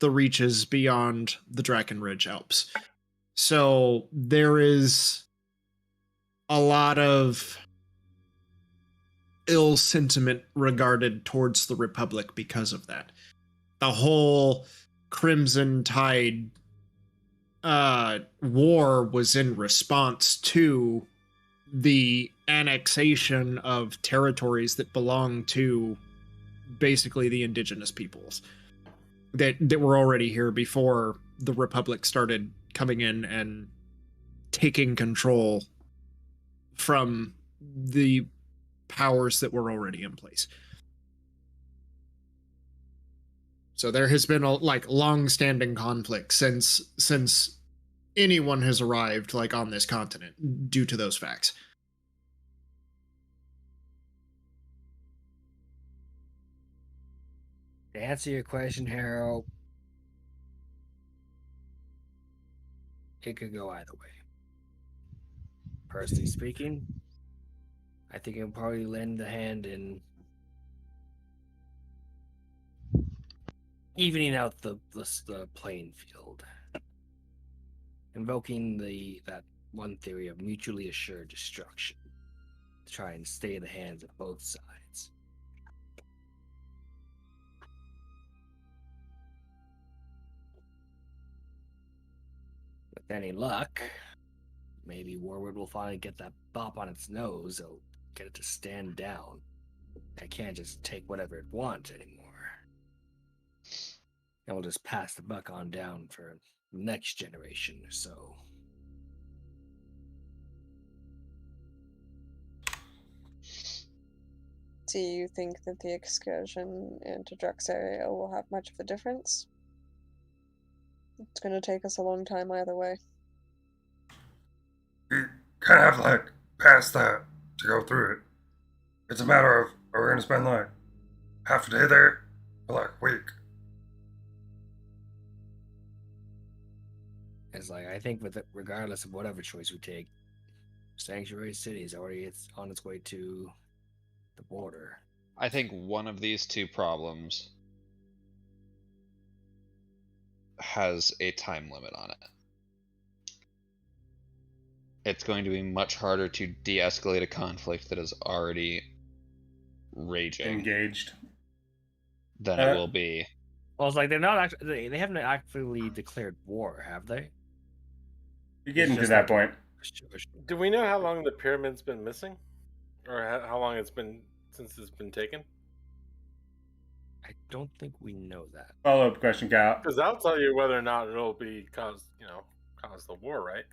the reaches beyond the Drakenridge Alps. So there is a lot of ill sentiment regarded towards the Republic because of that. The whole Crimson Tide war was in response to the annexation of territories that belong to basically the indigenous peoples that were already here before the Republic started coming in and taking control from the powers that were already in place. So there has been a long-standing conflict since anyone has arrived on this continent due to those facts. To answer your question, Harold, it could go either way. Personally speaking, I think it'll probably lend a hand in evening out the playing field, invoking that one theory of mutually assured destruction to try and stay in the hands of both sides. With any luck, maybe Warwood will finally get that bop on its nose. It'll get it to stand down. I can't just take whatever it wants anymore. And we'll just pass the buck on down for the next generation or so. Do you think that the excursion into Drux area will have much of a difference? It's going to take us a long time either way. We kind of have to pass that to go through it. It's a matter of, are we going to spend half a day there or a week? It's I think regardless of whatever choice we take, Sanctuary City is already on its way to the border. I think one of these two problems has a time limit on it. It's going to be much harder to de-escalate a conflict that is already raging Engaged. than it will be. Well, it's they're not actually. They haven't actively declared war, have they? You're getting to that point. Do we know how long the pyramid's been missing, or how long it's been since it's been taken? I don't think we know that. Follow-up question, Kyle. Because that'll tell you whether or not it'll cause the war, right?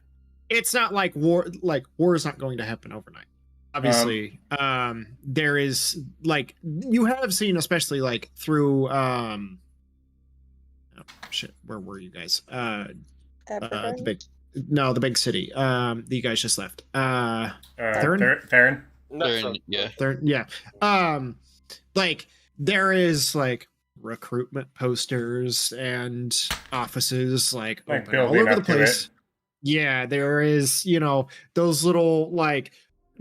It's not like war. War is not going to happen overnight. Obviously, there is you have seen, especially through oh shit, where were you guys? The big city. That you guys just left. Theron? Theron, yeah. Theron, yeah. There is recruitment posters and offices open all over the place. Yeah, there is, those little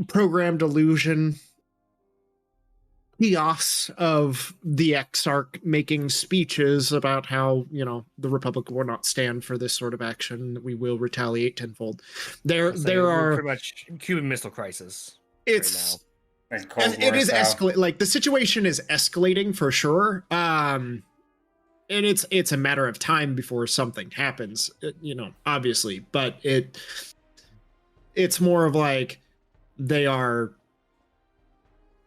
programmed illusion kiosks of the Exarch making speeches about how, the Republic will not stand for this sort of action, that we will retaliate tenfold. There are pretty much Cuban Missile Crisis. It's right now. And it is escalating. The situation is escalating for sure. And it's a matter of time before something happens, obviously, but it's more of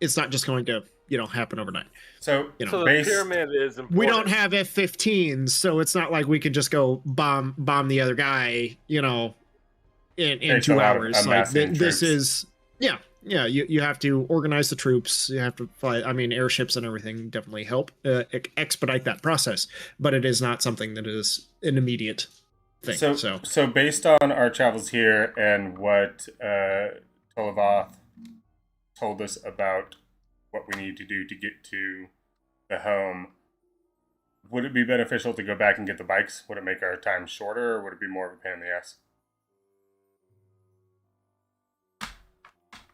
it's not just going to, happen overnight. So, so the pyramid is important. We don't have F-15s, so it's not like we could just go bomb the other guy, in 2 hours. This is, yeah, you have to organize the troops. You have to fly. I mean, airships and everything definitely help expedite that process, but it is not something that is an immediate thing. So based on our travels here and what Tolavoth told us about what we need to do to get to the home, would it be beneficial to go back and get the bikes? Would it make our time shorter, or would it be more of a pain in the ass?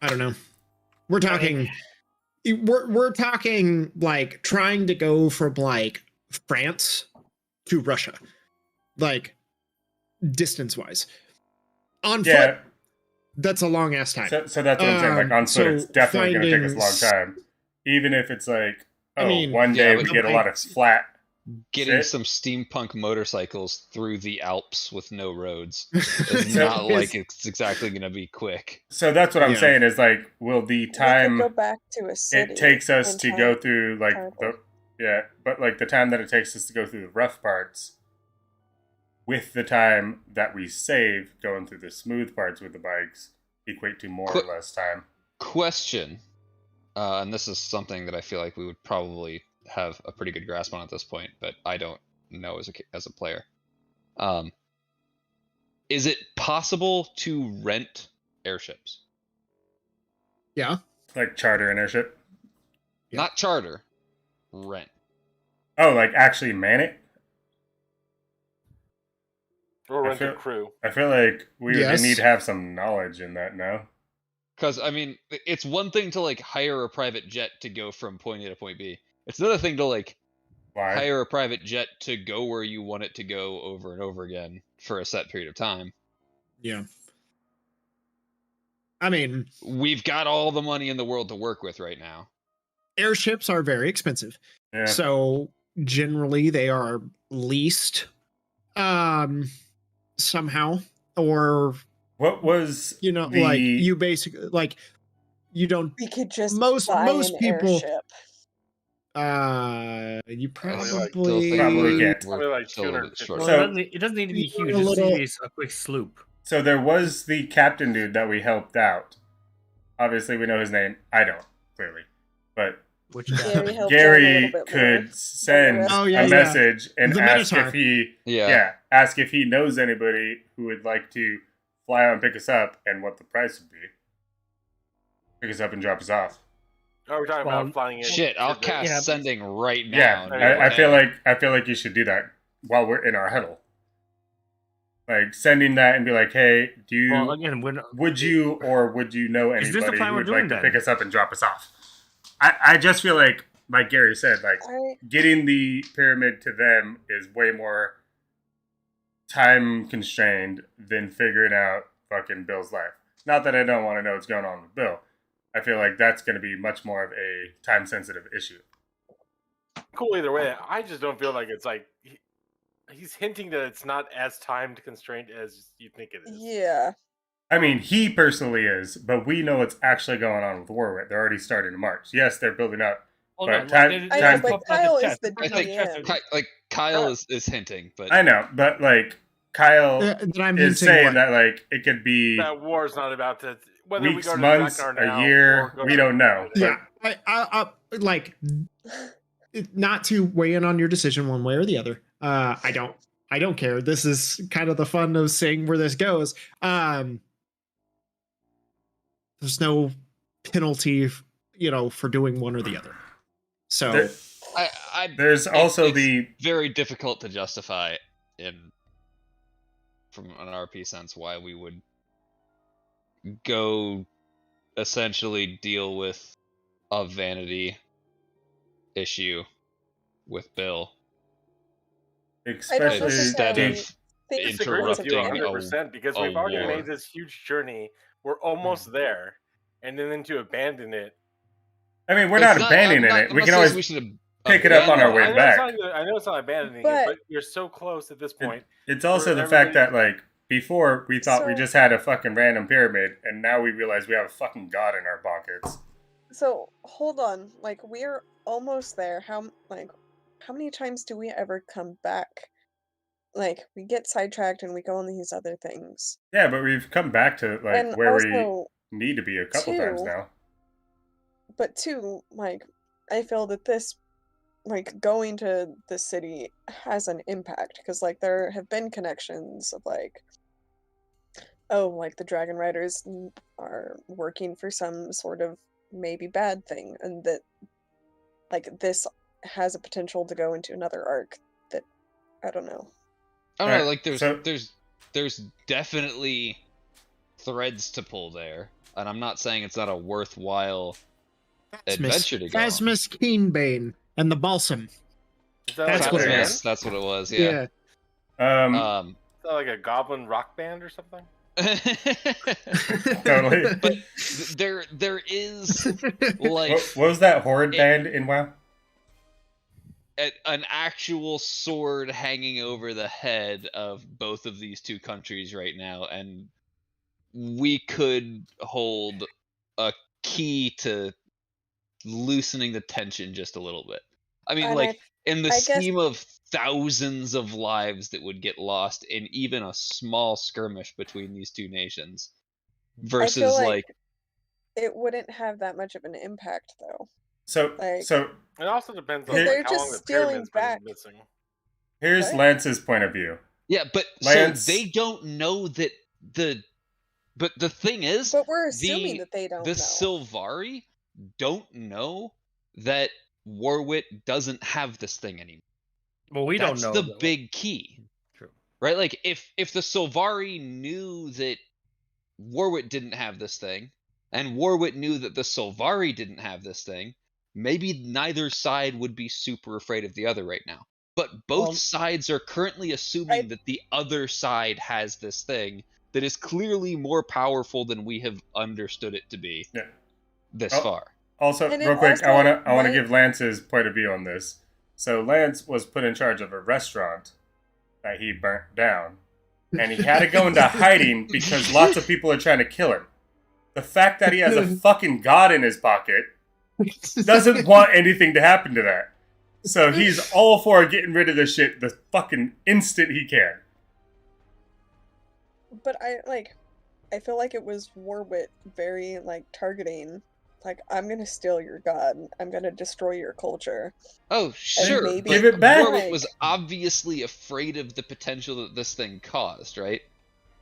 I don't know. We're talking trying to go from France to Russia, distance wise. On foot, that's a long ass time. So that's what I'm saying. On foot, it's definitely going to take us a long time. even if it's like, I mean, one yeah, day but we the get a lot of bikes- flat Getting shit. some steampunk motorcycles through the Alps with no roads It's is not like it's- it's exactly going to be quick. So that's what I'm Yeah. saying is like, will the We could time go back to a city. it takes us and to try go and through like travel. but like the time that it takes us to go through the rough parts with the time that we save going through the smooth parts with the bikes equate to more or less time. Question, and this is something that I feel like we would probably have a pretty good grasp on at this point, but I don't know as a player. Is it possible to rent airships? yeah. Like charter an airship. Yeah. Not charter, rent. Oh, like actually man it? Or I rent a feel- crew. I feel like we Yes. would need to have some knowledge in that now. Because I mean, it's one thing to like hire a private jet to go from point A to point B. It's another thing to like Why? hire a private jet to go where you want it to go over and over again for a set period of time. Yeah. I mean, We've got all the money in the world to work with right now. airships are very expensive. Yeah. So generally they are leased somehow, or What was like you basically like you don't We could just most buy most an people airship. you I still probably think Probably can't. we're Probably like still a little bit 250. short. Well, So- it doesn't need to be You're huge. a It just needs to little- be a quick sloop. So there was the captain dude that we helped out. Obviously, we know his name. I don't, clearly. But Which Gary guy? helped out a Gary little bit more could send rest. Oh, yeah, a yeah. message and The ask Minotaur. if he Yeah. ask if he knows anybody who would like to fly out and pick us up and what the price would be. Pick us up and drop us off. Oh, we're talking Well, about flying in. Shit, I'll to the- cast Yeah. sending right Yeah, now. Yeah, I feel like you should do that while we're in our huddle. Like sending that and be like, hey, do you Well, again, when would you know Is this the anybody plan who we're would doing like to then? pick us up and drop us off? I just feel like Gary said, like I getting the pyramid to them is way more time constrained than figuring out fucking Bill's life. Not that I don't want to know what's going on with Bill. I feel like that's going to be much more of a time sensitive issue. Cool either way. I just don't feel like it's like he's hinting that it's not as time constrained as you think it is. yeah. I mean, he personally is, but we know what's actually going on with Warwick. They're already starting to march. Yes, they're building up. Oh, But no, time- they I time- know, but pop out the Kyle is chest. the Pop out I think DM. Like Kyle is hinting, but I know, but like Kyle that I'm is hinting saying what- that like it could be That war's not about to. Whether weeks, we go to months, Drakkar a now year, or go we to- don't know. yeah, I like not to weigh in on your decision one way or the other. I don't care. This is kind of the fun of seeing where this goes. There's no penalty, for doing one or the other. So There- There's also it's the very difficult to justify from an RP sense why we would go essentially deal with a vanity issue with Bill necessarily instead especially of think disagree with you interrupting 100% because a we've already war. made this huge journey. We're almost there, and then to abandon it. I mean, we're It's not not- abandoning I'm not- it. I'm We not can saying always we should pick it up on our abandon way I know back. I know it's not abandoning But- it, but you're so close at this point. It's also For the fact that everybody- like before we thought we So- just had a fucking random pyramid, and now we realize we have a fucking god in our pockets. So hold on, like we're almost there. How many times do we ever come back? Like we get sidetracked and we go on these other things. Yeah, but we've come back to like And where also, we need to be a couple times too, now. but two, like I feel that this, like going to the city has an impact because like there have been connections of like, oh, like the Dragon Riders are working for some sort of maybe bad thing, and that like this has a potential to go into another arc that I don't know. I don't know, Alright, like so- there's definitely threads to pull there, and I'm not saying it's not a worthwhile adventure to go on. Phasmus Keenbane and the Balsam. Is that That's like what a it band? is. That's what it was. Yeah. Um, Is that like a goblin rock band or something? Totally. But there is like What was that horde band in WoW? an actual sword hanging over the head of both of these two countries right now, and we could hold a key to loosening the tension just a little bit. I mean, And like, in the I guess scheme of thousands of lives that would get lost in even a small skirmish between these two nations, I feel versus like like it wouldn't have that much of an impact though. So, Like, so It also depends on because Here- like they're how long just the stealing pyramid's been back. missing. here's What? Lance's point of view. yeah, but Lance- so they don't know that but the thing is, But we're assuming the that they don't the know. Sylvari don't know that Warwit doesn't have this thing anymore. Well, we That's don't know. the big key. True. Right? Like if the Sylvari knew that Warwit didn't have this thing, and Warwit knew that the Sylvari didn't have this thing, maybe neither side would be super afraid of the other right now. But both Well, sides are currently assuming that the other side has this thing that is clearly more powerful than we have understood it to be Yeah. this Oh. far. Also, And it real quick, I also wanna might- give Lance's point of view on this. So Lance was put in charge of a restaurant that he burnt down, and he had to go into hiding because lots of people are trying to kill him. The fact that he has a fucking god in his pocket doesn't want anything to happen to that. So he's all for getting rid of this shit the fucking instant he can. But I feel like it was Warwit very like targeting. Like, I'm gonna steal your god. I'm gonna destroy your culture. Oh, sure. maybe- But Give it back. Warwick was Like- obviously afraid of the potential that this thing caused, right?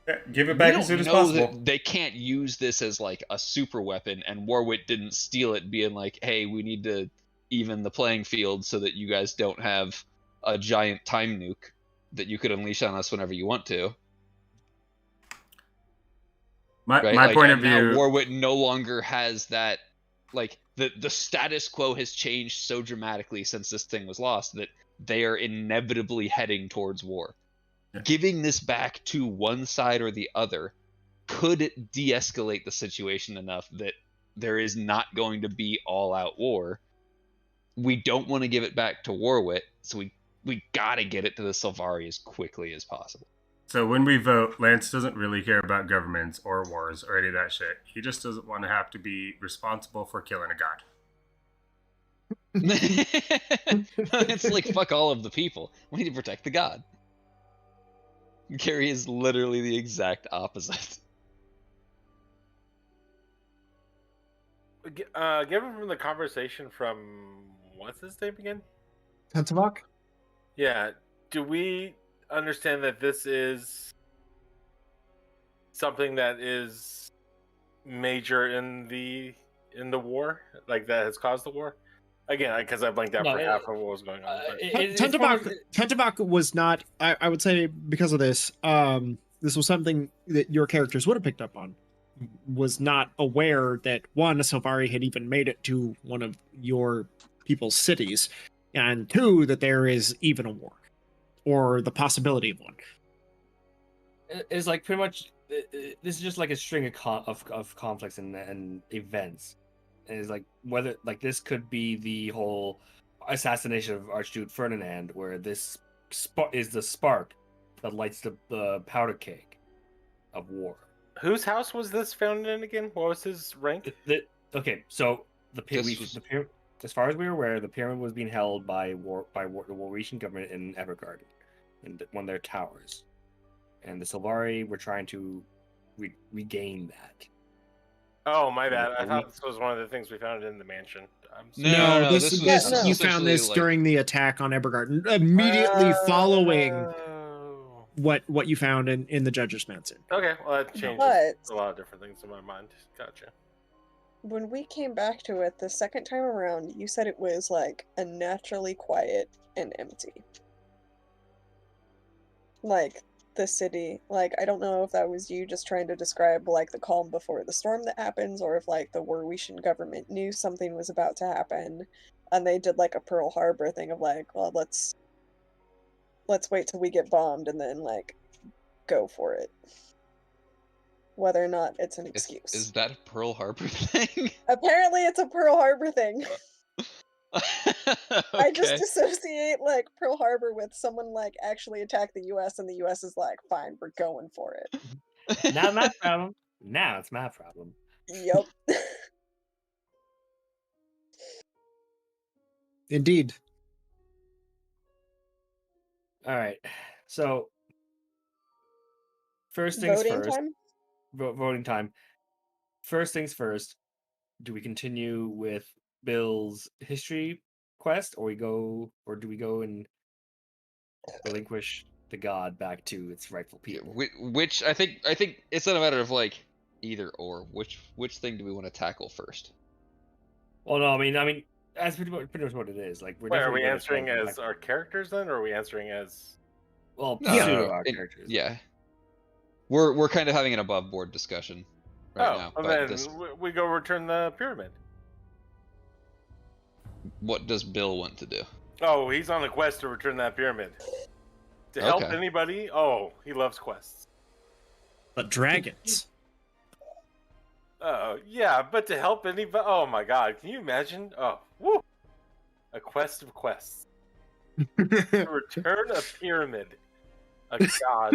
Yeah, give it We back don't as soon as know possible. that they can't use this as like a super weapon, and Warwick didn't steal it, being like, "Hey, we need to even the playing field so that you guys don't have a giant time nuke that you could unleash on us whenever you want to." My Right? my Like, point of and now view. Warwick no longer has that. Like the status quo has changed so dramatically since this thing was lost that they are inevitably heading towards war. Yeah. Giving this back to one side or the other could de-escalate the situation enough that there is not going to be all-out war. We don't want to give it back to Warwick, so we gotta get it to the Sylvari as quickly as possible. So when we vote, Lance doesn't really care about governments or wars or any of that shit. He just doesn't want to have to be responsible for killing a god. It's like, fuck all of the people. We need to protect the god. Carrie is literally the exact opposite. Given from the conversation from what's his name again? Tentavok? Yeah. Do we understand that this is something that is major in the war, like that has caused the war? Again, because I blanked out No, for half of what was going on. but- Tentavok was not, I would say, because of this, this was something that your characters would have picked up on. Was not aware that one, a Sylvari had even made it to one of your people's cities, and two, that there is even a war, or the possibility of one. It's like pretty much this is just like a string of conflicts and events. And it's like whether like this could be the whole assassination of Archduke Ferdinand, where this is the spark that lights the powder keg of war. Whose house was this found in again? What was his rank? Okay, so This was- as far as we were aware, the pyramid was being held by the Warwitian government in Evergarden, in one of their towers, and the Sylvari were trying to regain that. Oh, my bad. I thought this was one of the things we found in the mansion. I'm sorry. No, this this was you found essentially this like- during the attack on Evergarden, immediately following Oh. what you found in the judge's mansion. Okay, well that changes But a lot of different things in my mind. Gotcha. when we came back to it the second time around, you said it was like unnaturally quiet and empty. Like the city, like I don't know if that was you just trying to describe like the calm before the storm that happens, or if like the Warwitian government knew something was about to happen, and they did like a Pearl Harbor thing of like, well, let's wait till we get bombed and then like go for it. whether or not it's an Is, excuse. is that a Pearl Harbor thing? Apparently, it's a Pearl Harbor thing. I just Okay. associate like Pearl Harbor with someone like actually attacked the U.S. and the U.S. is like, fine, we're going for it. Not my problem. Now it's my problem. Yep. Indeed. All right. So first things Voting first. time. Voting time. First things first. Do we continue with Bill's history quest, or do we go and relinquish the god back to its rightful Yeah, people? which I think it's not a matter of like either or. Which thing do we want to tackle first? Well, no, I mean, that's pretty much what it is. Like, we're Wait, are definitely we gonna answering try to go as back- our characters then, or are we answering as? well, No, pseudo our it- characters? Yeah, we're kind of having an above board discussion right now. Well But then this, we go return the pyramid. what does Bill want to do? Oh, he's on a quest to return that pyramid. To help Okay. anybody? Oh, he loves quests. But dragons. Yeah, but to help anybody? Oh my god, can you imagine? Oh, woo! A quest of quests. To return a pyramid. A god.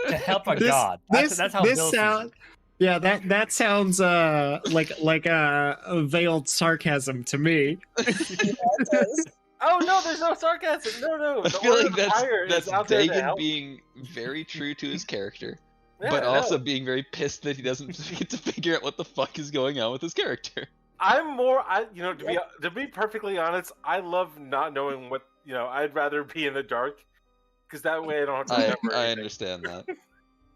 To help a god. That's how this Bill sees sound. it. Yeah, that sounds like a veiled sarcasm to me. Yeah, it does. Oh no, there's no sarcasm. No. I The feel Order like of Fire that's is out there to Dagon help. being very true to his character, Yeah, but no. also being very pissed that he doesn't get to figure out what the fuck is going on with his character. I'm more, to be perfectly honest, I love not knowing what, I'd rather be in the dark, because that way I don't have to remember I anything. understand that.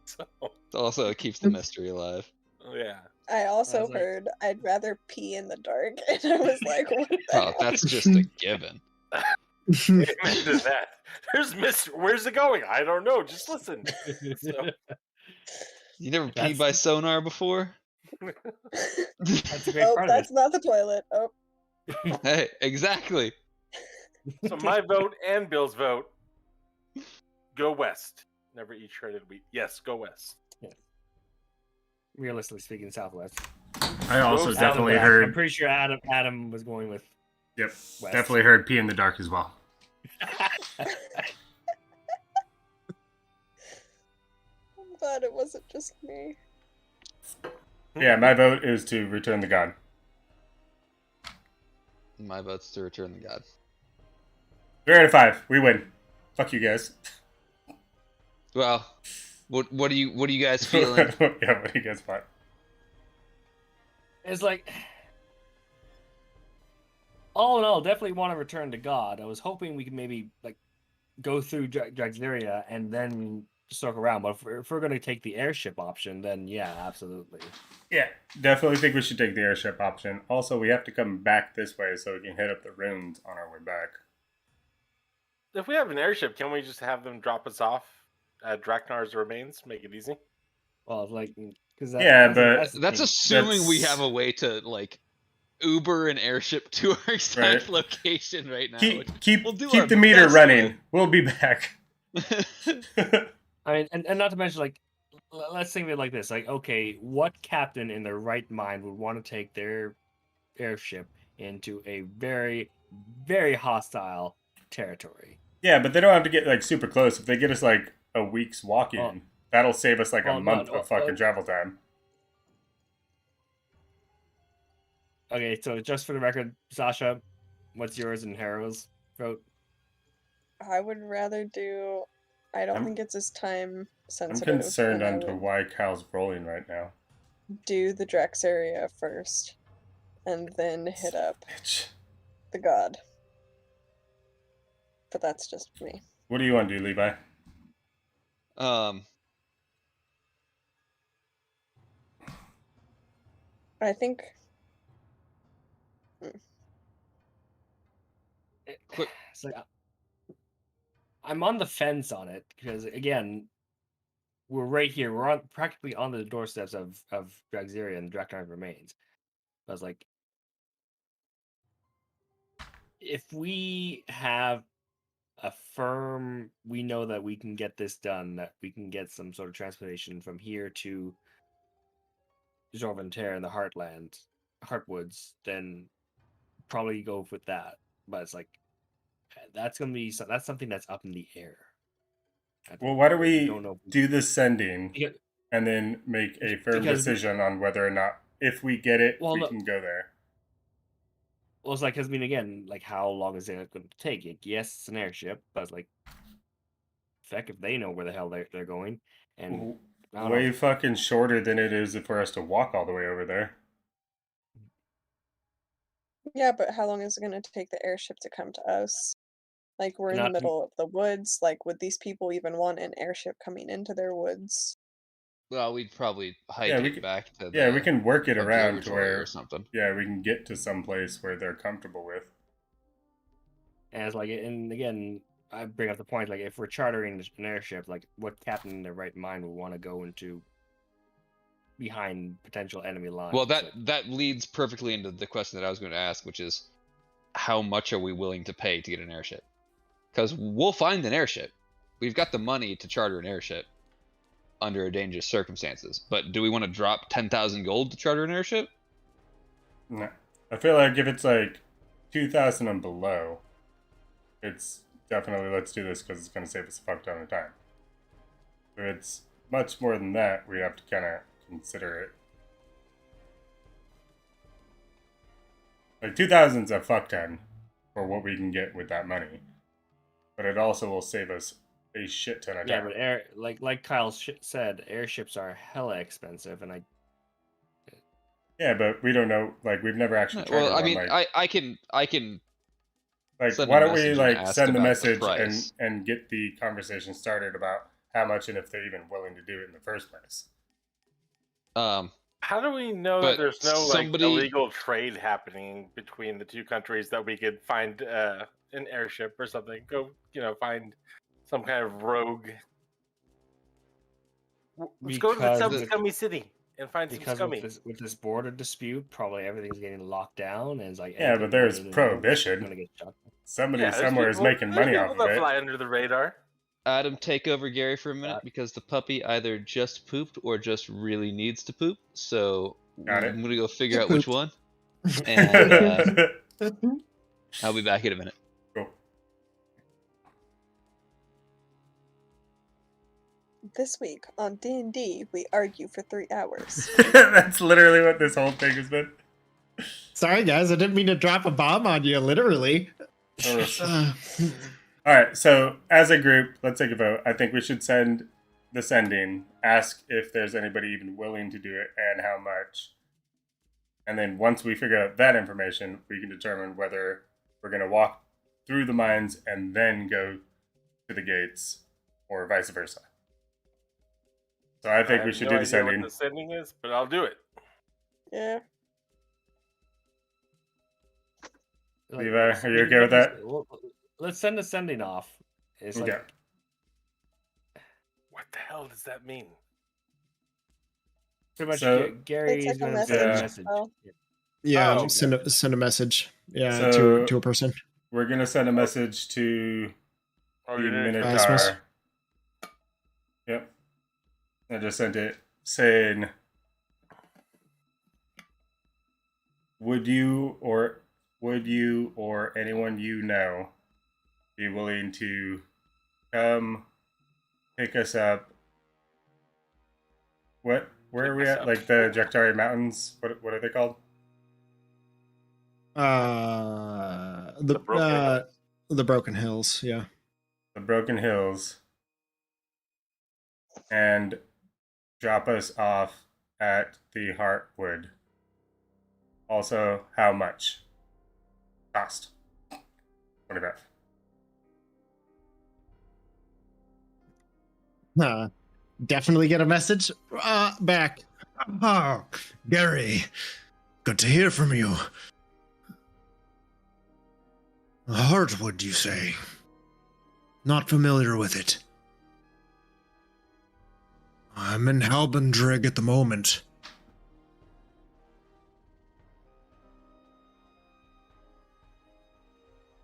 So, Also, it keeps the mystery alive. yeah. I also was like- heard I'd rather pee in the dark, and I was like, what the Oh, hell? that's just a given. Amen to that. There's Mr. Where's it going? I don't know. Just listen. So, You never That's- peed by sonar before? That's a great Oh, part of that's not the toilet. Oh, Hey, exactly. so my vote and Bill's vote, go west. Never eat shredded wheat. Yes, go west. Realistically speaking, Southwest. I also Those definitely I'm heard. pretty sure Adam was going with Yep, West. definitely heard "Pee in the Dark" as well. but it wasn't just me. Yeah, my vote is to return the god. My vote's to return the god. 3 out of 5. We win. Fuck you guys. Well, what are you guys feeling? Yeah, what do you guys want? It's like, all in all, definitely want to return to God. I was hoping we could maybe like go through Draxleria and then circle around. But if we're going to take the airship option, then yeah, absolutely. Yeah, definitely think we should take the airship option. Also, we have to come back this way so we can hit up the ruins on our way back. If we have an airship, can we just have them drop us off at Draknar's remains? Make it easy. Well, like, because Yeah, but That's assuming we have a way to like Uber an airship to our exact Right. location right now. Keep We'll do our the meter best running. with. We'll be back. I mean, and not to mention, like, let's think of it like this: like, okay, what captain in their right mind would want to take their airship into a very, very hostile territory? Yeah, but they don't have to get like super close. If they get us like a week's walking, Oh. that'll save us like a Oh, no, month no, of fucking oh. travel time. Okay, so just for the record, Sasha, what's yours and Harrow's vote? I would rather do. I don't I'm- think it's as time I'm sensitive. concerned and I onto would why Cal's rolling right now. do the Drex area first, and then hit up Bitch. the god. But that's just me. What do you want to do, Levi? I think. Quick- It's like, I'm on the fence on it because again, we're right here. We're practically on the doorsteps of Draxleria and Draknar remains. I was like, if we have affirm we know that we can get this done, that we can get some sort of transportation from here to Jorventare in the Heartwoods, then probably go with that. But it's like that's something that's up in the air. Well, why don't we don't know do the sending because, and then make a firm because decision on whether or not, if we get it, Well, we look- can go there. well, it's like, 'cause, I mean, again, like, how long is it going to take? Like, yes, it's an airship, but it's like, feck if they know where the hell they're going, and I don't Way know. fucking shorter than it is for us to walk all the way over there. Yeah, but how long is it going to take the airship to come to us? Like, we're in the Not- middle of the woods. Like, would these people even want an airship coming into their woods? Well, we'd probably hike Yeah, we it can- back to Yeah, the we can work it around to observatory where, or something. yeah, we can get to some place where they're comfortable with. And it's like, and again, I bring up the point, like, if we're chartering an airship, like, what captain in their right mind would want to go into behind potential enemy lines? Well, that Like, that leads perfectly into the question that I was going to ask, which is, how much are we willing to pay to get an airship? Because we'll find an airship. We've got the money to charter an airship under dangerous circumstances. But do we want to drop 10,000 gold to charter an airship? No. I feel like if it's like 2,000 and below, it's definitely let's do this because it's going to save us a fuck ton of time. If it's much more than that, we have to kind of consider it. Like 2,000's a fuck ton for what we can get with that money, but it also will save us a shit ton of yeah, time. but like Kyle said, airships are hella expensive, and Yeah, but we don't know. Like we've never actually chartered Well, I one. mean, Like, I can like send why a don't we message and like ask send the about the message price. and get the conversation started about how much and if they're even willing to do it in the first place. How do we know But that there's no somebody- like illegal trade happening between the two countries that we could find an airship or something? Go, find some kind of rogue. Let's go to Because some the- scummy city and find some because scummy. with this border dispute, probably everything's getting locked down, and it's like, Yeah, but anything there's going in and out is prohibition. gonna get shut. Somebody Yeah, there's somewhere is people- making there's money people off of that it. fly under the radar. Adam, take over Gary for a minute Got- because the puppy either just pooped or just really needs to poop. So Got it. I'm gonna go figure It out which pooped. one, and I'll be back in a minute. Cool. This week on D&D, we argue for 3 hours. That's literally what this whole thing has been. Sorry, guys, I didn't mean to drop a bomb on you, literally. Uh, All right, so as a group, let's take a vote. I think we should send the sending, ask if there's anybody even willing to do it and how much. And then once we figure out that information, we can determine whether we're going to walk through the mines and then go to the gates or vice versa. So I think we have should no do the idea sending. what the sending is, but I'll do it. Yeah. Levi, are you okay with that? Let's send the sending off. It's Okay. like, What the hell does that mean? pretty much So- Gary's It's like a going to send a message. message. Oh. yeah, Oh, just send a message. Yeah, So- to a person. We're going to send a message to Oh, the you didn't Rasmus. Minotaur. Yep. I just sent it saying, would you or anyone you know be willing to come pick us up? Where are we us at? up. Like the Jektari Mountains? What are they called? The Broken Hills. The Broken Hills. Yeah. The Broken Hills. And drop us off at the Heartwood. Also, how much? Cost. 25. Definitely get a message back. Oh, Gary, good to hear from you. Heartwood, you say? Not familiar with it. I'm in Halbendrig at the moment.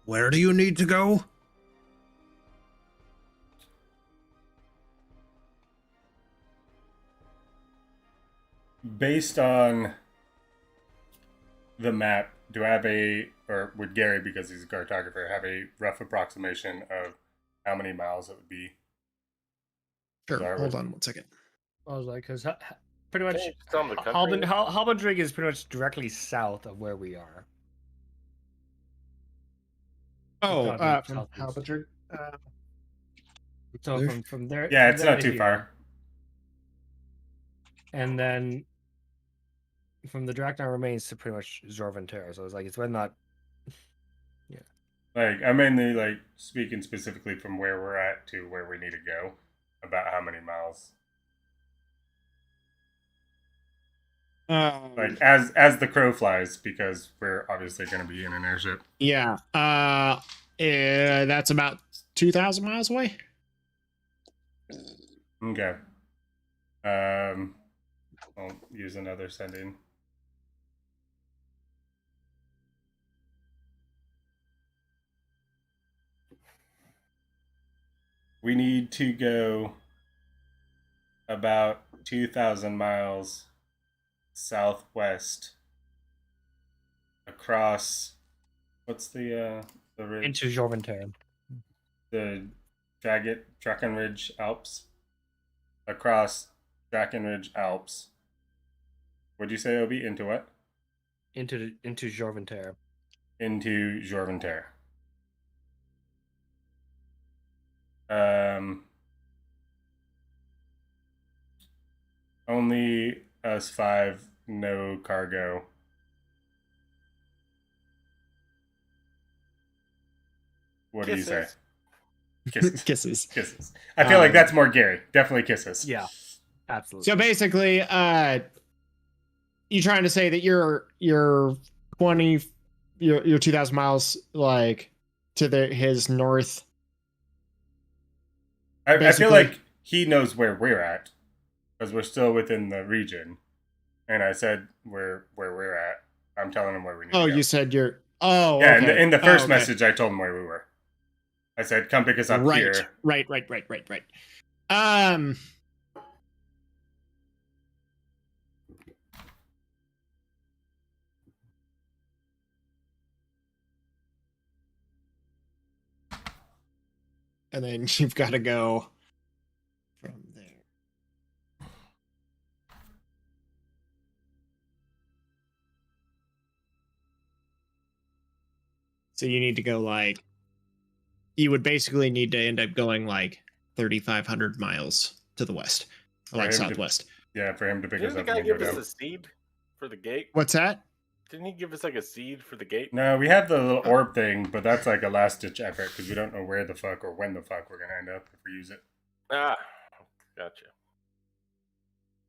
Where do you need to go? based on the map, do I have or would Gary, because he's a cartographer, have a rough approximation of how many miles it would be? Sure. Sorry, Hold on one second. I was like, because pretty much, Can you tell 'em the country? Halbendrig is pretty much directly south of where we are. Oh, Southeast, from southeast. Halbertry. So There. from there, Yeah, from it's there not to too here. far. And then from the Draknar remains to pretty much Zorventera. So it's like it's when not. Like, I'm mainly like speaking specifically from where we're at to where we need to go, about how many miles. Like as the crow flies, because we're obviously going to be in an airship. Yeah. That's about 2,000 miles away. Okay. I'll use another sending. We need to go about 2,000 miles southwest across, what's the ridge? Into Zorventera. The Drakenridge Alps. Across Drakenridge Alps. Would you say it'll be into what? Into Zorventera. Into Jorventera. Only us 5, no cargo. What do you say? Kisses. Kisses. Kisses. I feel like that's more Gary. Definitely kisses. Yeah, absolutely. So basically, you trying to say that you're 2,000 miles like to his north? I feel Basically- like he knows where we're at because we're still within the region. And I said where we're at. I'm telling him where we need to go. You said you're. Oh, yeah. okay. In the first okay. message, I told him where we were. I said, "Come pick us up Right, here." right. And then you've got to go from there. So you need to go like, you would basically need to end up going like 3,500 miles to the west, or like For him to- southwest. Yeah, for him to pick Didn't us the up guy and go give us down. a seed for the gate? What's that? Didn't he give us like a seed for the gate? No, we have the little orb thing, but that's like a last ditch effort because we don't know where the fuck or when the fuck we're gonna end up if we use it. Ah, gotcha.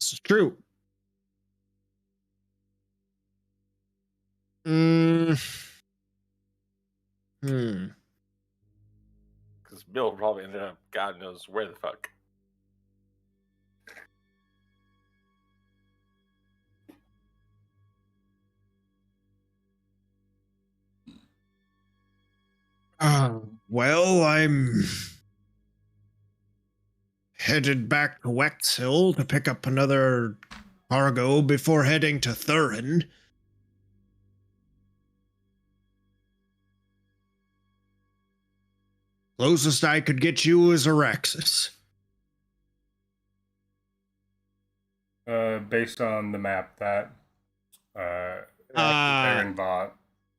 This is true. Because Bill probably ended up God knows where the fuck. Well, I'm headed back to Wexhill to pick up another cargo before heading to Thurin. Closest I could get you is Araxis. Based on the map that Aaron bought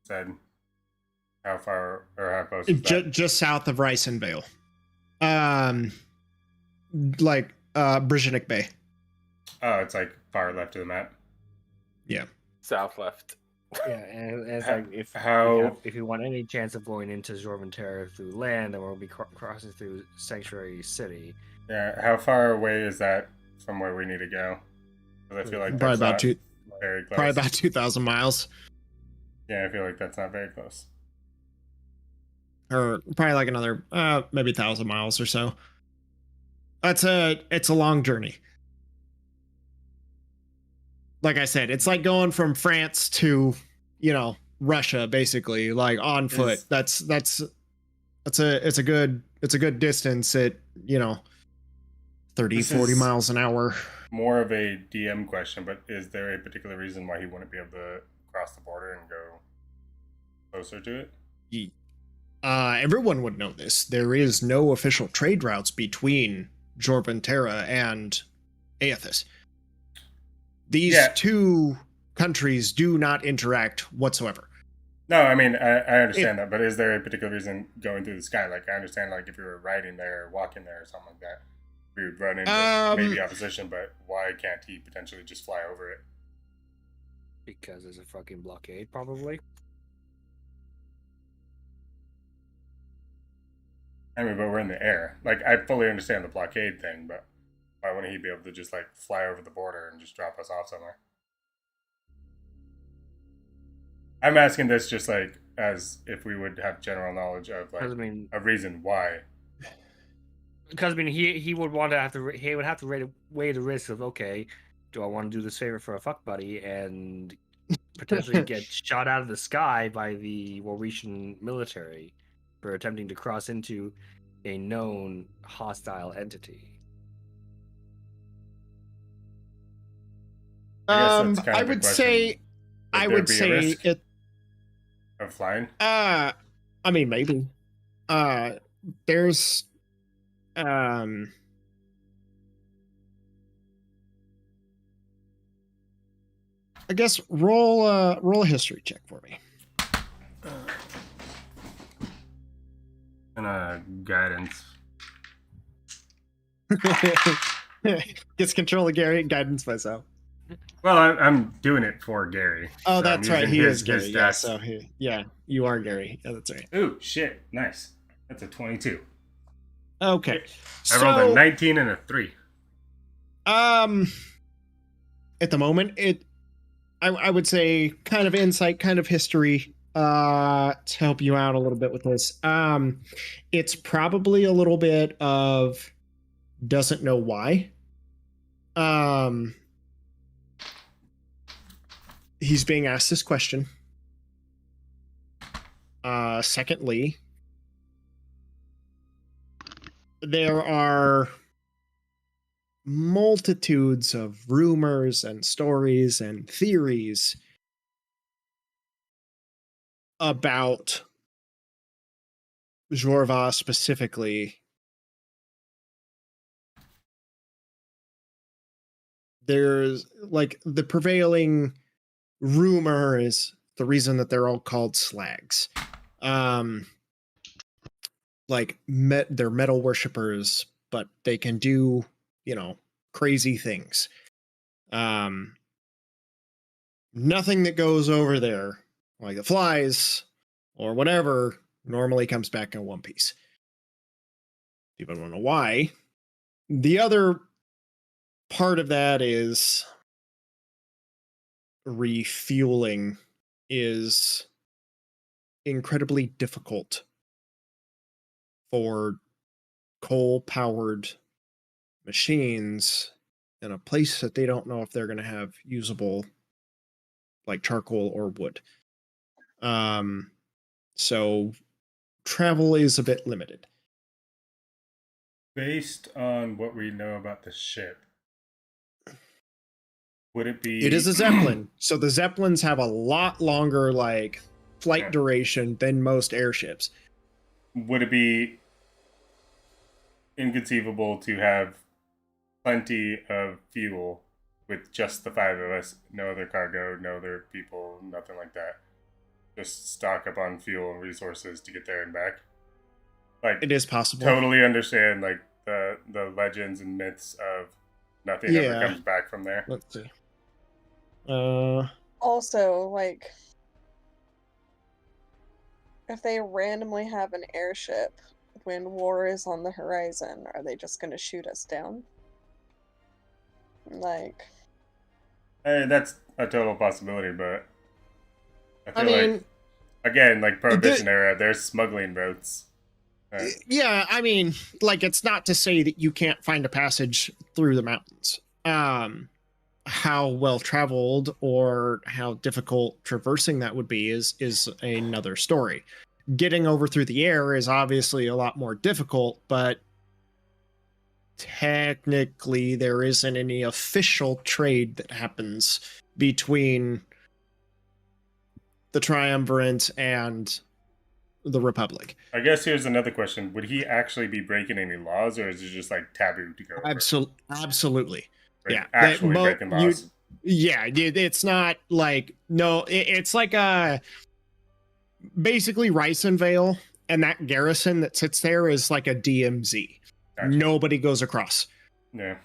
said, how far or how close is that? Just south of Ricenvale. Like Brzezinnik Bay. Oh, it's like far left of the map. Yeah. South left. Yeah, and it's like if you want any chance of going into Zorventera through land, then we'll be crossing through Sanctuary City. Yeah, how far away is that from where we need to go? Because I feel like Probably that's about not very close. Probably about 2,000 miles. Yeah, I feel like that's not very close. Or probably like another maybe 1,000 miles or so. It's a long journey. Like I said, it's like going from France to, Russia, basically, like on foot. It's a good distance at, 30, 40 miles an hour. more of a DM question, but is there a particular reason why he wouldn't be able to cross the border and go closer to it? Everyone would know this. There is no official trade routes between Jorventera and Aethys. These two countries do not interact whatsoever. No, I mean, I understand that, but is there a particular reason going through the sky? Like, I understand, like, if you were riding there or walking there or something like that, we would run into maybe opposition, but why can't he potentially just fly over it? Because there's a fucking blockade, probably. I mean, but we're in the air. Like, I fully understand the blockade thing, but why wouldn't he be able to just, like, fly over the border and just drop us off somewhere? I'm asking this just, like, as if we would have general knowledge of, like, a reason why. Because, I mean, he would want to have to, he would have to weigh the risk of, okay, do I want to do this favor for a fuck buddy and potentially get shot out of the sky by the Warretian military for attempting to cross into a known hostile entity? I would say it of flying. I mean, maybe. There's I guess roll a history check for me. And guidance. Gets control of Gary and guidance myself. Well, I'm doing it for Gary. Oh, so that's right. He is Gary. Yeah, stats. so you are Gary. Yeah, that's right. Ooh, shit. Nice. That's a 22. Okay. I rolled a 19 and a 3. At the moment, I would say kind of insight, kind of history, to help you out a little bit with this. It's probably a little bit of doesn't know why. He's being asked this question. Secondly, there are multitudes of rumors and stories and theories about Jorva specifically. There's like the prevailing rumor is the reason that they're all called slags. Like they're metal worshippers, but they can do, crazy things. Nothing that goes over there, like the flies or whatever, normally comes back in one piece. People don't know why. The other part of that is refueling is incredibly difficult for coal-powered machines in a place that they don't know if they're going to have usable, like charcoal or wood. So travel is a bit limited. Based on what we know about the ship, would it be... It is a Zeppelin. So the Zeppelins have a lot longer, flight duration than most airships. Would it be inconceivable to have plenty of fuel with just the 5 of us, no other cargo, no other people, nothing like that? Just stock up on fuel and resources to get there and back? It is possible. Totally understand, the legends and myths of nothing ever comes back from there. Let's see. Also, if they randomly have an airship when war is on the horizon, are they just going to shoot us down? That's a total possibility, but I feel again, Prohibition era, there's smuggling routes. Yeah, it's not to say that you can't find a passage through the mountains. How well traveled or how difficult traversing that would be is another story. Getting over through the air is obviously a lot more difficult, but technically there isn't any official trade that happens between the Triumvirate and the Republic. I guess here's another question: would he actually be breaking any laws, or is it just like taboo to go? Absolutely. Yeah, actually breaking laws. It's not like it's like basically Rice and Vale, and that garrison that sits there is like a DMZ. Gotcha. Nobody goes across. Yeah.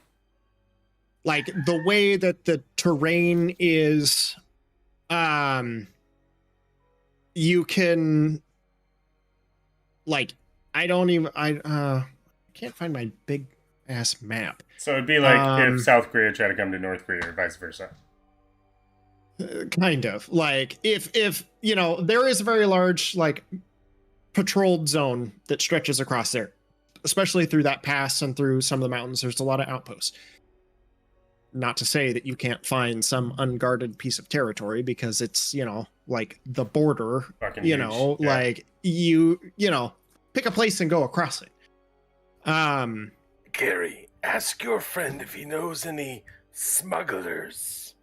Like the way that the terrain is, you can like I can't find my big ass map. So it'd be like if South Korea tried to come to North Korea or vice versa. Kind of like if there is a very large like patrolled zone that stretches across there, especially through that pass and through some of the mountains. There's a lot of outposts. Not to say that you can't find some unguarded piece of territory, because it's like the border. Fucking huge. Yeah. Like you pick a place and go across it. Gary, ask your friend if he knows any smugglers.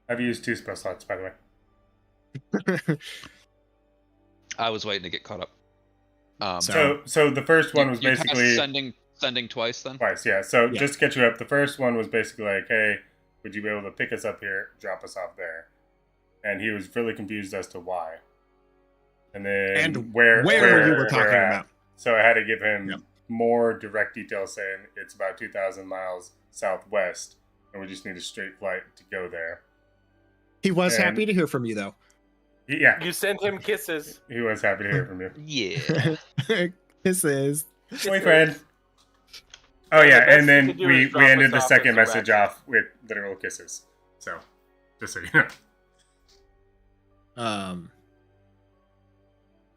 I've used 2 spell slots, by the way. I was waiting to get caught up. So the first one was basically sending twice then? Twice, yeah. So Yeah. just to catch you up, the first one was basically like, hey, would you be able to pick us up here, drop us off there? And he was really confused as to why. And then And where you were talking at. about. So I had to give him Yep. more direct details, saying it's about 2,000 miles southwest, and we just need a straight flight to go there. He was And- happy to hear from you, though. Yeah, You sent him kisses. he was happy to hear from you. Yeah. This is Boyfriend. Oh The yeah, best and you then could do we is drop ended us the off second as a message ratchet. off with literal kisses. So, just so you know.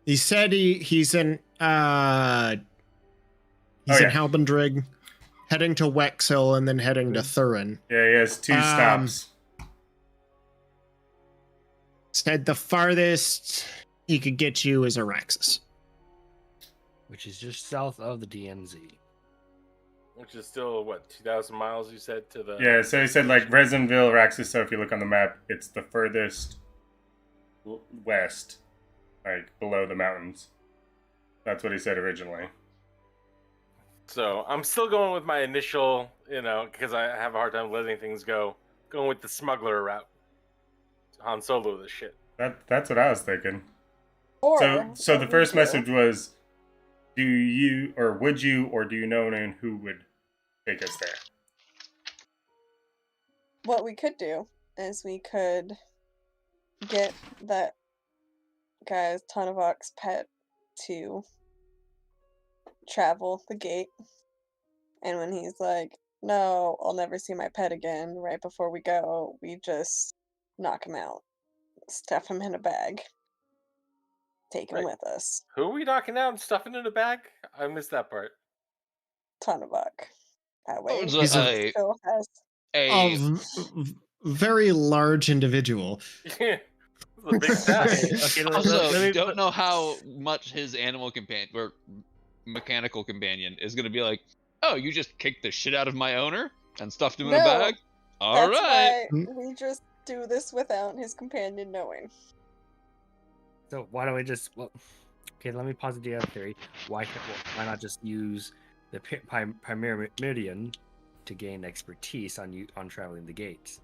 He said he's in yeah. Halbendrig, heading to Wexhill and then heading to Thurin. Yeah, he has 2 stops. Said the farthest he could get you is Araxis. which is just south of the DMZ. Which is still, 2,000 miles you said to the... Yeah, so he said like Resinville, Araxis. So if you look on the map, it's the furthest west, like below the mountains. That's what he said originally. So I'm still going with my initial, because I have a hard time letting things go. Going with the smuggler route. Han Solo this shit. That's what I was thinking. Or So the what we first do- message was, do you or would you or do you know anyone who would take us there? What we could do is we could get that guy's Tanavok's pet to travel the gate, and when he's like, "No, I'll never see my pet again," right before we go, we just knock him out, stuff him in a bag, take him Right. with us. Who are we knocking out and stuffing in a bag? I missed that part. Tanavok. That way, It's He's a, Phil has Very large individual. Yeah. The big guy. Okay, also, don't know how much his animal companion or mechanical companion is going to be like, oh, you just kicked the shit out of my owner and stuffed him in a No, bag? All That's right. why we just do this without his companion knowing. So why don't we just? Well, okay, let me posit the other theory. Why not just use the Primary Meridian to gain expertise on traveling the gates?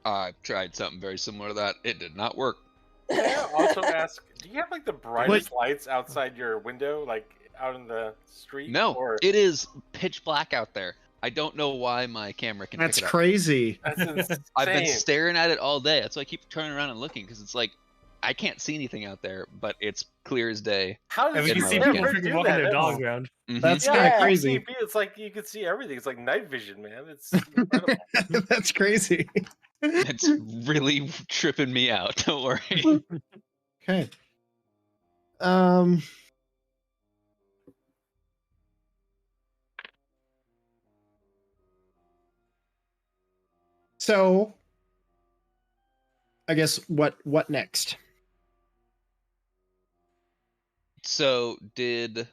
I've tried something very similar to that. It did not work. May I also ask, do you have the brightest lights outside your window, out in the street? No, Or... it is pitch black out there. I don't know why my camera can That's pick it up. crazy. That's insane. I've been staring at it all day. That's why I keep turning around and looking, because it's like I can't see anything out there, but it's clear as day. How And does we It's can see my people weekend. freaking walking their dogs around. Mhm. That's kind of Yeah. crazy. It's like you can see everything. It's like night vision, man. It's incredible. That's crazy. It's really tripping me out. Don't worry. Okay. So I guess what next? So did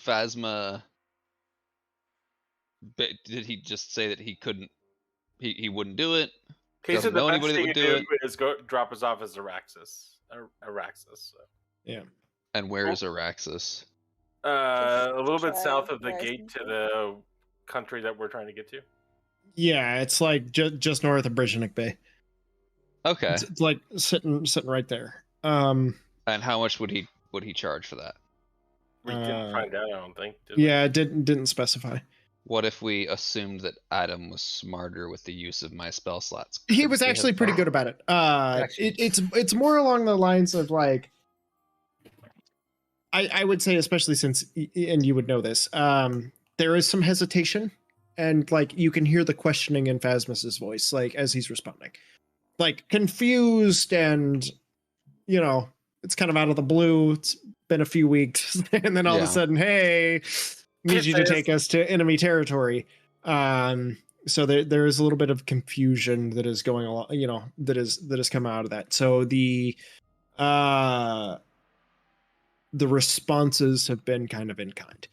Phasma, did he just say that he couldn't? He wouldn't do it. He said Doesn't the know best anybody that thing would to do do it. is go drop us off as Araxis. So. Yeah. And where is Araxis? A little bit try south of the rising gate to through. the country that we're trying to get to. Yeah, it's like just north of Brzezinnik Bay. Okay. It's like sitting right there. And how much would he charge for that? We didn't find out, I don't think. Did we? Yeah, it didn't specify. What if we assumed that Adam was smarter with the use of my spell slots? He Could was we actually have- pretty good about it. Actually- It's more along the lines of like, I would say, especially since, and you would know this, there is some hesitation, and like you can hear the questioning in Phasmus's voice, like as he's responding, like confused, and it's kind of out of the blue. It's been a few weeks, and then all of a Yeah. sudden, hey, need you to take us to enemy territory. So there is a little bit of confusion that is going along, that has come out of that. So the responses have been kind of in kind.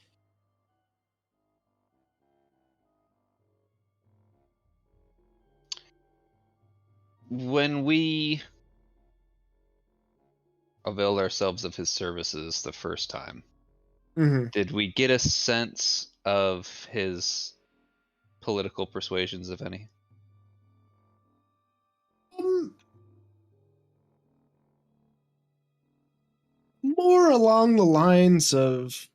When we availed ourselves of his services the first time, Mm-hmm. did we get a sense of his political persuasions, if any? More along the lines of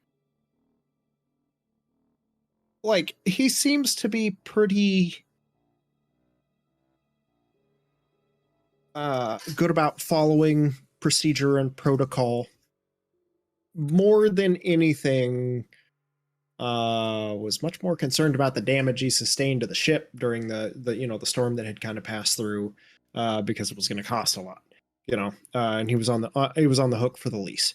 like he seems to be pretty good about following procedure and protocol. More than anything, was much more concerned about the damage he sustained to the ship during the storm that had kind of passed through, because it was going to cost a lot, and he was on the hook for the lease,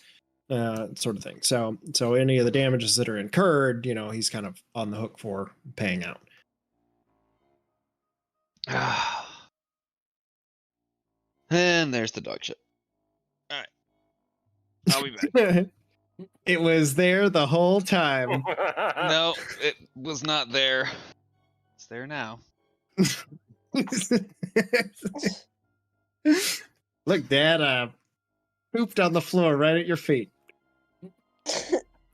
sort of thing. So any of the damages that are incurred, he's kind of on the hook for paying out. And there's the dog shit. All right. I'll be back. It was there the whole time. No, it was not there. It's there now. Look, Dad, pooped on the floor right at your feet.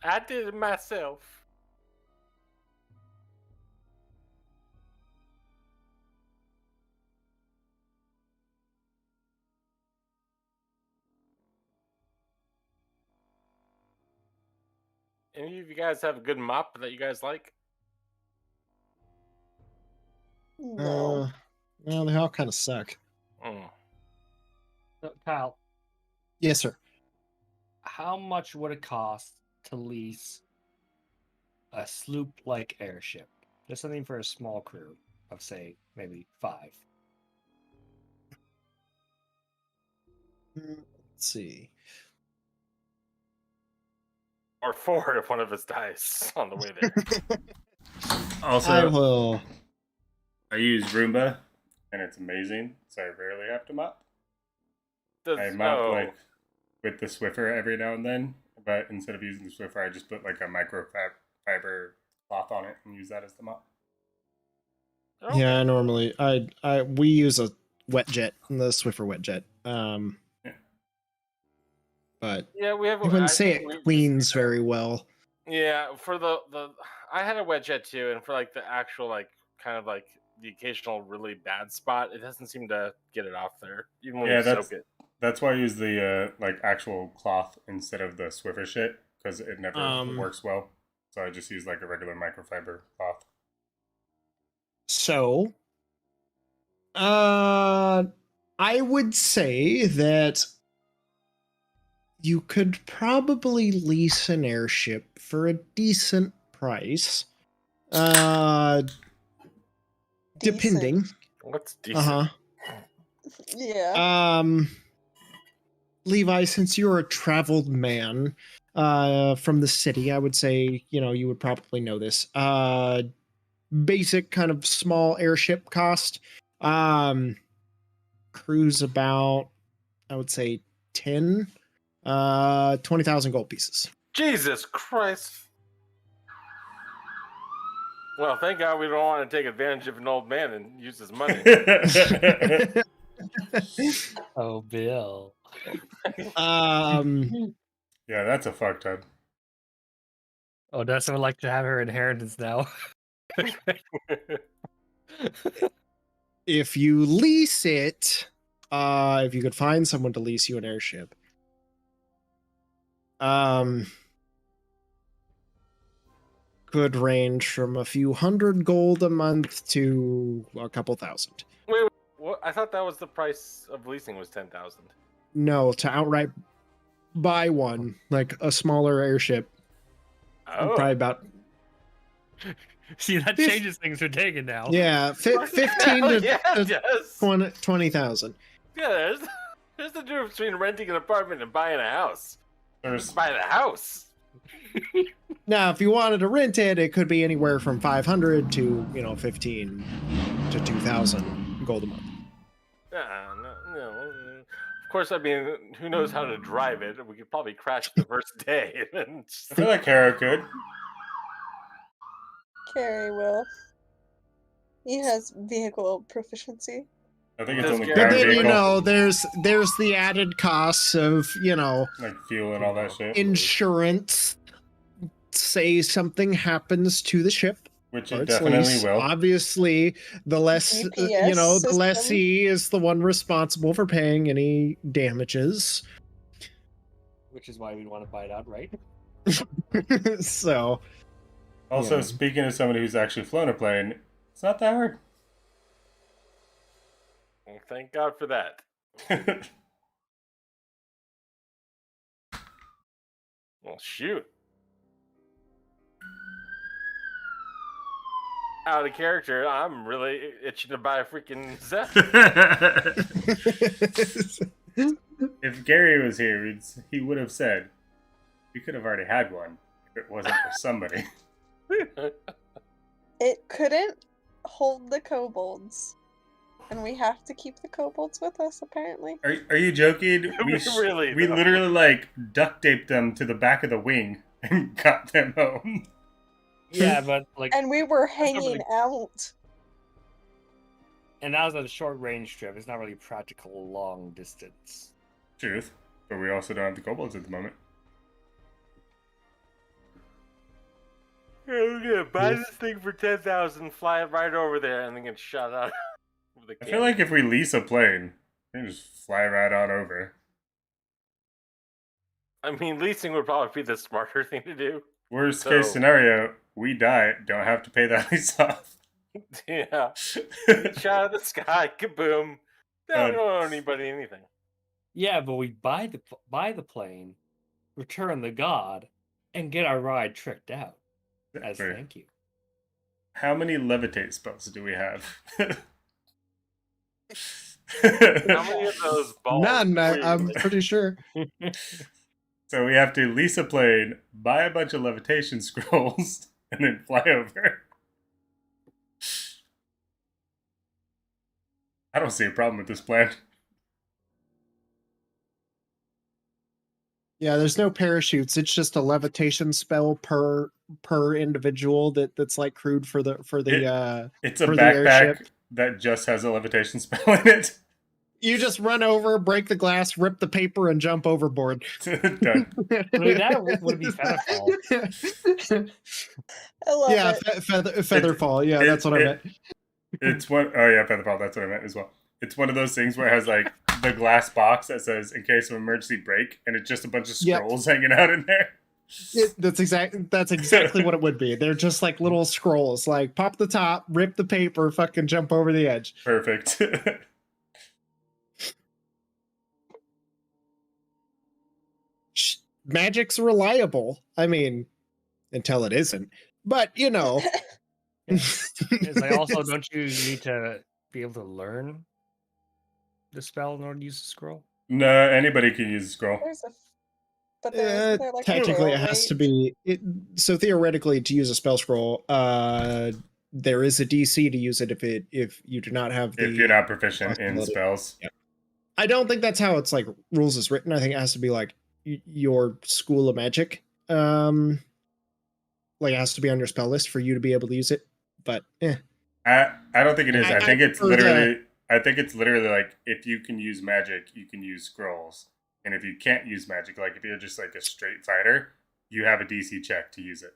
I did it myself. Any of you guys have a good mop that you guys like? No. Well, they all kind of suck. Mm. So, Kyle, Yes, sir. how much would it cost to lease a sloop-like airship? Just something for a small crew of, say, maybe 5. Let's see. Or 4 if one of us dies on the way there. Also, I will. I use Roomba, and it's amazing, so I rarely have to mop. I mop like with the Swiffer every now and then, but instead of using the Swiffer, I just put like a microfiber cloth on it and use that as the mop. Okay. Yeah, normally we use a wet jet, the Swiffer wet jet. But Yeah, we have. I wouldn't I say think it cleans very well. Yeah, for the I had a wet jet too, and for like the actual like kind of like the occasional really bad spot, it doesn't seem to get it off there, even when Yeah, you soak it. That's why I use the like actual cloth instead of the Swiffer shit, because it never works well. So I just use like a regular microfiber cloth. So, I would say that you could probably lease an airship for a decent price. Depending. What's decent? Uh-huh. Yeah. Levi, since you're a traveled man from the city, I would say, you would probably know this. Basic kind of small airship cost. Cruise about, I would say 20,000 gold pieces. Jesus Christ! Well, thank God we don't want to take advantage of an old man and use his money. Oh, Bill. Yeah, that's a fucked up. Odessa would like to have her inheritance now. If you lease it, if you could find someone to lease you an airship, could range from a few hundred gold a month to a couple thousand. Wait, what? I thought that was the price of leasing was 10,000. No, to outright buy one, like a smaller airship, Oh, probably about See, that changes things for taking now. yeah, 15 Hell to, yeah, to it does. 20,000. Yeah, there's the difference between renting an apartment and buying a house. Just buy the house. Now, if you wanted to rent it, it could be anywhere from 500 to 15 to 2,000 gold a month. No. Of course, I mean, who knows how to drive it? We could probably crash the first day. And just... I feel like Hera could. Carrie will. He has vehicle proficiency. I think it's Does only Gary- But ground then vehicle. there's the added costs of Like fuel and all that shit. insurance. Say something happens to the ship, Which or it its definitely lease. will. Obviously, the less GPS the system. lessee is the one responsible for paying any damages. Which is why we want to buy it outright. So, Also, Yeah. speaking of somebody who's actually flown a plane, it's not that hard. Well, thank God for that. Well, shoot. Out of character, I'm really itching to buy a freaking Zeph. If Gary was here, he would have said, we could have already had one if it wasn't for somebody. It couldn't hold the kobolds. And we have to keep the kobolds with us, apparently. Are you joking? Really, we though. literally like duct taped them to the back of the wing and got them home. Yeah, but like, And we were hanging really- out. and that was a short range trip. It's not really practical long distance. Truth, but we also don't have the kobolds at the moment. Yeah, we're gonna buy this thing for 10,000, fly it right over there, and then get shot out. With a I feel like if we lease a plane, we can just fly right on over. I mean, leasing would probably be the smarter thing to do. Worst So- case scenario, we die, don't have to pay that lease off. Yeah, shot out of the sky, kaboom. No, we don't owe anybody anything. Yeah, but we buy the plane, return the god, and get our ride tricked out as Wait, thank you. how many levitate spells do we have? How many of those balls? none. do we- I'm pretty sure. So we have to lease a plane, buy a bunch of levitation scrolls, and then fly over. I don't see a problem with this plan. Yeah, there's no parachutes. It's just a levitation spell per individual that's like crewed for the It's a For the backpack airship. that just has a levitation spell in it. you just run over, break the glass, rip the paper, and jump overboard. Done. I mean, that would be Featherfall. I love Yeah, it. featherfall. Yeah, that's what I meant. It's one oh yeah, Featherfall, that's what I meant as well. It's one of those things where it has like the glass box that says in case of emergency break, and it's just a bunch of Yep. scrolls hanging out in there. That's exactly what it would be. They're just like little scrolls. Like pop the top, rip the paper, fucking jump over the edge. Perfect. Magic's reliable. I mean, until it isn't. But you know, It's like also, don't you need to be able to learn the spell in order to use the scroll? No, anybody can use a scroll. There's a, but they're like a technically it fail has rate. to be so theoretically to use a spell scroll there is a DC to use it if you do not have the If you're not proficient in possibility. spells. I don't think that's how it's like rules is written. I think it has to be like your school of magic like it has to be on your spell list for you to be able to use it. but I don't think it is. I think it's prefer the- literally. I think it's literally like if you can use magic, you can use scrolls, and if you can't use magic, like if you're just like a straight fighter, you have a DC check to use it.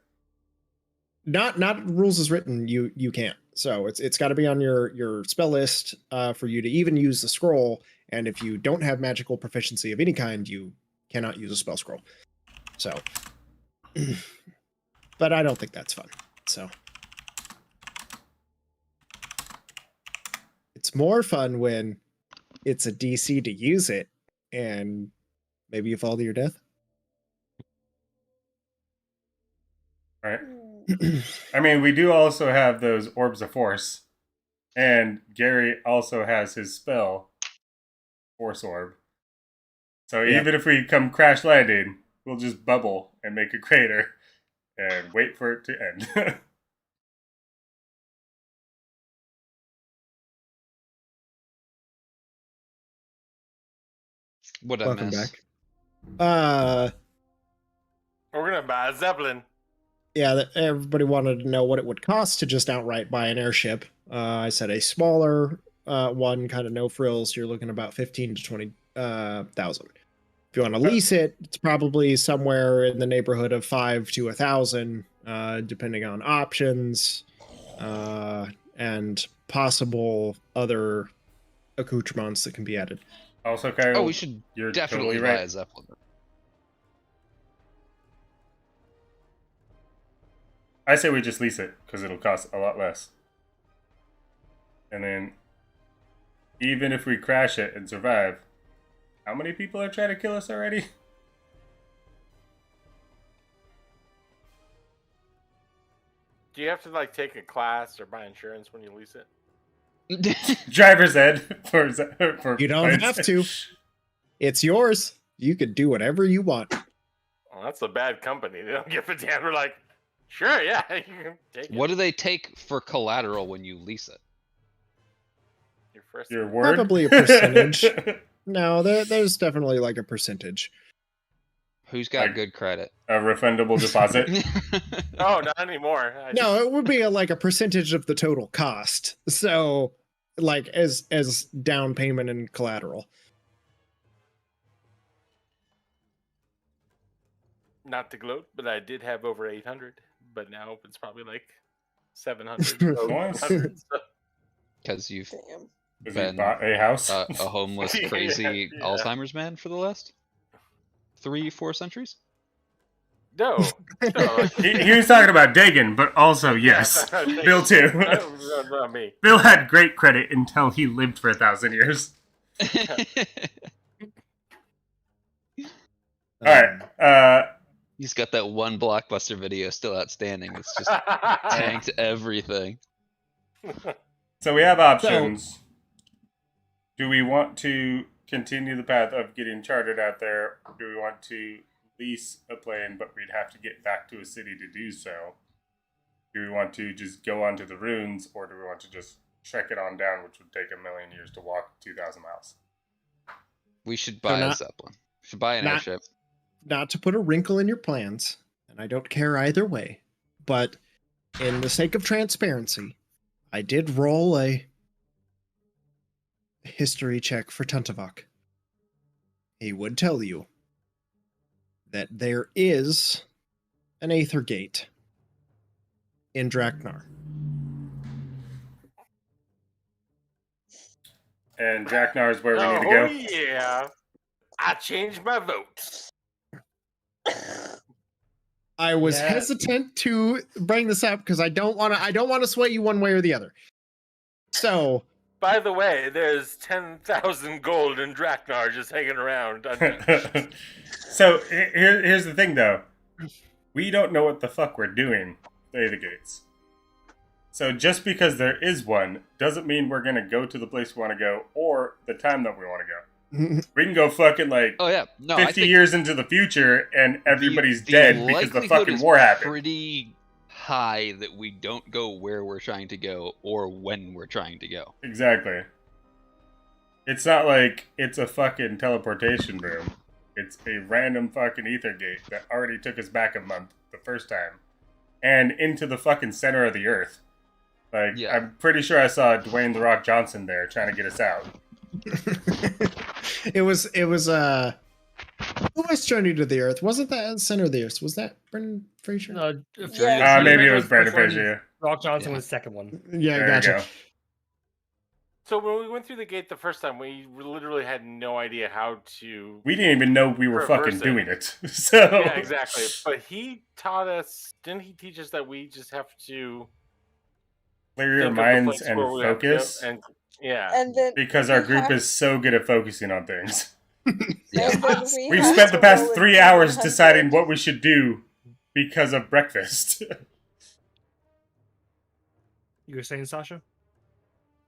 not rules as written. You can't. So it's got to be on your spell list for you to even use the scroll. And if you don't have magical proficiency of any kind, you cannot use a spell scroll. So, but I don't think that's fun. So. It's more fun when it's a DC to use it and maybe you fall to your death. Right. Hmm. I mean, we do also have those orbs of force, and Gary also has his spell, Force Orb. So Yep. even if we come crash landing, we'll just bubble and make a crater and wait for it to end. What I Welcome miss. back. We're gonna buy a Zeppelin. Yeah, everybody wanted to know what it would cost to just outright buy an airship. I said a smaller one, kind of no frills. You're looking about 15 to 20,000. If you want to lease it, it's probably somewhere in the neighborhood of 5 to 1,000, depending on options and possible other accoutrements that can be added. Also, Kyle, Oh, we should you're definitely totally buy right. a Zeppelin. I say we just lease it because it'll cost a lot less. And then, even if we crash it and survive, how many people are trying to kill us already? Do you have to like take a class or buy insurance when you lease it? Driver's ed for You don't have to. It's yours. You could do whatever you want. Well, that's a bad company. They don't give a damn. They're like, sure, yeah, you can take it. What do they take for collateral when you lease it? Your first. Your word? Probably a percentage. No, there's definitely like a percentage. Who's got Like- good credit? A refundable deposit. Oh, not anymore. No, it would be like a percentage of the total cost. So, like as down payment and collateral. Not to gloat, but I did have over 800. But now it's probably like 700. Nice. 800, so- Because you've Damn. Because he been bought a house. a homeless, Yeah, crazy yeah. Alzheimer's man for the last 3-4 centuries. No, no, like, he was talking about Dagan, but also, yes. Bill, too. no, not me. Bill had great credit until he lived for 1,000 years. Alright. He's got that one Blockbuster video still outstanding. It's just tanked everything. So we have options. Do we want to continue the path of getting chartered out there? Do we want to lease a plane, but we'd have to get back to a city to do so? Do we want to just go onto the ruins, or do we want to just trek it on down, which would take 1,000,000 years to walk 2,000 miles? We should buy a not- Zeppelin. We should buy an not- airship. Not to put a wrinkle in your plans, and I don't care either way, but in the sake of transparency, I did roll a history check for Tuntavok. He would tell you that there is an Aether Gate in Draknar. And Draknar is where we need to Oh go. yeah, I changed my vote. I was Yeah. hesitant to bring this up because I don't want to sway you one way or the other. So, By the way, there's 10,000 gold in Draknar just hanging around. So here's the thing, though. We don't know what the fuck we're doing with the gates. So just because there is one doesn't mean we're gonna go to the place we want to go or the time that we want to go. We can go fucking like Oh yeah, no, I 50 think years into the future and everybody's the dead because the likelihood fucking is war happened. Pretty high that we don't go where we're trying to go or when we're trying to go. Exactly. It's not like it's a fucking teleportation room. It's a random fucking ether gate that already took us back a month the first time. And into the fucking center of the earth. Like, Yeah. I'm pretty sure I saw Dwayne The Rock Johnson there trying to get us out. it was who was Journey to the Earth? Wasn't that Center of the Earth? Was that Brendan Fraser? No, Yeah. Maybe it was the Brandon first one, Fraser. Rock Johnson Yeah. was the second one. Yeah, There gotcha. you go. So when we went through the gate the first time, we literally had no idea how to. We didn't even know we were Reverse fucking it. doing it. So Yeah, exactly. But he taught us. Didn't he teach us that we just have to clear your think of the minds place and where we have to go? focus, And yeah, And then because our we group have- is so good at focusing on things. Yeah. and then We've have spent the to past roll a 3 hours D100. deciding what we should do because of breakfast. You were saying, Sasha?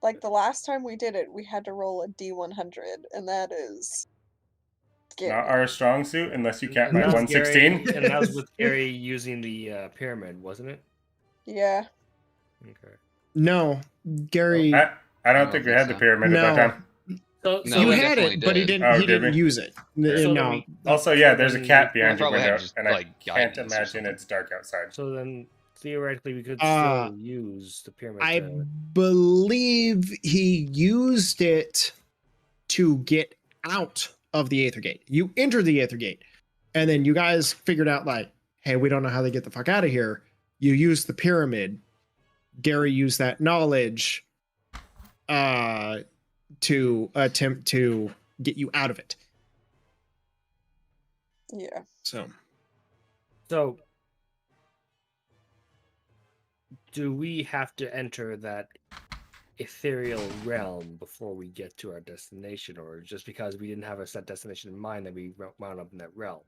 Like the last time we did it, we had to roll a D100, and that is scary. Not our strong suit, unless you count And my that was Gary- 116. And that was with Gary using the pyramid, wasn't it? Yeah. Okay. No, Gary. I don't don't think we think had the so. pyramid at that No. time. So, No, you we had definitely it, but he did. didn't. Oh, he did didn't we? use it. So No. then Also, yeah, there's a then cat we behind your probably had window, just, and I like, can't guidance or imagine something. it's dark outside. So then, theoretically, we could Uh, still use the pyramid. I to... believe he used it to get out of the Aether Gate. You entered the Aether Gate, and then you guys figured out, like, hey, we don't know how they get the fuck out of here. You used the pyramid. Gary used that knowledge to attempt to get you out of it. Yeah. So So, do we have to enter that ethereal realm before we get to our destination, or just because we didn't have a set destination in mind that we wound up in that realm?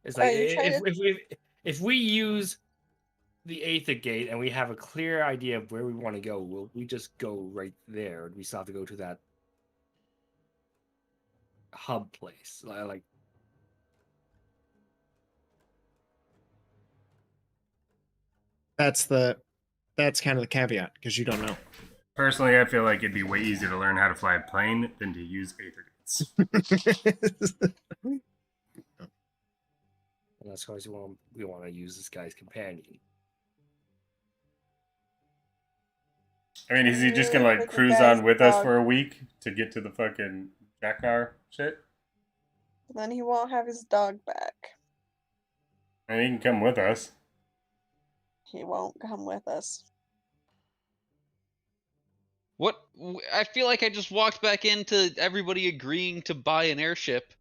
It's like you trying if we use the Aether Gate and we have a clear idea of where we want to go, will we just go right there? We still have to go to that hub place, like. that's kind of the caveat, because you don't know. Personally, I feel like it'd be way easier to learn how to fly a plane than to use Aether Gates. And that's because we want to use this guy's companion. I mean, is he just gonna Yeah, like but the cruise guy's on with us dog- for a week to get to the fucking Jacknar shit? Then he won't have his dog back. And he can come with us. He won't come with us. What? I feel like I just walked back into everybody agreeing to buy an airship,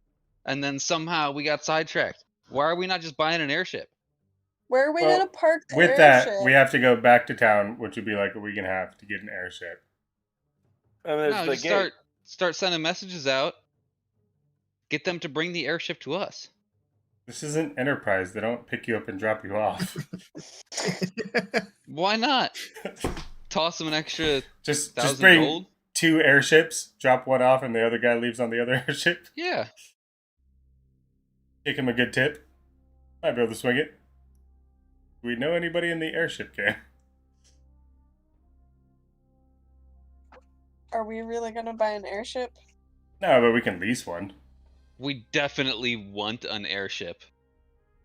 and then somehow we got sidetracked. Why are we not just buying an airship? Where are we Well, gonna park the With airship? that, we have to go back to town, which would be like a week and a half to get an airship. and there's No, the just gate. start sending messages out. Get them to bring the airship to us. This isn't Enterprise. They don't pick you up and drop you off. Why not? Toss them an extra just 1,000 bring gold. 2 airships, drop one off, and the other guy leaves on the other airship. Yeah. Kick him a good tip. Might be able to swing it. Do we know anybody in the airship gang? Are we really gonna buy an airship? No, but we can lease one. We definitely want an airship.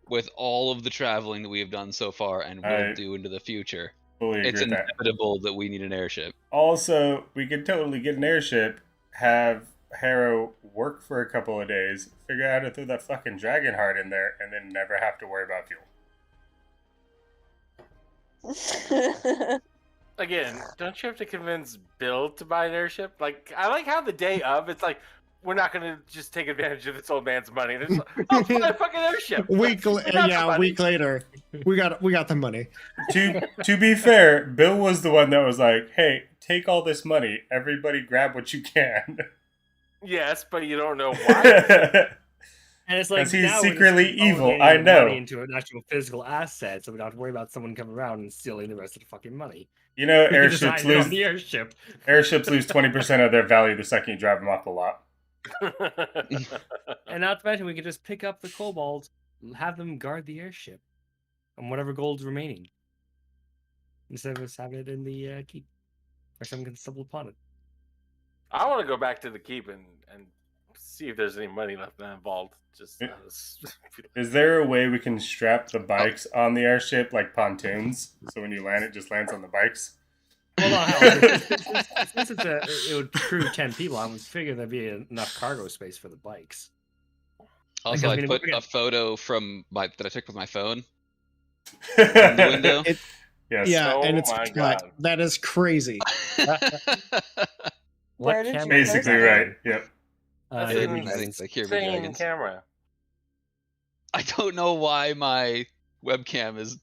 With all of the traveling that we have done so far and will do into the future, Fully agree it's with that. inevitable that we need an airship. Also, we could totally get an airship, have Harrow work for a couple of days, figure out how to throw that fucking dragon heart in there, and then never have to worry about fuel. Again, don't you have to convince Bill to buy an airship? Like, I like how the day of, it's like, we're not going to just take advantage of this old man's money. It's like, oh, let's buy a fucking airship. A week later, we got the money. To be fair, Bill was the one that was like, "Hey, take all this money. Everybody, grab what you can." Yes, but you don't know why. And it's like 'Cause he's now we're just secretly evil, consolidating I the know. money into an actual physical asset, so we don't have to worry about someone coming around and stealing the rest of the fucking money. You know, We can design airships it on lose the airship. 20% of their value the second you drive them off the lot. And not to mention, we could just pick up the kobolds, have them guard the airship, and whatever gold's remaining, instead of us having it in the keep, or someone can stumble upon it. I want to go back to the keep and see if there's any money left in that vault. Just Is there a way we can strap the bikes on the airship like pontoons? So when you land, it just lands on the bikes? Well, no, hell, since it would crew 10 people, I would figure there'd be enough cargo space for the bikes. Also, Like, I I mean, put we're gonna- a photo that I took with my phone in the window. Yes. Yeah, Oh and it's my flat. God. That is crazy. Where did you camera- post Basically, that? right. Yep. That's It an would be things like Here Be insane Dragons. camera. I don't know why my webcam is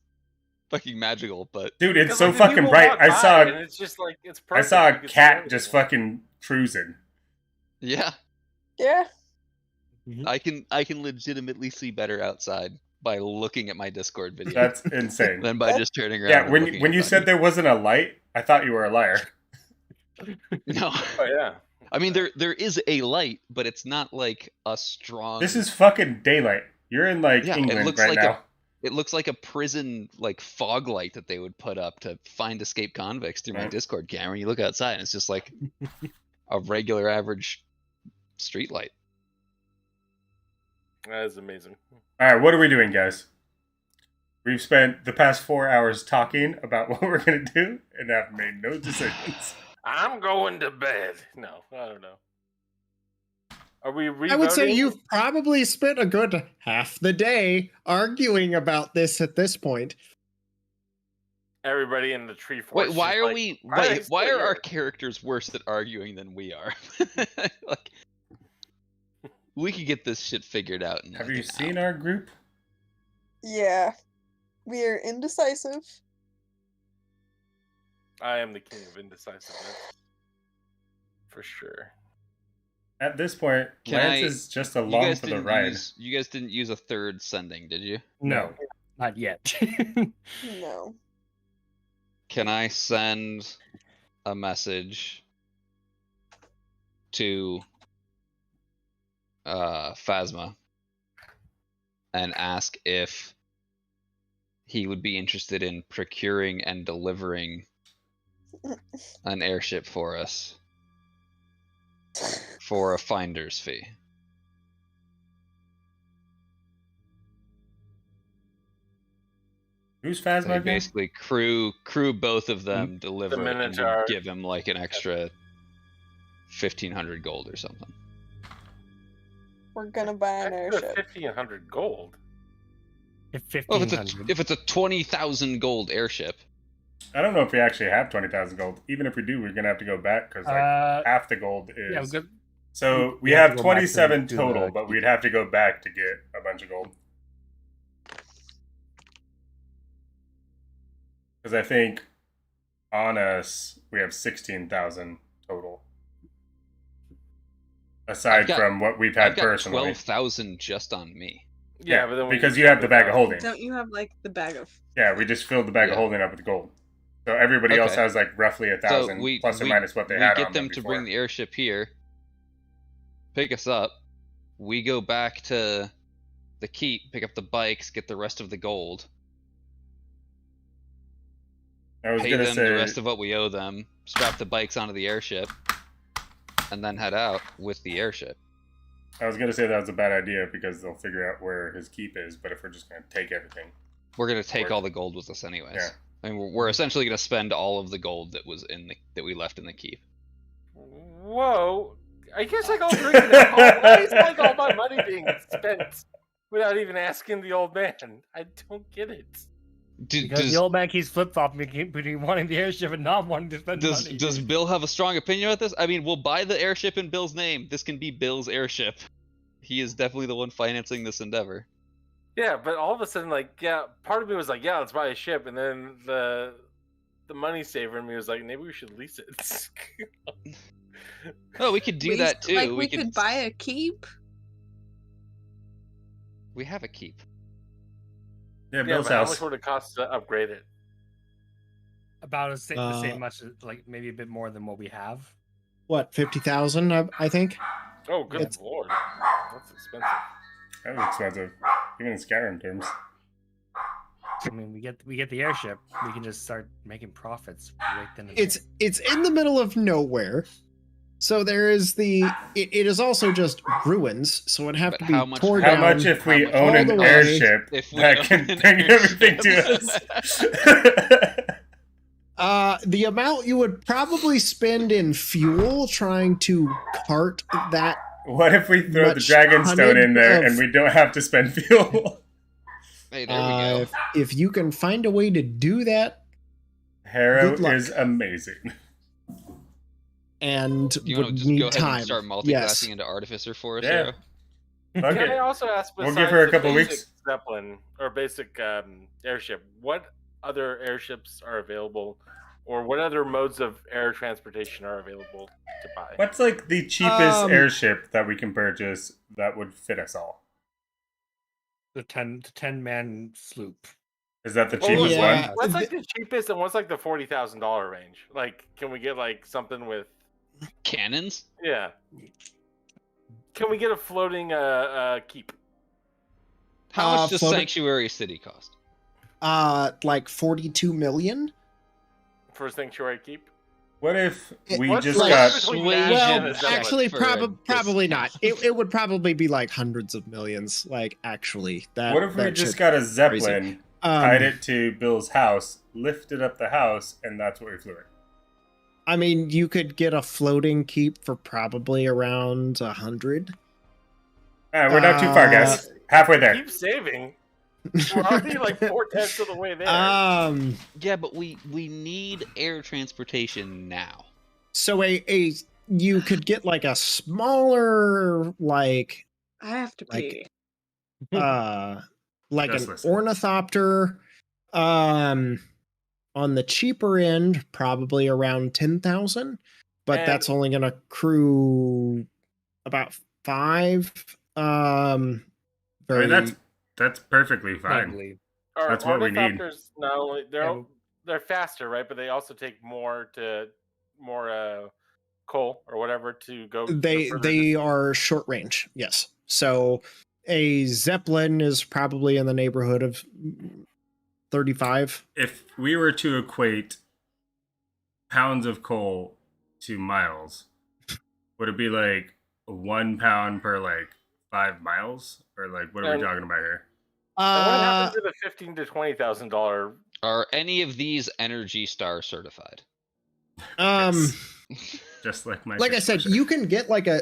fucking magical, but Dude, it's Because, so like, the fucking people bright. walk I by saw and it's just like it's I perfect. saw You a can see cat just everything. fucking cruising. yeah, Yeah. I can legitimately see better outside by looking at my Discord video That's insane. than by just turning around. Yeah, and when looking when at you my- said there wasn't a light, I thought you were a liar. no, Oh yeah. I mean there is a light, but it's not like a strong. This is fucking daylight. You're in like Yeah, it England looks right like now. It looks like a prison like fog light that they would put up to find escaped convicts through my Right. Discord camera. You look outside and it's just like a regular average street light. That is amazing. All right, what are we doing, guys? We've spent the past 4 hours talking about what we're gonna do, and have made no decisions. I'm going to bed. No, I don't know. Are we re-voting? I would say you've probably spent a good half the day arguing about this at this point. Everybody in the tree forest. Wait, why is are like, we? "Why are Wait, they why still are our here?" characters worse at arguing than we are? Like, we could get this shit figured out. In Have like you an seen hour. our group? Yeah. We are indecisive. I am the king of indecisiveness. For sure. At this point, Can Lance I- is just You along guys for the didn't ride. use. You guys didn't use a third sending, did you? No, not yet. No. Can I send a message to Phasma and ask if he would be interested in procuring and delivering an airship for us for a finder's fee? Who's So Phasma we again? basically crew both of them, deliver it, and we Minotaur. give him like an extra 1,500 gold or something. We're gonna buy an airship. 1,500 gold. If Well, 1,500. if it's a 20,000 gold airship, I don't know if we actually have 20,000 gold. Even if we do, we're gonna have to go back because like half the gold is. yeah, we'll go- So we we have have to go back to 27 do total, the- but we'd have to go back to get a bunch of gold. Because I think on us we have 16,000 total. Aside I've got- from what we've had I've got personally. 12,000 just on me. Yeah, but then we because you have the bag of holding. Don't you have like the bag of? Yeah, we just filled the bag of Yeah. holding up with gold. So everybody else Okay. has like roughly 1,000 we plus or we- minus what they we had get on them to before. bring the airship here, pick us up. We go back to the keep, pick up the bikes, get the rest of the gold, I was pay gonna them say the rest of what we owe them, strap the bikes onto the airship, and then head out with the airship. I was gonna say that was a bad idea because they'll figure out where his keep is. But if we're just gonna take everything, We're gonna take Work. all the gold with us anyways. Yeah. I mean, we're essentially gonna spend all of the gold that was that we left in the keep. Whoa! I guess like all drinking alcohol. Why is like all my money being spent without even asking the old man? I don't get it. Because the old man keeps flip flopping between wanting the airship and not wanting to spend money. Does Bill have a strong opinion about this? I mean, we'll buy the airship in Bill's name. This can be Bill's airship. He is definitely the one financing this endeavor. Yeah, but all of a sudden, like, yeah, part of me was like, yeah, let's buy a ship, and then the money saver in me was like, maybe we should lease it. Oh, we could do that too. Like we could buy a keep. We have a keep. yeah, Yeah, Bill's but how house. much would it cost to upgrade it? About the same much, like maybe a bit more than what we have. What, 50,000? I think. Oh, good It's- lord, that's expensive. That was expensive, even in Skyrim terms. I mean, we get the airship. We can just start making profits right then and It's in the middle of nowhere. So there is it is also just ruins, so it'd have But to be how much- torn How down. much if we much own all an the way airship if we that own can an bring everything to airship? us? The amount you would probably spend in fuel trying to cart that. What if we throw the Much Dragonstone in there tonnage and we don't have to spend fuel? Hey, there we go. If you can find a way to do that, Harrow Good luck. is amazing. and Do you would want to just need go ahead time. and start multiclassing Yes. into Artificer for us, Yeah. Sarah? Fuck Can I it. also ask, We'll besides give her a the couple basic weeks. Zeppelin or basic airship, what other airships are available, or what other modes of air transportation are available to buy? What's like the cheapest Um, airship that we can purchase that would fit us all? The 10-man sloop. Is that the Well, cheapest yeah. one? What's like the cheapest and what's like the $40,000 range? Like, can we get like something with? Cannons? Yeah. Can we get a floating keep? How much does floating- Sanctuary City cost? Like 42 million. For a sanctuary keep? What if we What's just the got? difference between Well, that Well, and a Zeppelin? actually, for a probably not. discount. It would probably be like hundreds of millions. Like actually, that. What if we that just shit- got a Zeppelin, Um, tied it to Bill's house, lifted up the house, and that's what we flew it? I mean, you could get a floating keep for probably around 100. We're not too far, guys. Halfway there. Keep saving. We're already like 4/10 of the way there. Yeah, but we need air transportation now. So you could get like a smaller like I have to Like- pee. like Just an listen. ornithopter. On the cheaper end, probably around 10,000, but And- that's only gonna crew about 5. I mean, that's perfectly fine. Probably. Our That's what we need. ornithopters, not only Yeah, they're faster, right? But they also take more coal or whatever to go. they further they distance. are short range, yes. So a Zeppelin is probably in the neighborhood of 35. If we were to equate pounds of coal to miles, would it be like 1 pound per like 5 miles, or like what are we And- talking about here? And what happens to the $15,000 to $20,000? Are any of these Energy Star certified? Um Yes. Just like my like I said, dishwasher. you can get like a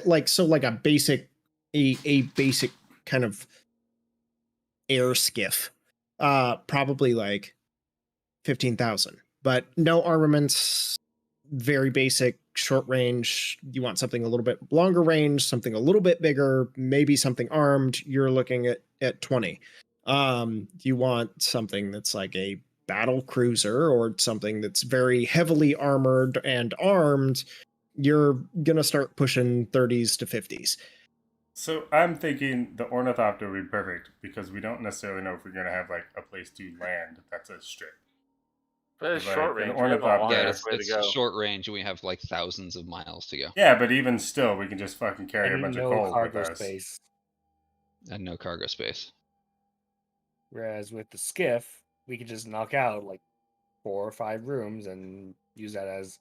basic a basic kind of air skiff. Probably like 15,000. But no armaments, very basic, short range. You want something a little bit longer range, something a little bit bigger, maybe something armed, you're looking at 20. You want something that's like a battle cruiser or something that's very heavily armored and armed, you're gonna start pushing 30s to 50s. So I'm thinking the ornithopter would be perfect because we don't necessarily know if we're gonna have like a place to land that's a strip. But it's Like short an range. ornithopter. Yeah, Yeah, it's, way to go. short range, and we have like thousands of miles to go, Yeah, but even still, we can just fucking carry a And bunch of no coal with cargo us. space. and no cargo space. Whereas with the skiff, we could just knock out like 4 or 5 rooms and use that as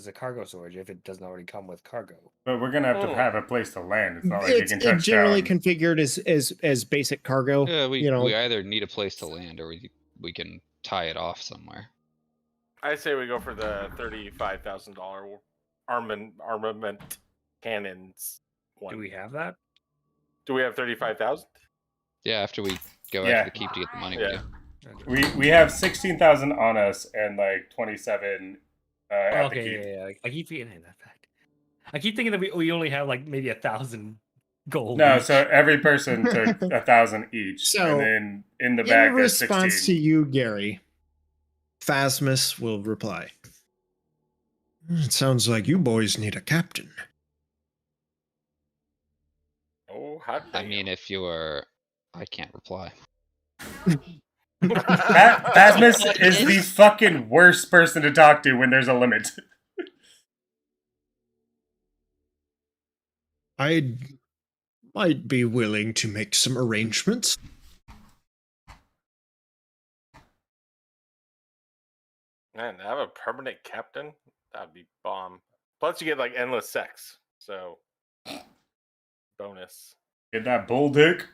a cargo storage if it doesn't already come with cargo. But we're gonna have to Oh. have a place to land. It's not like you It's can touch generally down. configured as basic cargo. Yeah, we you know, we either need a place to land or we can tie it off somewhere. I say we go for the $35,000 armament cannons one. Do we have that? Do we have 35,000? Yeah, after we go Yeah. after the keep to get the money. Yeah. We do. We have 16,000 on us and like 27 at the Okay, keep. yeah. I keep thinking that fact. I keep thinking that we only have like maybe 1,000 gold. No, each. so every person took 1,000 each, So, and then in the in bag there's response 16. to you, Gary, Phasmus will reply. It sounds like you boys need a captain. Oh, hot I damn. mean, if you're, I can't reply. Phasmus is the fucking worst person to talk to when there's a limit. I might be willing to make some arrangements. Man, to have a permanent captain? That'd be bomb. Plus, you get like endless sex. So, bonus. Get that bull dick.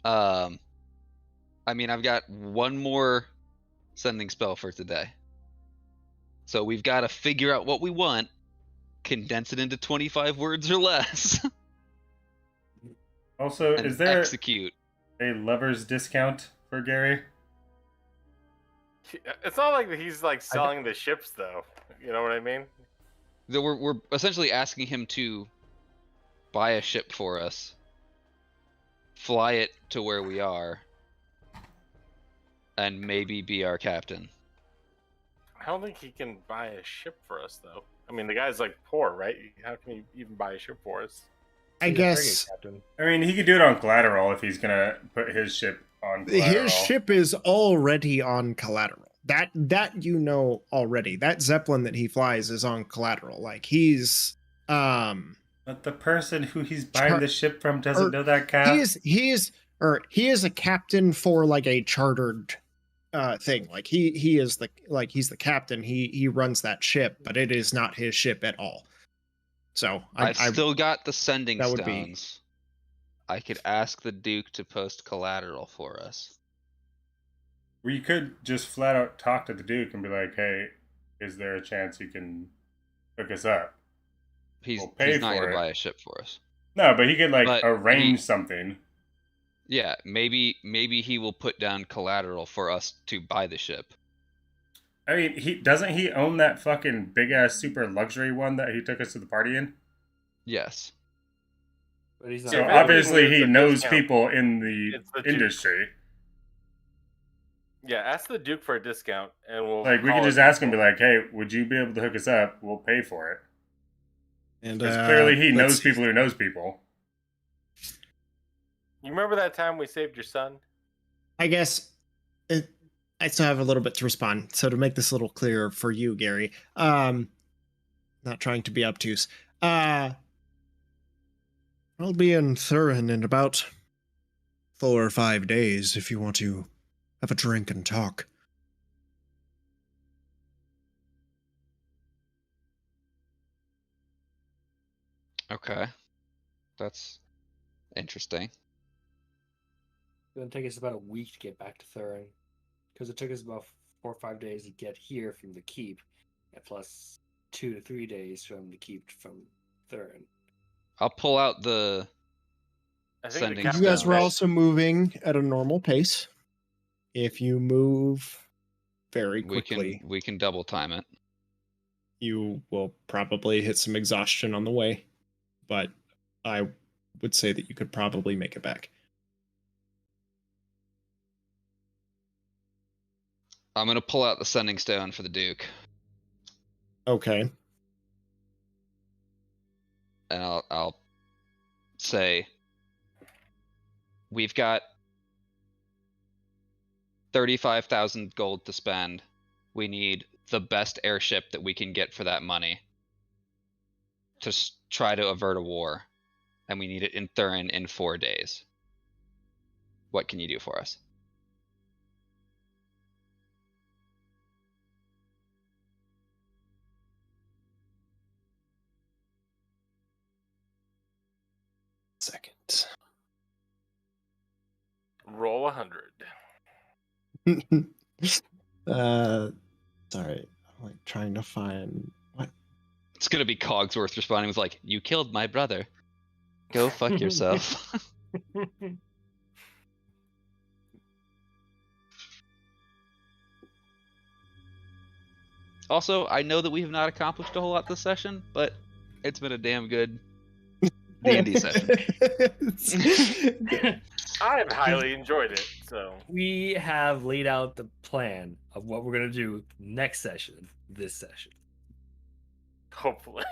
I mean, I've got one more sending spell for today. So we've got to figure out what we want, condense it into 25 words or less, Also, and is there execute. a lover's discount for Gary? It's not like he's like selling the ships, though. You know what I mean? We're essentially asking him to buy a ship for us, fly it to where we are, and maybe be our captain. I don't think he can buy a ship for us, though. I mean, the guy's like poor, right? How can he even buy a ship for us? I He's a guess frigate captain. I mean, he could do it on collateral if he's gonna put his ship on collateral. his ship is already on collateral. That you know already. That Zeppelin that he flies is on collateral. Like he's But the person who he's buying the ship from doesn't know that he guy. he is a captain for like a chartered thing. Like he is he's the captain. He runs that ship, but it is not his ship at all. So I've still got the sending that would be- stones. I could ask the Duke to post collateral for us. We could just flat out talk to the Duke and be like, "Hey, is there a chance you can hook us up?" He's We'll pay not for gonna it. buy a ship for us. No, but he could like But arrange something. Yeah, maybe he will put down collateral for us to buy the ship. I mean, he own that fucking big ass super luxury one that he took us to the party in? Yes. But he's not. So if obviously anything, he it's a knows discount. people in the It's the Duke. industry. Yeah, ask the Duke for a discount, and we'll. Like we call could just it ask him, be equal. like, "Hey, would you be able to hook us up? We'll pay for it." and Because clearly he let's knows see. people who knows people. You remember that time we saved your son? I guess I still have a little bit to respond. So to make this a little clearer for you, Gary, not trying to be obtuse. I'll be in Thurin in about 4 or 5 days if you want to have a drink and talk. Okay. That's interesting. It's gonna take us about a week to get back to Thurin, because it took us about 4 or 5 days to get here from the keep, and plus 2 to 3 days from the keep from Thurin. I'll pull out the I think the Sending captain You guys were said- also moving at a normal pace. If you move very we quickly, can double time it. you will probably hit some exhaustion on the way. But I would say that you could probably make it back. I'm gonna pull out the sending stone for the Duke, Okay. and I'll say we've got 35,000 gold to spend. We need the best airship that we can get for that money to try to avert a war, and we need it in Thurin in 4 days. What can you do for us? Second. Roll 100. Sorry. I'm like trying to find what. It's gonna be Cogsworth responding with like, "You killed my brother. Go fuck yourself." Also, I know that we have not accomplished a whole lot this session, but it's been a damn good D&D session. I have highly enjoyed it. So We have laid out the plan of what we're gonna do next session, this session. hopefully,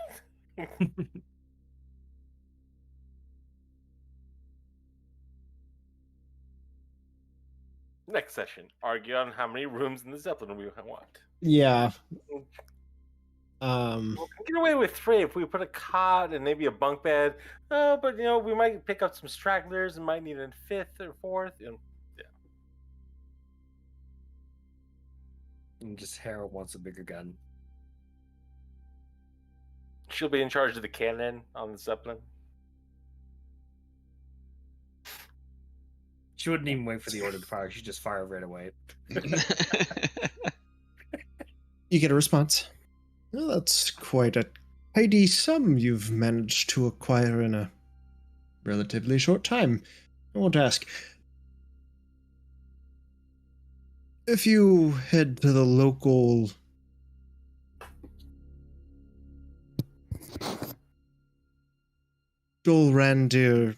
next session, argue on how many rooms in the Zeppelin we want. Yeah. We can get away with 3 if we put a cot and maybe a bunk bed. But we might pick up some stragglers and might need a 5th or 4th. And just Harold wants a bigger gun. She'll be in charge of the cannon on the Zeppelin. She wouldn't even wait for the order to fire. She'd just fire right away. You get a response. Well, that's quite a tidy sum you've managed to acquire in a relatively short time. I won't ask. If you head to the local Dolrandir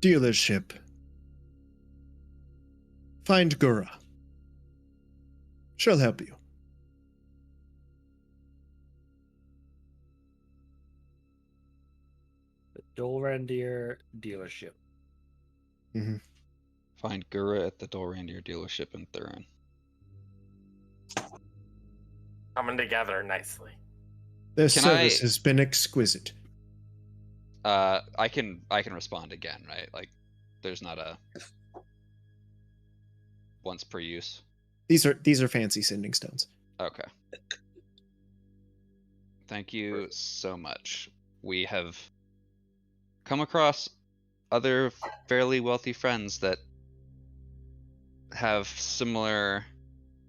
dealership, find Gura. She'll help you. The Dolrandir dealership. Mm-hmm. Find Gura at the Dolrandir dealership in Thurin. Coming together nicely. Their Can service I- has been exquisite. I can respond again, right? Like, there's not a once per use. These are fancy sending stones. Okay. Thank you so much. We have come across other fairly wealthy friends that have similar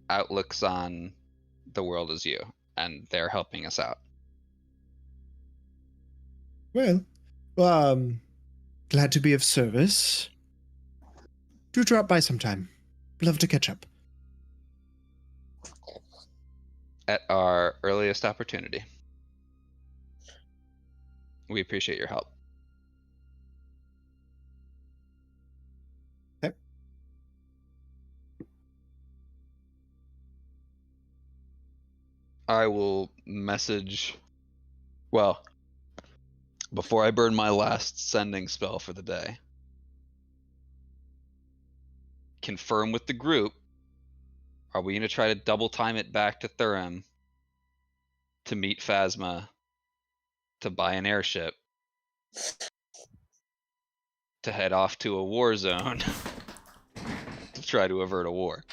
outlooks on the world as you, and they're helping us out. Well, glad to be of service. Do drop by sometime. Love to catch up. At our earliest opportunity. We appreciate your help. Okay. I will message. Well, before I burn my last sending spell for the day, confirm with the group. Are we going to try to double time it back to Thurim to meet Phasma, to buy an airship, to head off to a war zone to try to avert a war?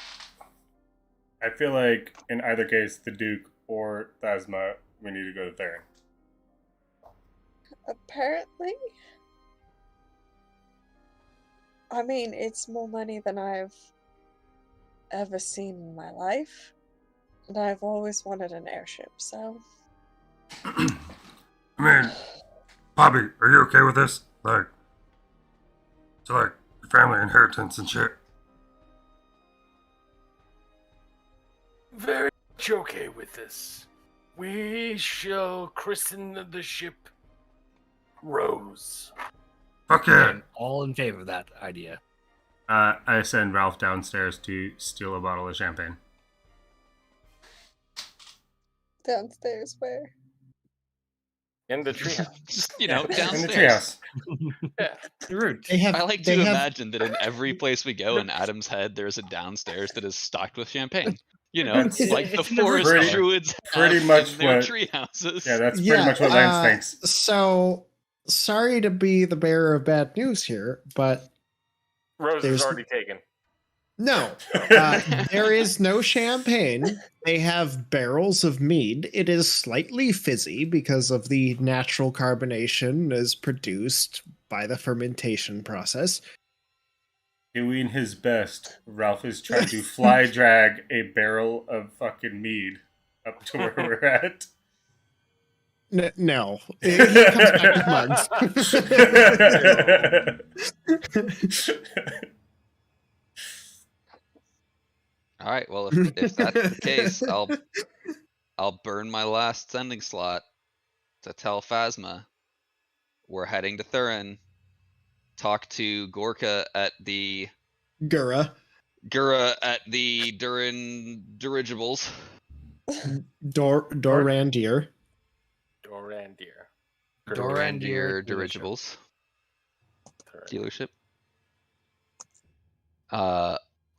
I feel like in either case, the Duke or Phasma, we need to go to Theron. Apparently. I mean, it's more money than I've ever seen in my life. And I've always wanted an airship, so. I mean, Bobby, are you okay with this? Like, to like your family inheritance and shit. Very much okay with this. We shall christen the ship Rose. Fuck yeah. I'm all in favor of that idea. I send Ralph downstairs to steal a bottle of champagne. Downstairs where? In the treehouse. You know, In the downstairs. treehouse. Root. They have. I like they to have- imagine that in every place we go in Adam's head, there's a downstairs that is stocked with champagne. You know, That's- like the it's never forest pretty- druids pretty have much in their what- tree houses. Yeah, that's pretty much what Lance thinks. So, sorry to be the bearer of bad news here, but Rose There's- is already taken. no. There is no champagne. They have barrels of mead. It is slightly fizzy because of the natural carbonation as produced by the fermentation process. Doing his best, Ralph is trying to fly drag a barrel of fucking mead up to where we're at. No. He comes back with mugs. All right. Well, if that's the case, I'll burn my last sending slot to tell Phasma we're heading to Thurin. Talk to Gorka at the Gura. Durin dirigibles. Dorandir. Dorandir. Dorandir dirigibles dealership.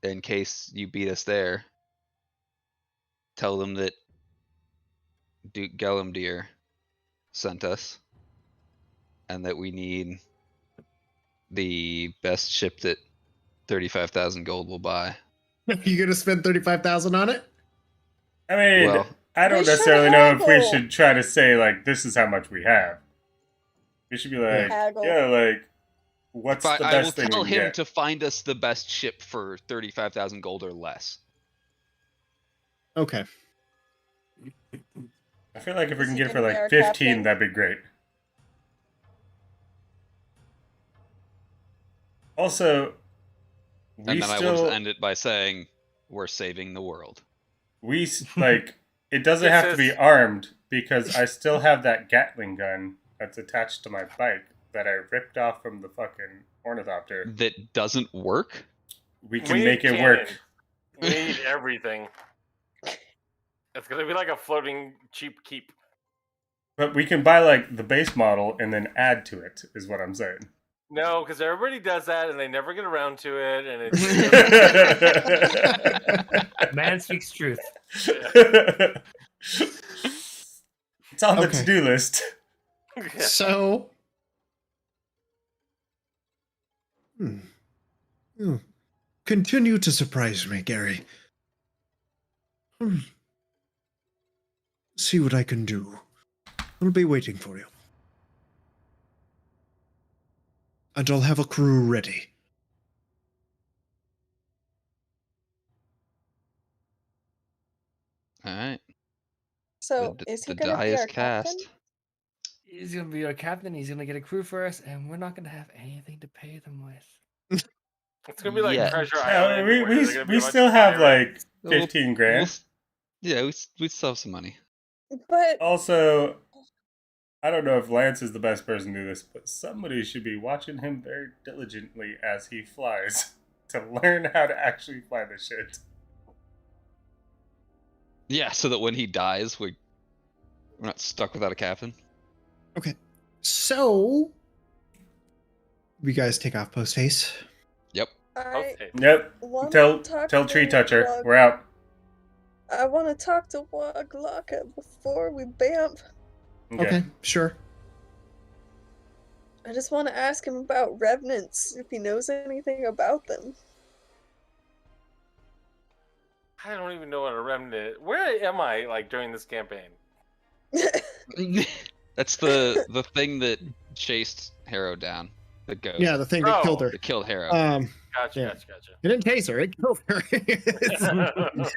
In case you beat us there, tell them that Duke Gellamdir sent us, and that we need the best ship that 35,000 gold will buy You gonna spend 35,000 on it? I mean, Well, I don't They should necessarily know if we haggle. should try to say, like, this is how much we have. We should be like, Haggle. yeah, like, what's If the I will best thing we tell can him get? to find us the best ship for 35,000 gold or less. Okay. I feel like if we Is can he get it for gonna be like our 15, captain? that'd be great. Also, we And then I will still just end it by saying, we're saving the world. like it doesn't It have to be says- armed because I still have that Gatling gun that's attached to my bike that I ripped off from the fucking ornithopter. That doesn't work? We can need make it cannon. work. We need everything. It's gonna be like a floating cheap keep. But we can buy like the base model and then add to it, is what I'm saying. No, because everybody does that and they never get around to it, and it's Man speaks truth. It's on the Okay. to-do list. So. You continue to surprise me, Gary. See what I can do. I'll be waiting for you. And I'll have a crew ready. Alright. So is he gonna die be is our captain? cast. He's gonna be our captain. He's gonna get a crew for us, and we're not gonna have anything to pay them with. It's gonna be like Yeah. Treasure No, Island. where there's gonna be we a bunch still of have pirates. like 15 grand. Yeah, we still have some money. But Also, I don't know if Lance is the best person to do this, but somebody should be watching him very diligently as he flies to learn how to actually fly the shit. Yeah, so that when he dies, we're not stuck without a captain. So. You guys take off post haste. Yep. I Okay. Yep. want Tell to talk tell Tree to Toucher, Wug- we're out. I want to talk to Waglaka before we bamf. Okay, sure. I just want to ask him about revenants, if he knows anything about them. I don't even know what a remnant is. Where am I, like, during this campaign? That's the thing that chased Harrow down. The ghost. Yeah, the thing that killed her. That killed Harrow. Gotcha, Yeah. gotcha. It didn't chase her, it killed her. Well.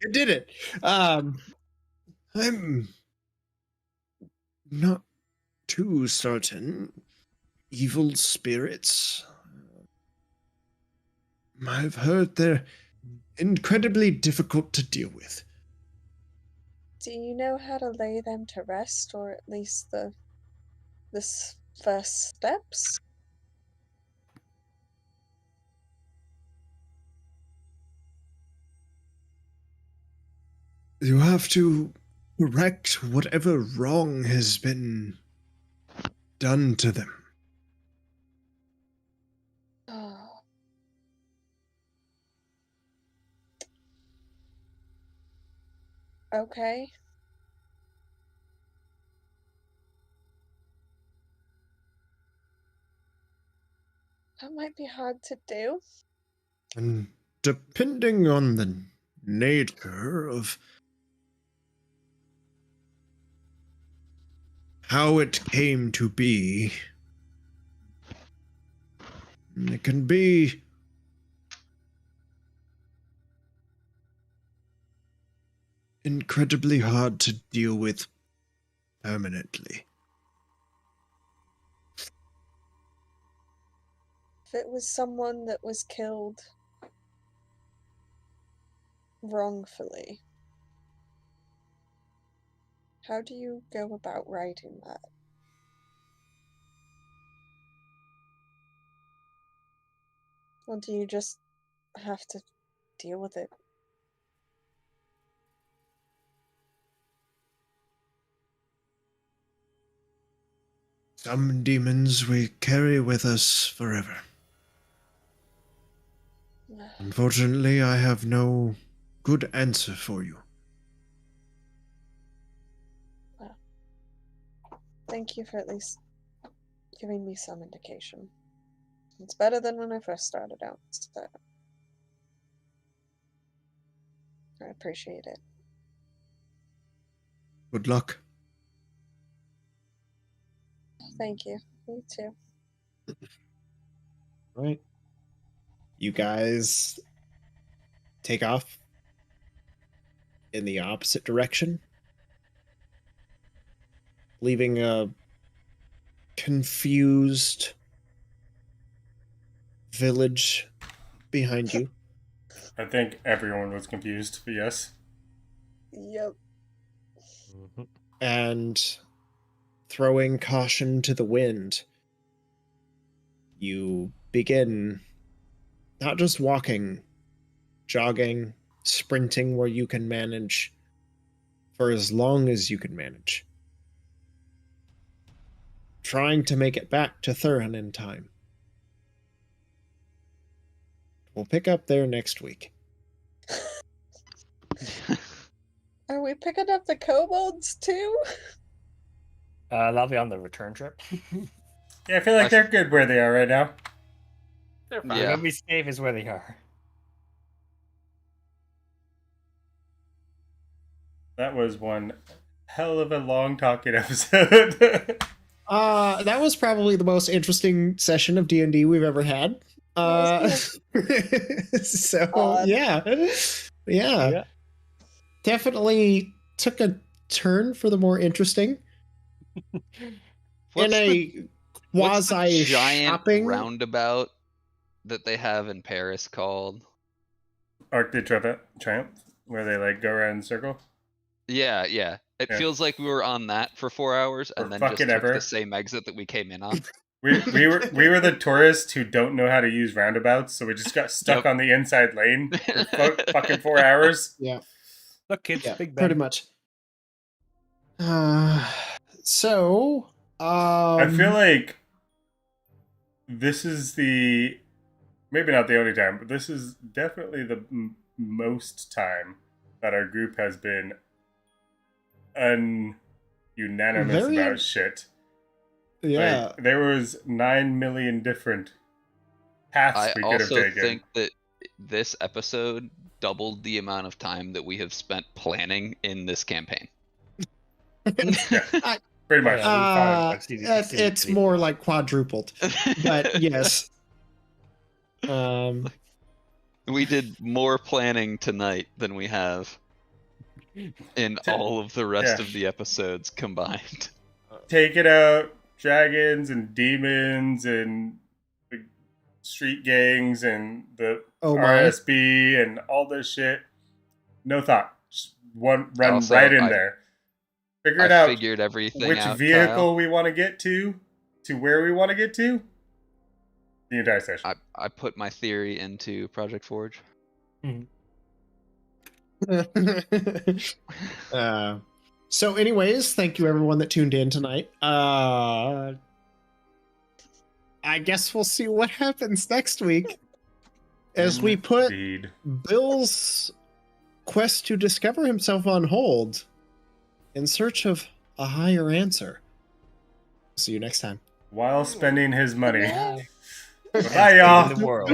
It did it. I'm not too certain. Evil spirits. I've heard they're incredibly difficult to deal with. Do you know how to lay them to rest, or at least the first steps? You have to correct whatever wrong has been done to them. Oh. Okay. That might be hard to do. And depending on the nature of how it came to be, it can be incredibly hard to deal with permanently. If it was someone that was killed wrongfully, how do you go about writing that? Or do you just have to deal with it? Some demons we carry with us forever. Unfortunately, I have no good answer for you. Thank you for at least giving me some indication. It's better than when I first started out. So. I appreciate it. Good luck. Thank you. You too. All right. You guys take off in the opposite direction, leaving a confused village behind you. I think everyone was confused, but yes. Yep. And throwing caution to the wind, you begin not just walking, jogging, sprinting where you can manage for as long as you can manage, trying to make it back to Thurin in time. We'll pick up there next week. Are we picking up the kobolds too? That'll be on the return trip. Yeah, I feel like they're good where they are right now. They're fine. Yeah. They'll be safe as where they are. That was one hell of a long talking episode. That was probably the most interesting session of D&D we've ever had. So Odd. yeah. Definitely took a turn for the more interesting. What's in a what's the quasi giant shopping roundabout that they have in Paris called? Arc de Triomphe, where they like go around in a circle. Yeah. It Yeah. feels like we were on that for 4 hours and For then just fucking took ever. the same exit that we came in on. We were the tourists who don't know how to use roundabouts, so we just got stuck Yep. on the inside lane for fucking 4 hours. Yeah. Look, kids, Yeah, Big Ben. pretty much. So I feel like this is maybe not the only time, but this is definitely the most time that our group has been unanimous Very about shit. yeah. Like, there was 9 million different paths I we could have also taken. think that this episode doubled the amount of time that we have spent planning in this campaign. I- Pretty much. It's more like quadrupled, but yes. We did more planning tonight than we have in all of the rest Yeah. of the episodes combined. Taking out dragons and demons and the street gangs and the Oh my. RSB and all this shit. No thought. Just run Also, right in there. Figure it I out figured everything which out, vehicle Kyle. we want to get to where we want to get to. The entire session. I put my theory into Project Forge. So anyways, thank you everyone that tuned in tonight. I guess we'll see what happens next week as we put Indeed. Bill's quest to discover himself on hold in search of a higher answer. See you next time. While spending his money. Yeah. Bye, y'all. In the world.